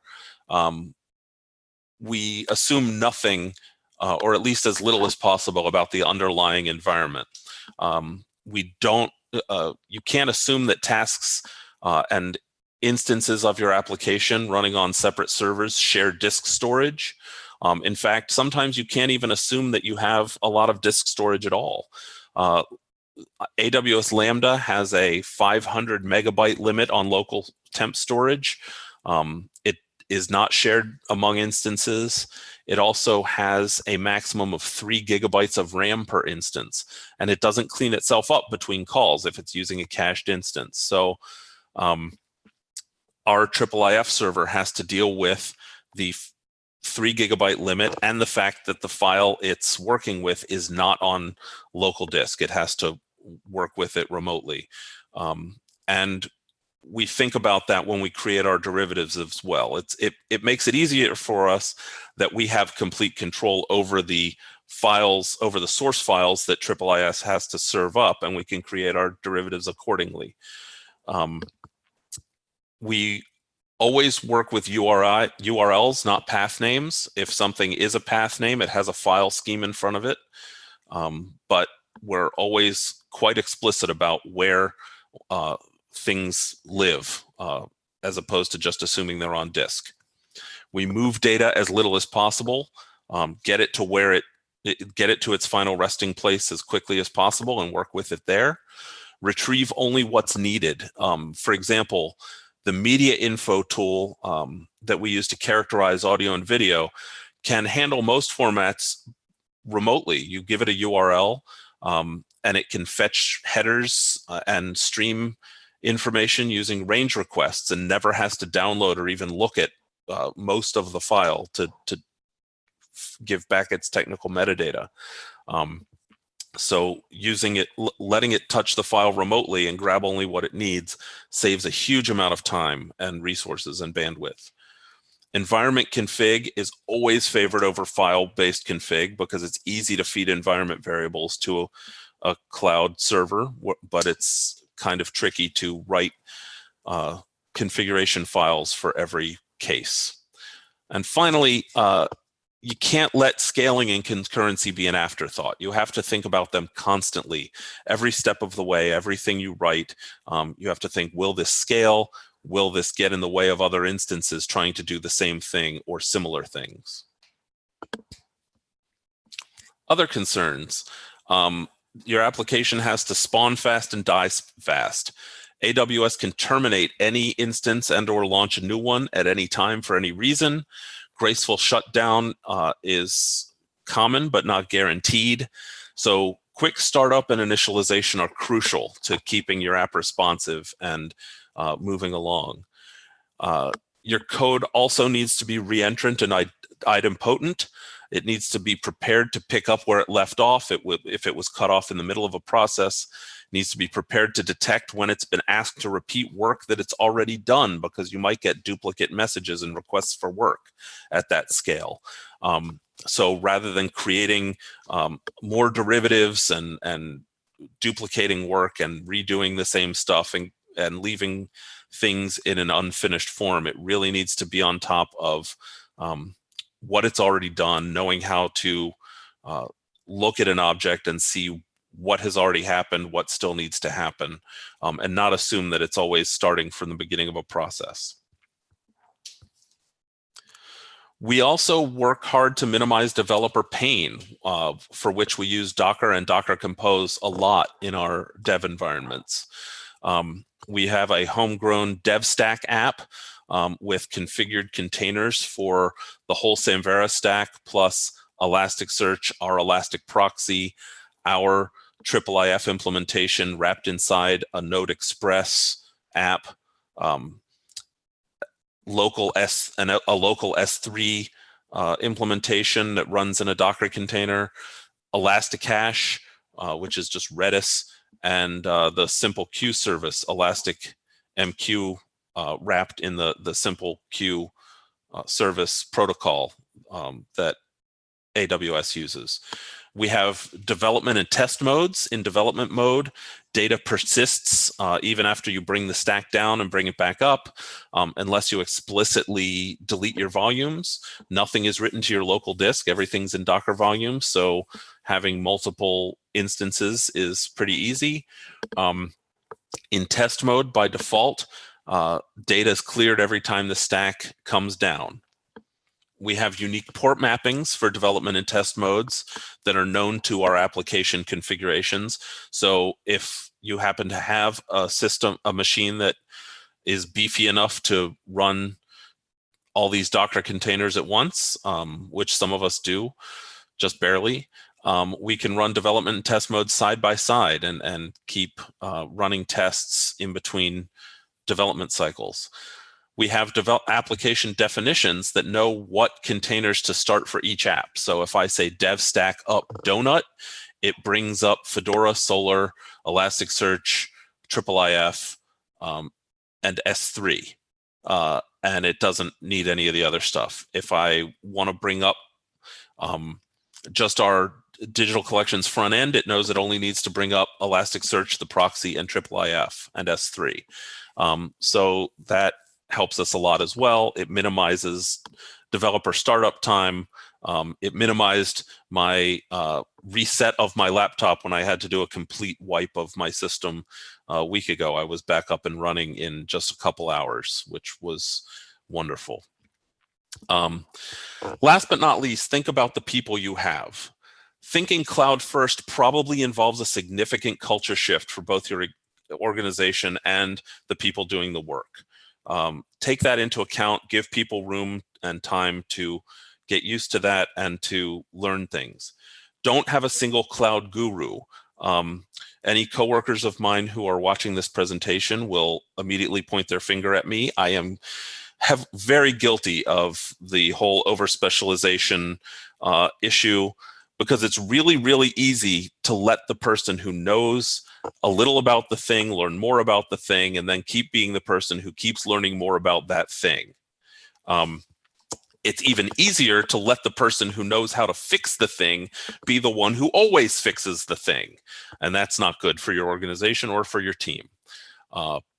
We assume nothing, or at least as little as possible, about the underlying environment. We don't, you can't assume that tasks and instances of your application running on separate servers share disk storage. In fact, sometimes you can't even assume that you have a lot of disk storage at all. AWS Lambda has a 500 megabyte limit on local temp storage. It is not shared among instances. It also has a maximum of 3 gigabytes of RAM per instance, and it doesn't clean itself up between calls if it's using a cached instance. So our IIIF server has to deal with the 3 gigabyte limit and the fact that the file it's working with is not on local disk. It has to work with it remotely. And we think about that when we create our derivatives as well. It makes it easier for us that we have complete control over the files, over the source files that IIIS has to serve up, and we can create our derivatives accordingly. We always work with URLs, not path names. If something is a path name, it has a file scheme in front of it. But we're always quite explicit about where things live, as opposed to just assuming they're on disk. We move data as little as possible, get it to where get it to its final resting place as quickly as possible and work with it there. Retrieve only what's needed. For example, the media info tool that we use to characterize audio and video can handle most formats remotely. You give it a URL and it can fetch headers and stream information using range requests and never has to download or even look at most of the file to give back its technical metadata. So using it, letting it touch the file remotely and grab only what it needs saves a huge amount of time and resources and bandwidth. Environment config is always favored over file-based config because it's easy to feed environment variables to a cloud server, but it's kind of tricky to write configuration files for every case. And finally, you can't let scaling and concurrency be an afterthought. You have to think about them constantly. Every step of the way, everything you write, you have to think, will this scale? Will this get in the way of other instances trying to do the same thing or similar things? Other concerns. Your application has to spawn fast and die fast. AWS can terminate any instance and or launch a new one at any time for any reason. Graceful shutdown is common but not guaranteed. So quick startup and initialization are crucial to keeping your app responsive and moving along. Your code also needs to be reentrant and idempotent. It needs to be prepared to pick up where it left off. If it was cut off in the middle of a process, it needs to be prepared to detect when it's been asked to repeat work that it's already done, because you might get duplicate messages and requests for work at that scale. So rather than creating more derivatives and duplicating work and redoing the same stuff and leaving things in an unfinished form, it really needs to be on top of what it's already done, knowing how to look at an object and see what has already happened, what still needs to happen, and not assume that it's always starting from the beginning of a process. We also work hard to minimize developer pain, for which we use Docker and Docker Compose a lot in our dev environments. We have a homegrown DevStack app with configured containers for the whole Samvera stack, plus Elasticsearch, our Elastic Proxy, our IIIF implementation wrapped inside a Node Express app, a local S3 implementation that runs in a Docker container, Elasticache, which is just Redis, and the simple queue service, Elastic MQ, wrapped in the simple queue service protocol that AWS uses. We have development and test modes. In development mode, data persists even after you bring the stack down and bring it back up, unless you explicitly delete your volumes. Nothing is written to your local disk. Everything's in Docker volumes, so having multiple instances is pretty easy. In test mode, by default, data is cleared every time the stack comes down. We have unique port mappings for development and test modes that are known to our application configurations. So if you happen to have a machine that is beefy enough to run all these Docker containers at once, which some of us do, just barely, we can run development and test modes side by side and keep running tests in between development cycles. We have application definitions that know what containers to start for each app. So if I say dev stack up donut, it brings up Fedora, Solr, Elasticsearch, IIIF, and S3. And it doesn't need any of the other stuff. If I want to bring up just our digital collections front end, it knows it only needs to bring up Elasticsearch, the proxy, and IIIF and S3. So that helps us a lot as well. It minimizes developer startup time. It minimized my reset of my laptop when I had to do a complete wipe of my system a week ago. I was back up and running in just a couple hours, which was wonderful. Last but not least, think about the people you have. Thinking cloud first probably involves a significant culture shift for both your organization and the people doing the work. Take that into account, give people room and time to get used to that and to learn things. Don't have a single cloud guru. Any coworkers of mine who are watching this presentation will immediately point their finger at me. I am very guilty of the whole over-specialization issue, because it's really, really easy to let the person who knows a little about the thing learn more about the thing, and then keep being the person who keeps learning more about that thing. It's even easier to let the person who knows how to fix the thing be the one who always fixes the thing. And that's not good for your organization or for your team.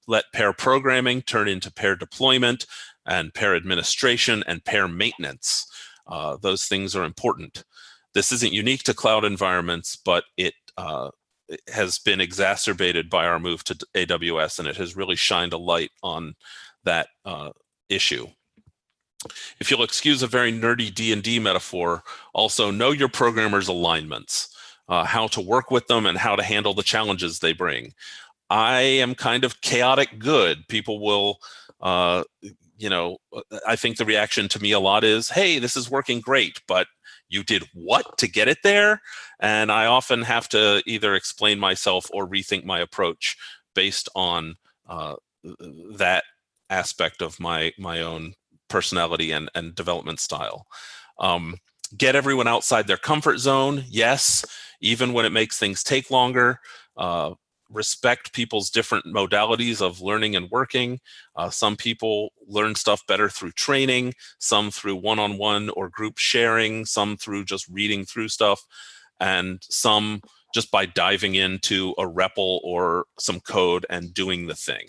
Let pair programming turn into pair deployment and pair administration and pair maintenance. Those things are important. This isn't unique to cloud environments, but it has been exacerbated by our move to AWS, and it has really shined a light on that issue. If you'll excuse a very nerdy D&D metaphor, also know your programmers' alignments, how to work with them and how to handle the challenges they bring. I am kind of chaotic good. People will, I think the reaction to me a lot is, hey, this is working great, but you did what to get it there? And I often have to either explain myself or rethink my approach based on that aspect of my own personality and development style. Get everyone outside their comfort zone, yes, even when it makes things take longer. Respect people's different modalities of learning and working. Some people learn stuff better through training, some through one-on-one or group sharing, some through just reading through stuff, and some just by diving into a REPL or some code and doing the thing.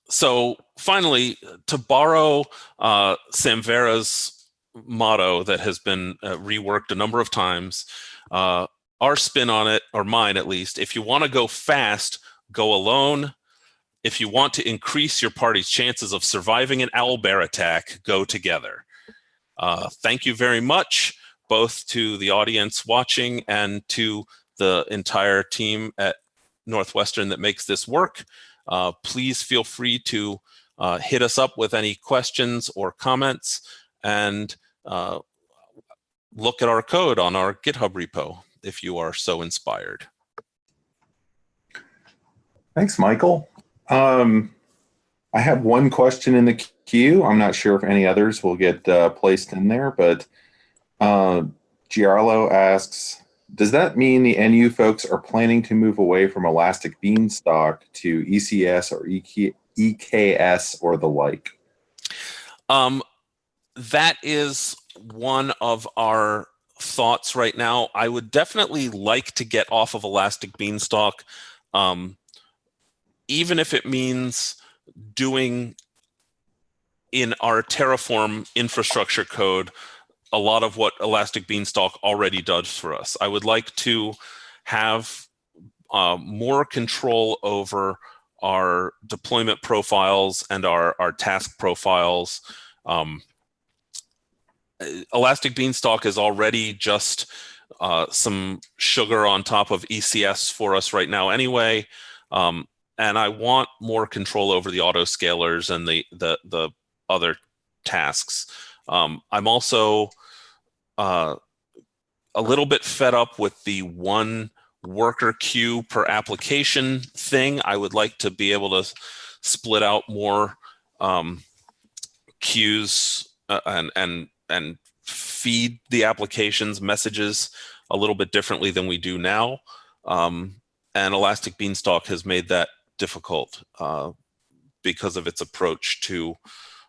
So finally, to borrow Samvera's motto that has been reworked a number of times, our spin on it, or mine at least, if you want to go fast, go alone. If you want to increase your party's chances of surviving an owlbear attack, go together. Thank you very much, both to the audience watching and to the entire team at Northwestern that makes this work. Please feel free to hit us up with any questions or comments, and look at our code on our GitHub repo if you are so inspired. Thanks, Michael. I have one question in the queue. I'm not sure if any others will get placed in there, but Giarlo asks, does that mean the NU folks are planning to move away from Elastic Beanstalk to ECS or EKS or the like? That is one of our thoughts right now. I would definitely like to get off of Elastic Beanstalk, even if it means doing in our Terraform infrastructure code a lot of what Elastic Beanstalk already does for us. I would like to have more control over our deployment profiles and our task profiles. Elastic Beanstalk is already just some sugar on top of ECS for us right now anyway. And I want more control over the autoscalers and the other tasks. I'm also a little bit fed up with the one worker queue per application thing. I would like to be able to split out more queues and feed the applications messages a little bit differently than we do now. And Elastic Beanstalk has made that difficult because of its approach to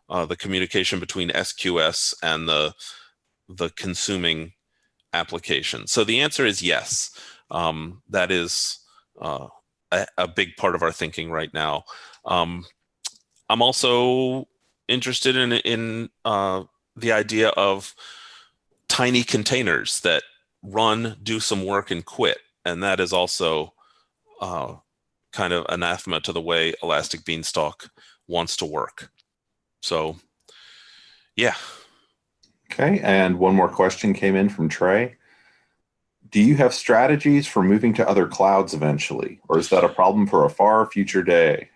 the communication between SQS and the consuming application. So the answer is yes. That is a big part of our thinking right now. I'm also interested in the idea of tiny containers that run, do some work, and quit. And that is also kind of anathema to the way Elastic Beanstalk wants to work. So, yeah. Okay, and one more question came in from Trey. Do you have strategies for moving to other clouds eventually, or is that a problem for a far future day?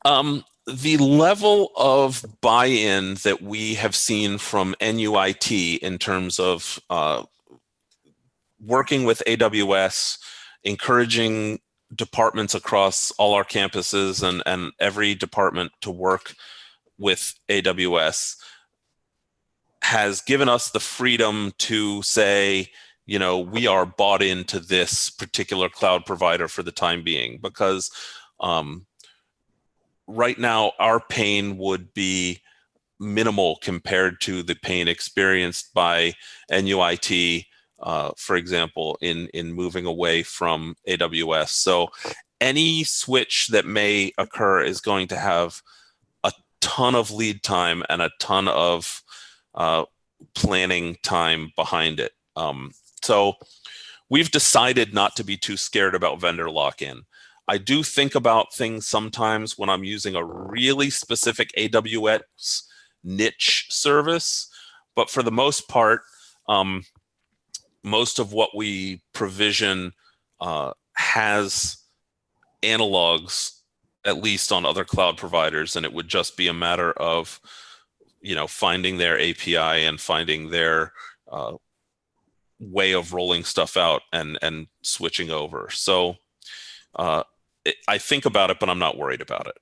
The level of buy-in that we have seen from NUIT in terms of working with AWS, encouraging departments across all our campuses and every department to work with AWS has given us the freedom to say, you know, we are bought into this particular cloud provider for the time being, because right now our pain would be minimal compared to the pain experienced by NUIT, for example, in moving away from AWS. So any switch that may occur is going to have a ton of lead time and a ton of planning time behind it. So we've decided not to be too scared about vendor lock-in. I do think about things sometimes when I'm using a really specific AWS niche service, but for the most part, most of what we provision has analogs, at least on other cloud providers, and it would just be a matter of, you know, finding their API and finding their way of rolling stuff out and switching over. So I think about it, but I'm not worried about it.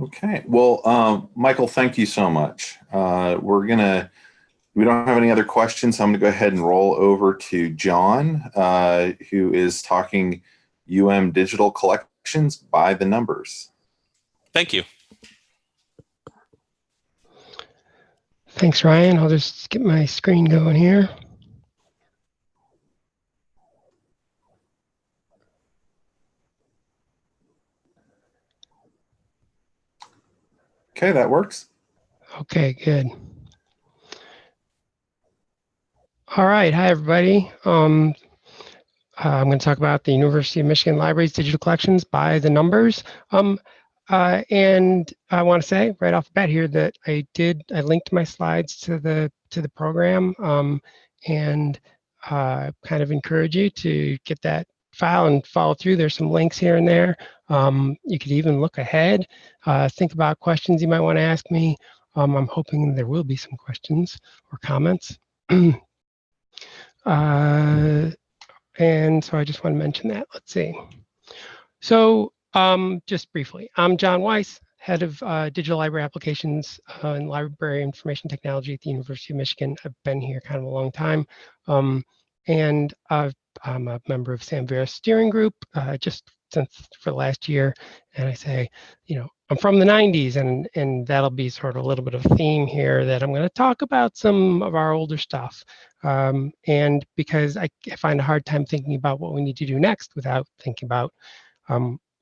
Okay. Well, Michael, thank you so much. We don't have any other questions, so I'm going to go ahead and roll over to John, who is talking Digital Collections by the numbers. Thank you. Thanks, Ryan. I'll just get my screen going here. Okay, that works. Okay, good. All right, hi everybody. I'm going to talk about the University of Michigan Libraries Digital Collections by the numbers. And I want to say right off the bat here that I linked my slides to the program, and kind of encourage you to get that file and follow through. There's some links here and there. You could even look ahead, think about questions you might want to ask me. I'm hoping there will be some questions or comments. And so I just want to mention that. Let's see. So just briefly, I'm John Weiss, head of digital library applications and library information technology at the University of Michigan. I've been here kind of a long time. And I'm a member of Samvera steering group just since for the last year. And I say, I'm from the 90s, and that'll be sort of a little bit of a theme here that I'm going to talk about some of our older stuff. And because I find a hard time thinking about what we need to do next without thinking about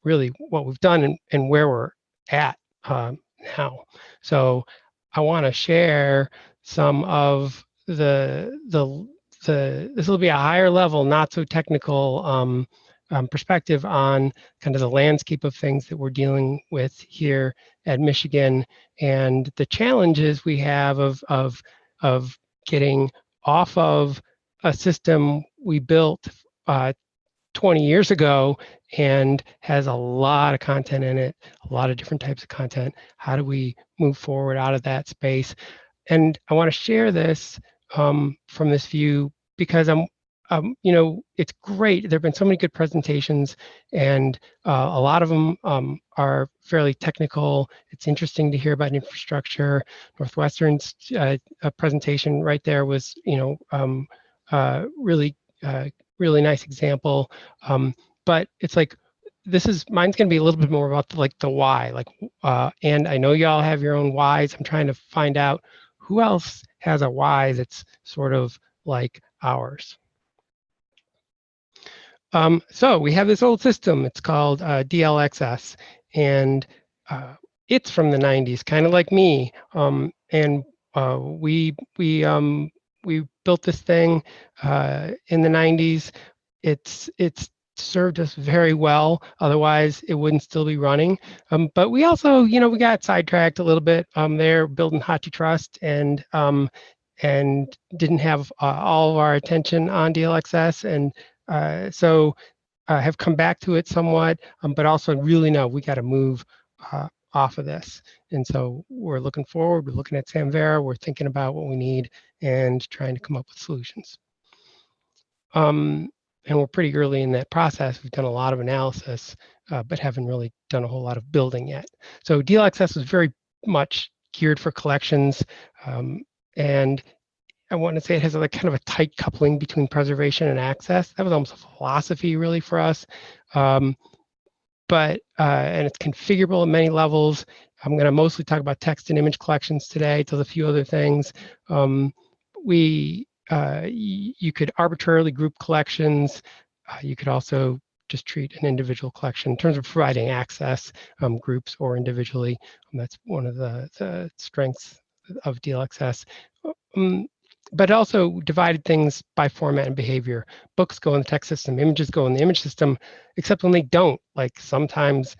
really what we've done and where we're at now. So I want to share some of this will be a higher level, not so technical perspective on kind of the landscape of things that we're dealing with here at Michigan and the challenges we have of getting off of a system we built 20 years ago and has a lot of content in it, a lot of different types of content. How do we move forward out of that space? And I want to share this from this view because it's great. There have been so many good presentations, and a lot of them are fairly technical. It's interesting to hear about infrastructure. Northwestern's presentation right there was, really nice example. But it's like, mine's going to be a little bit more about the why. And I know y'all have your own whys. I'm trying to find out who else has a why that's sort of like ours. So we have this old system. It's called DLXS, and it's from the 90s, kind of like me. And we built this thing in the 90s. It's served us very well. Otherwise, it wouldn't still be running. But we also, we got sidetracked a little bit there, building HathiTrust, and didn't have all of our attention on DLXS, and so have come back to it somewhat, but also really know we got to move off of this. And so we're looking forward. We're looking at Samvera. We're thinking about what we need and trying to come up with solutions. And we're pretty early in that process. We've done a lot of analysis, but haven't really done a whole lot of building yet. So DLXS is very much geared for collections, and I want to say it has like kind of a tight coupling between preservation and access. That was almost a philosophy really for us. And it's configurable at many levels. I'm going to mostly talk about text and image collections today. There's a few other things. You could arbitrarily group collections. You could also just treat an individual collection in terms of providing access, groups or individually. That's one of the strengths of DLXS. But also divided things by format and behavior. Books go in the text system, images go in the image system, except when they don't. Like sometimes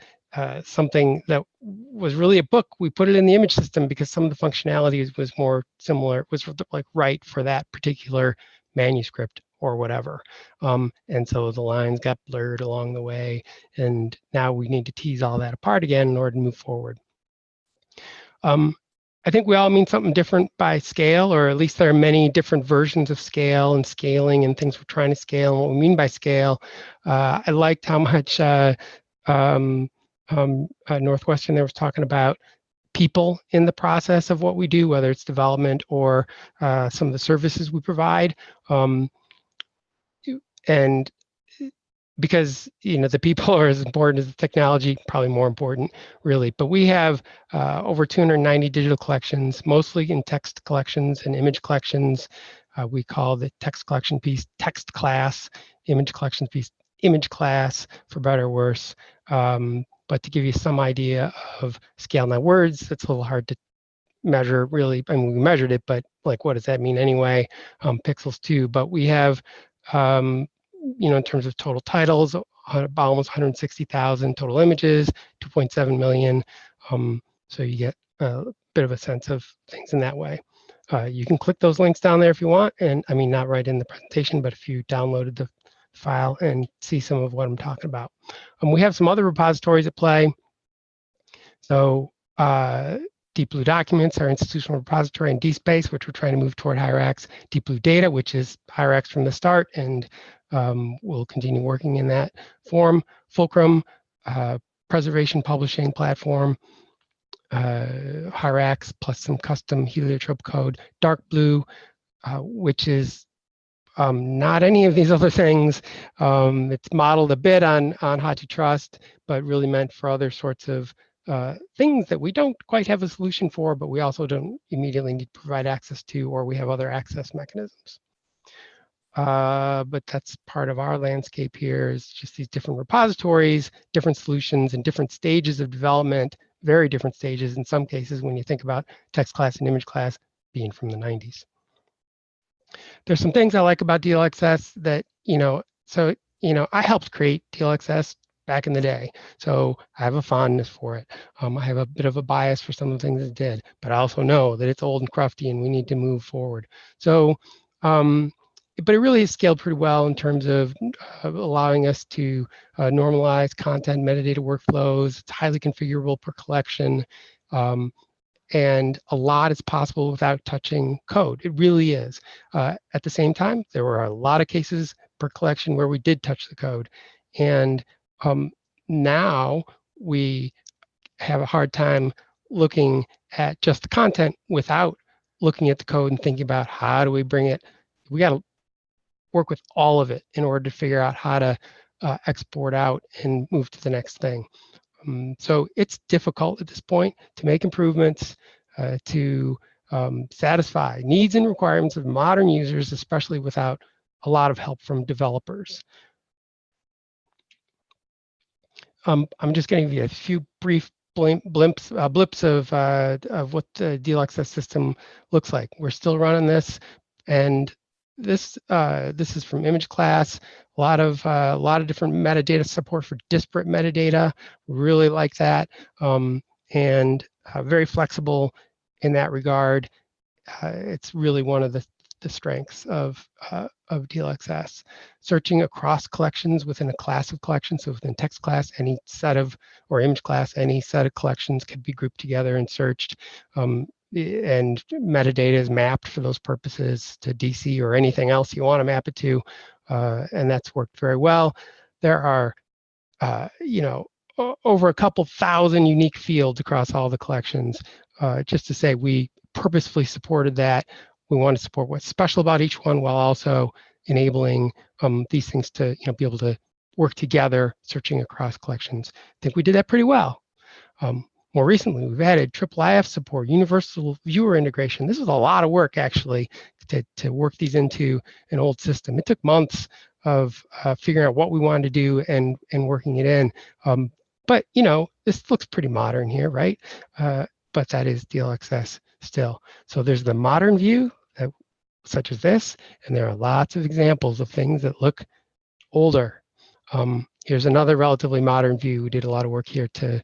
something that was really a book, we put it in the image system because some of the functionality was more similar, was like right for that particular manuscript or whatever. And so the lines got blurred along the way, and now we need to tease all that apart again in order to move forward. I think we all mean something different by scale, or at least there are many different versions of scale and scaling and things we're trying to scale. And what we mean by scale, I liked how much Northwestern there was talking about people in the process of what we do, whether it's development or some of the services we provide. And because the people are as important as the technology, probably more important, really. But we have over 290 digital collections, mostly in text collections and image collections. We call the text collection piece text class, image collections piece image class, for better or worse. But to give you some idea of scale, now words, that's a little hard to measure, really. I mean, we measured it, but like, what does that mean anyway? Pixels too. But we have in terms of total titles, about almost 160,000 total images, 2.7 million. So you get a bit of a sense of things in that way. You can click those links down there if you want, and I mean, not right in the presentation, but if you downloaded the file and see some of what I'm talking about. We have some other repositories at play. So Deep Blue Documents, our institutional repository, and DSpace, which we're trying to move toward Hierarchs. Deep Blue Data, which is Hierarchs from the start, and we'll continue working in that form. Fulcrum, preservation publishing platform, Hierarchs plus some custom heliotrope code. Dark Blue, which is not any of these other things. It's modeled a bit on HathiTrust, but really meant for other sorts of things that we don't quite have a solution for, but we also don't immediately need to provide access to, or we have other access mechanisms. But that's part of our landscape here, is just these different repositories, different solutions, and different stages of development, very different stages in some cases when you think about text class and image class being from the 90s. There's some things I like about DLXS that, I helped create DLXS back in the day, so I have a fondness for it. I have a bit of a bias for some of the things it did, but I also know that it's old and crufty and we need to move forward. So, but it really is scaled pretty well in terms of allowing us to normalize content metadata workflows. It's highly configurable per collection. And a lot is possible without touching code. It really is. At the same time, there were a lot of cases per collection where we did touch the code. And now we have a hard time looking at just the content without looking at the code and thinking about how do we bring it. We got to work with all of it in order to figure out how to export out and move to the next thing. So it's difficult at this point to make improvements to satisfy needs and requirements of modern users, especially without a lot of help from developers. I'm just going to give you a few brief blips of what the DLXS system looks like. We're still running this, and this is from image class. A lot of different metadata support for disparate metadata. Really like that, and very flexible in that regard. It's really one of the strengths of DLXS. Searching across collections within a class of collections, so within text class, any set of, or image class, any set of collections could be grouped together and searched. And metadata is mapped for those purposes to DC or anything else you want to map it to, and that's worked very well. There are, over a couple thousand unique fields across all the collections. Just to say, we purposefully supported that. We want to support what's special about each one while also enabling these things to be able to work together, searching across collections. I think we did that pretty well. More recently, we've added IIIF support, universal viewer integration. This was a lot of work, actually, to work these into an old system. It took months of figuring out what we wanted to do and working it in. But, this looks pretty modern here, right? But that is DLXS still. So there's the modern view, such as this, and there are lots of examples of things that look older. Here's another relatively modern view. We did a lot of work here to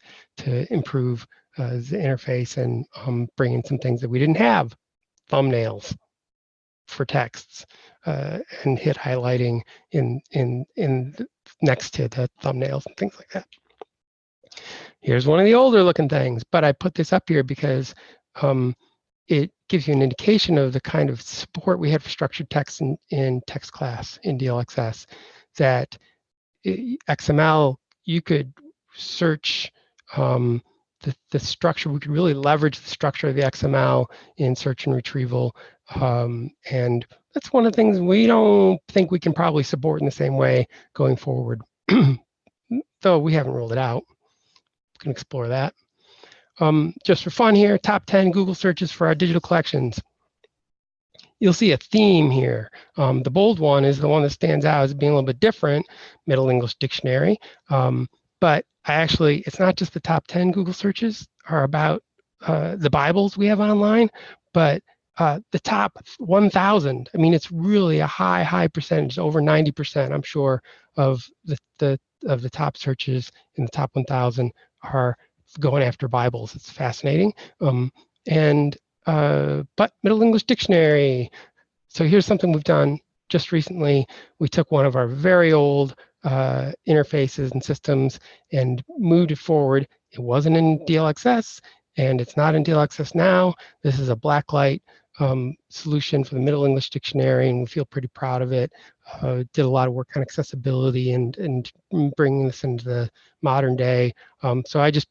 improve the interface and bring in some things that we didn't have, thumbnails for texts, and hit highlighting in next to the thumbnails and things like that. Here's one of the older looking things, but I put this up here because it gives you an indication of the kind of support we had for structured text in text class in DLXS. That XML, you could search the structure. We could really leverage the structure of the XML in search and retrieval. And that's one of the things we don't think we can probably support in the same way going forward, though we haven't ruled it out. We can explore that. Just for fun here, top 10 Google searches for our digital collections. You'll see a theme here. The bold one is the one that stands out as being a little bit different, Middle English Dictionary. But it's not just the top 10 Google searches are about the Bibles we have online, but the top 1,000. I mean, it's really a high percentage, over 90%, I'm sure, of the top searches in the top 1,000 are going after Bibles. It's fascinating. But Middle English Dictionary. So here's something we've done just recently. We took one of our very old interfaces and systems and moved it forward. It wasn't in DLXS. and it's not in DLXS now. This is a blacklight solution for the Middle English Dictionary, and we feel pretty proud of it. Did a lot of work on accessibility and bringing this into the modern day. So I just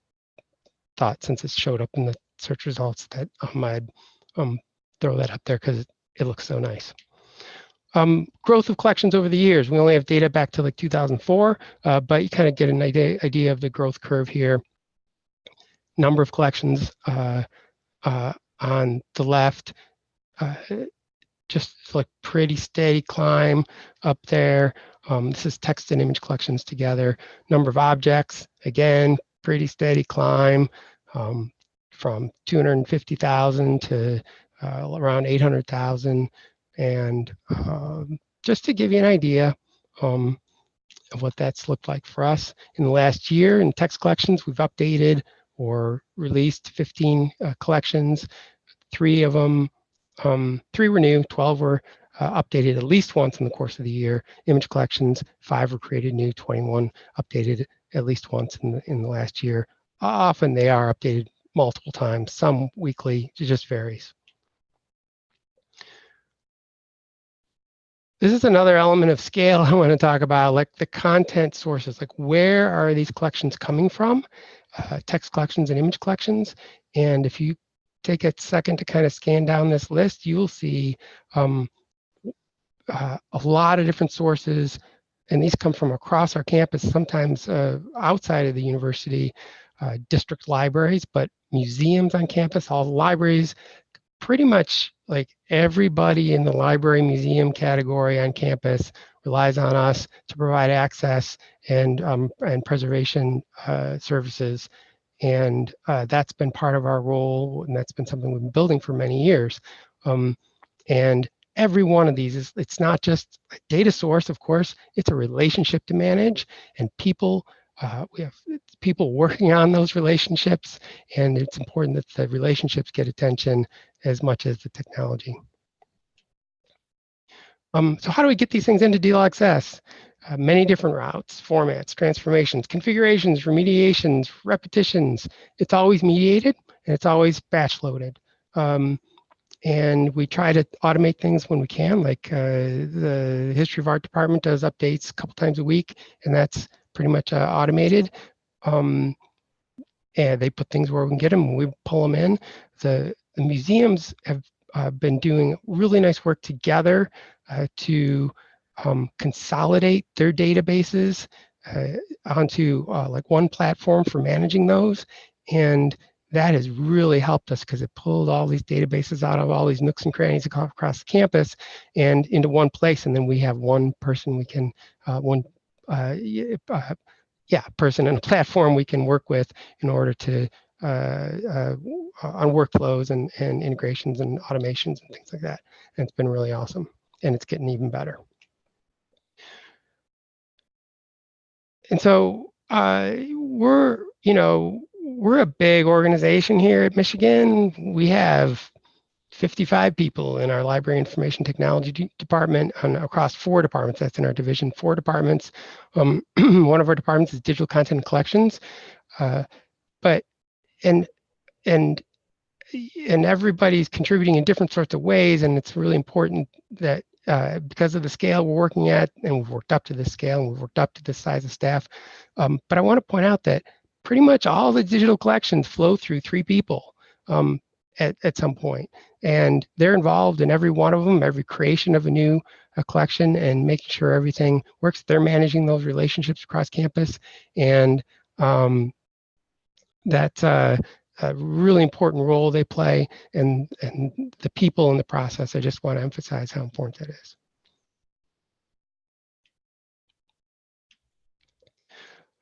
thought, since it showed up in the search results, that I'd throw that up there because it looks so nice. Growth of collections over the years. We only have data back to like 2004, but you kind of get an idea of the growth curve here. Number of collections on the left, just like pretty steady climb up there. This is text and image collections together. Number of objects, again, pretty steady climb from 250,000 to around 800,000. And just to give you an idea of what that's looked like for us in the last year in text collections, we've updated or released 15 collections. 3 of them, 3 were new, 12 were updated at least once in the course of the year. Image collections, 5 were created new, 21 updated at least once in the last year. Often they are updated multiple times, some weekly, it just varies. This is another element of scale I want to talk about, like the content sources, like where are these collections coming from? Text collections and image collections. And if you take a second to kind of scan down this list, you will see a lot of different sources, and these come from across our campus, sometimes outside of the university, district libraries, but museums on campus, all the libraries, pretty much like everybody in the library museum category on campus relies on us to provide access and preservation services. And that's been part of our role, and that's been something we've been building for many years. And every one of these is, it's not just a data source, of course, it's a relationship to manage, and people, we have people working on those relationships, and it's important that the relationships get attention as much as the technology. So how do we get these things into DLXS? Many different routes, formats, transformations, configurations, remediations, repetitions. It's always mediated, and it's always batch loaded. And we try to automate things when we can, like the History of Art department does updates a couple times a week, and that's pretty much automated. And they put things where we can get them, and we pull them in. The museums have been doing really nice work together to consolidate their databases onto like one platform for managing those. And that has really helped us because it pulled all these databases out of all these nooks and crannies across the campus and into one place. And then we have one person we can, person and a platform we can work with in order to on workflows and integrations and automations and things like that. And it's been really awesome, and it's getting even better. And so we're a big organization here at Michigan. We have 55 people in our library information technology department across 4 departments. That's in our division, 4 departments. One of our departments is digital content and collections, and everybody's contributing in different sorts of ways, and it's really important that because of the scale we're working at, and we've worked up to this scale, and we've worked up to this size of staff. But I want to point out that pretty much all the digital collections flow through 3 people at some point, and they're involved in every one of them, every creation of a new collection, and making sure everything works. They're managing those relationships across campus, and that's a really important role they play, and the people in the process. I just want to emphasize how important that is.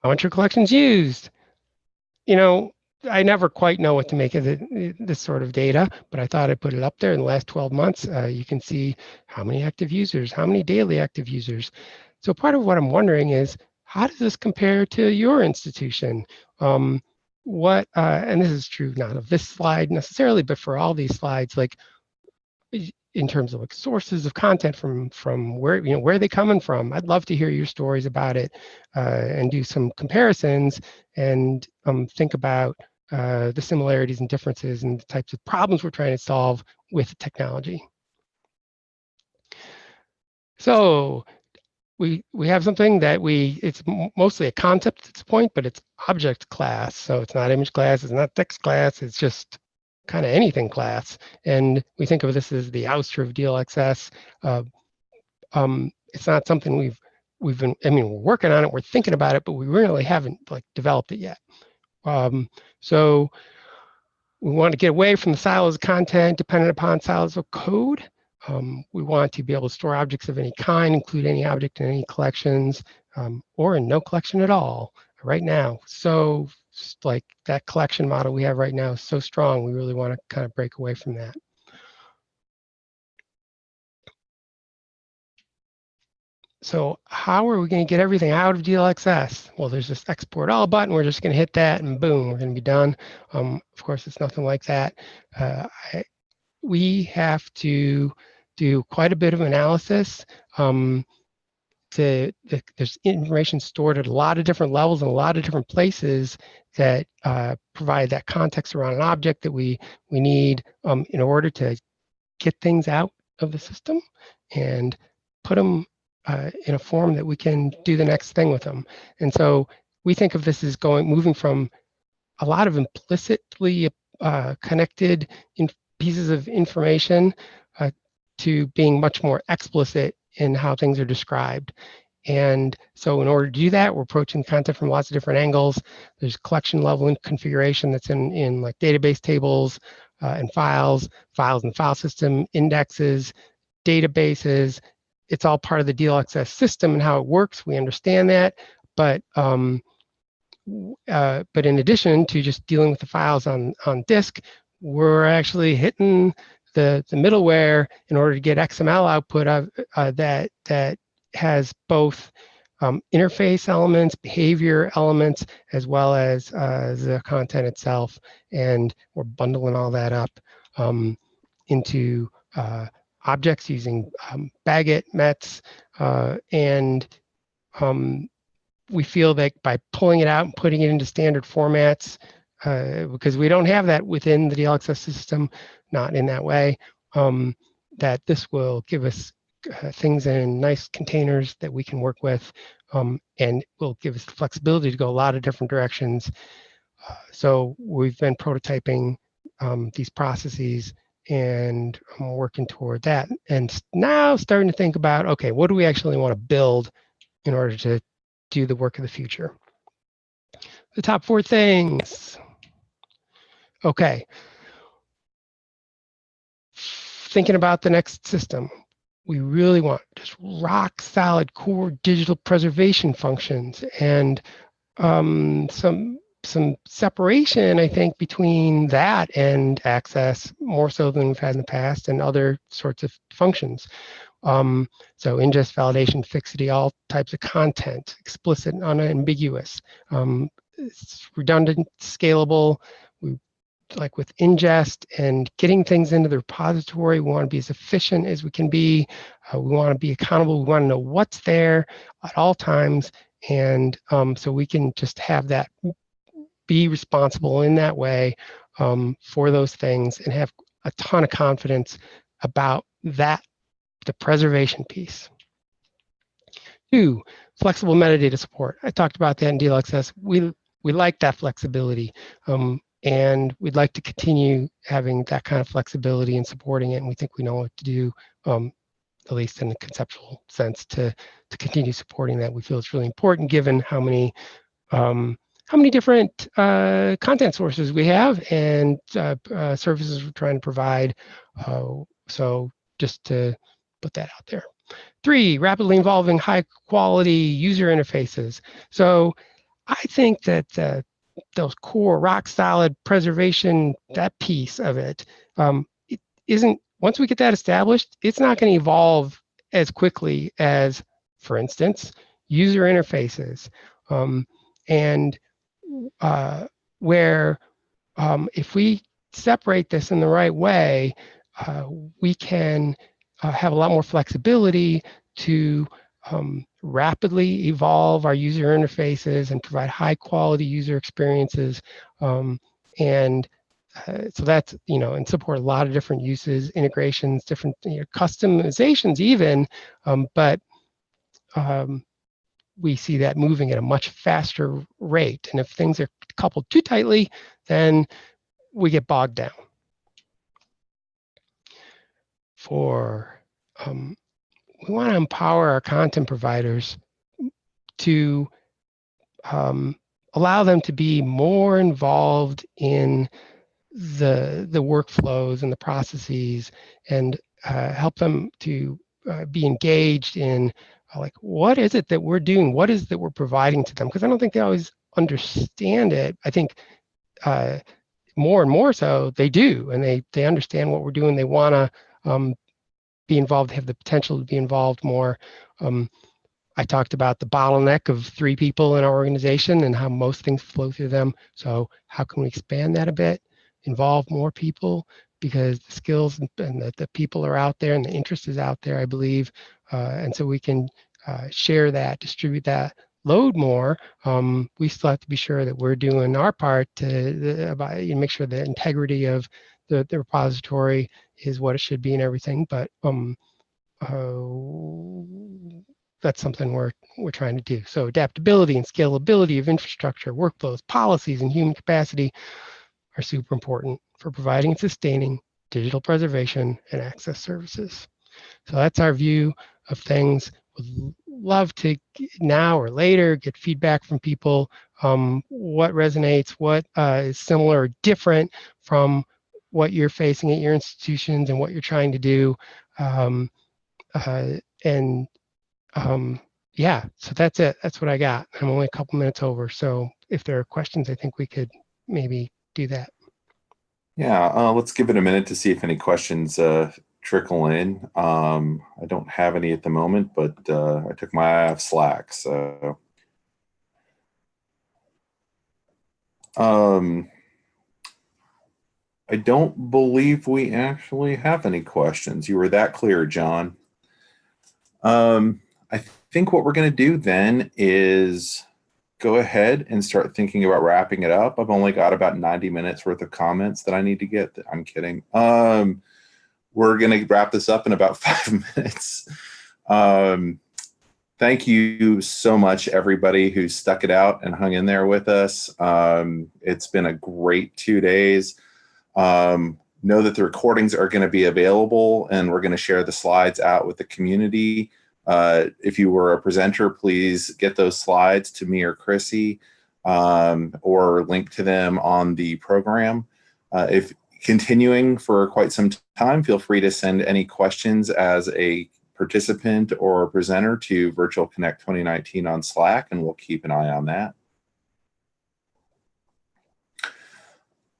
How much your collection's used? I never quite know what to make of this sort of data, but I thought I'd put it up there. In the last 12 months, you can see how many active users, how many daily active users. So part of what I'm wondering is, how does this compare to your institution? And this is true not of this slide necessarily, but for all these slides, like in terms of like sources of content from where, where are they coming from? I'd love to hear your stories about it and do some comparisons and think about the similarities and differences and the types of problems we're trying to solve with technology. So we have something that it's mostly a concept at this point, but it's object class. So it's not image class, it's not text class, it's just kind of anything class. And we think of this as the ouster of DLXS. It's not something we've been, I mean, we're working on it, we're thinking about it, but we really haven't like developed it yet. So we want to get away from the silos of content dependent upon silos of code. We want to be able to store objects of any kind, include any object in any collections, or in no collection at all right now. So like that collection model we have right now is so strong, we really want to kind of break away from that. So how are we going to get everything out of DLXS? Well, there's this export all button. We're just going to hit that and boom, we're going to be done. Of course, it's nothing like that. We have to do quite a bit of analysis. There's information stored at a lot of different levels and a lot of different places that provide that context around an object that we need in order to get things out of the system and put them in a form that we can do the next thing with them. And so we think of this as moving from a lot of implicitly connected pieces of information to being much more explicit in how things are described. And so in order to do that, we're approaching content from lots of different angles. There's collection level configuration that's in like database tables and files and file system, indexes, databases. It's all part of the DLXS system and how it works. We understand that, but in addition to just dealing with the files on disk, we're actually hitting the middleware in order to get XML output that has both interface elements, behavior elements, as well as the content itself. And we're bundling all that up into objects using Baget, METs, and we feel that by pulling it out and putting it into standard formats, because we don't have that within the DLXS system, not in that way, that this will give us things in nice containers that we can work with, and will give us the flexibility to go a lot of different directions. So we've been prototyping these processes and I'm working toward that. And now starting to think about, okay, what do we actually want to build in order to do the work of the future? The top 4 things. Okay. Thinking about the next system, we really want just rock solid core digital preservation functions and some separation, I think, between that and access, more so than we've had in the past, and other sorts of functions. So ingest, validation, fixity, all types of content, explicit and unambiguous. It's redundant, scalable. We like with ingest and getting things into the repository, we want to be as efficient as we can be. We want to be accountable. We want to know what's there at all times. And so we can just have that, be responsible in that way for those things and have a ton of confidence about that, the preservation piece. 2, flexible metadata support. I talked about that in DLXS. We like that flexibility, and we'd like to continue having that kind of flexibility and supporting it. And we think we know what to do, at least in a conceptual sense, to continue supporting that. We feel it's really important given how many different content sources we have and services we're trying to provide. So just to put that out there. 3, rapidly evolving high quality user interfaces. So I think that those core rock solid preservation, that piece of it, it isn't, once we get that established, it's not going to evolve as quickly as, for instance, user interfaces. And where if we separate this in the right way, we can have a lot more flexibility to rapidly evolve our user interfaces and provide high quality user experiences, And so that's, and support a lot of different uses, integrations, different customizations even, but we see that moving at a much faster rate. And if things are coupled too tightly, then we get bogged down. We want to empower our content providers to allow them to be more involved in the workflows and the processes, and help them to be engaged in like, what is it that we're doing? What is it that we're providing to them? Because I don't think they always understand it. I think more and more so they do, and they understand what we're doing. They want to be involved, have the potential to be involved more. I talked about the bottleneck of 3 people in our organization and how most things flow through them. So how can we expand that a bit, involve more people, because the skills and the people are out there and the interest is out there, I believe. And so we can share that, distribute that load more. We still have to be sure that we're doing our part to make sure the integrity of the repository is what it should be and everything. But that's something we're trying to do. So adaptability and scalability of infrastructure, workflows, policies, and human capacity are super important for providing and sustaining digital preservation and access services. So that's our view of things. Would love to now or later get feedback from people. What resonates, what is similar or different from what you're facing at your institutions and what you're trying to do. Yeah, so that's it. That's what I got. I'm only a couple minutes over. So if there are questions, I think we could maybe do that. Yeah, let's give it a minute to see if any questions trickle in. I don't have any at the moment, but I took my eye off Slack. So I don't believe we actually have any questions. You were that clear, John. I think what we're going to do then is go ahead and start thinking about wrapping it up. I've only got about 90 minutes worth of comments that I need to get. I'm kidding. We're going to wrap this up in about 5 minutes. Thank you so much, everybody who stuck it out and hung in there with us. It's been a great 2 days. Know that the recordings are going to be available, and we're going to share the slides out with the community. If you were a presenter, please get those slides to me or Chrissy, or link to them on the program. If continuing for quite some time, feel free to send any questions as a participant or a presenter to Virtual Connect 2019 on Slack, and we'll keep an eye on that.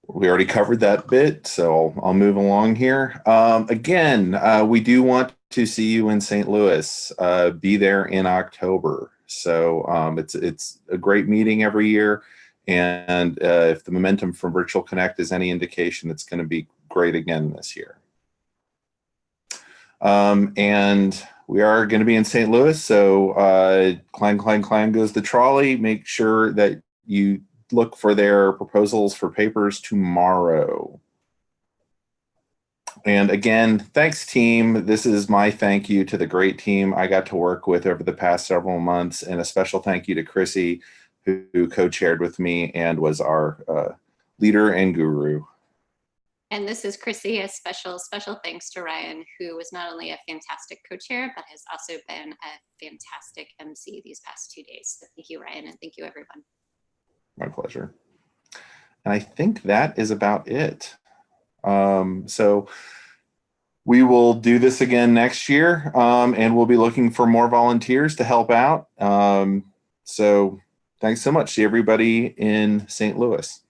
We already covered that bit, so I'll move along here. Again, we do want to see you in St. Louis. Be there in October. So it's a great meeting every year, and if the momentum from Virtual Connect is any indication, it's going to be great again this year. And we are going to be in St. Louis, so clang, clang, clang goes the trolley. Make sure that you look for their proposals for papers tomorrow. And again, thanks team. This is my thank you to the great team I got to work with over the past several months, and a special thank you to Chrissy, who co-chaired with me and was our leader and guru. And this is Chrissy. A special thanks to Ryan, who was not only a fantastic co-chair, but has also been a fantastic MC these past 2 days. So thank you, Ryan, and thank you, everyone. My pleasure. And I think that is about it. So we will do this again next year, and we'll be looking for more volunteers to help out. So thanks so much. See everybody in St. Louis.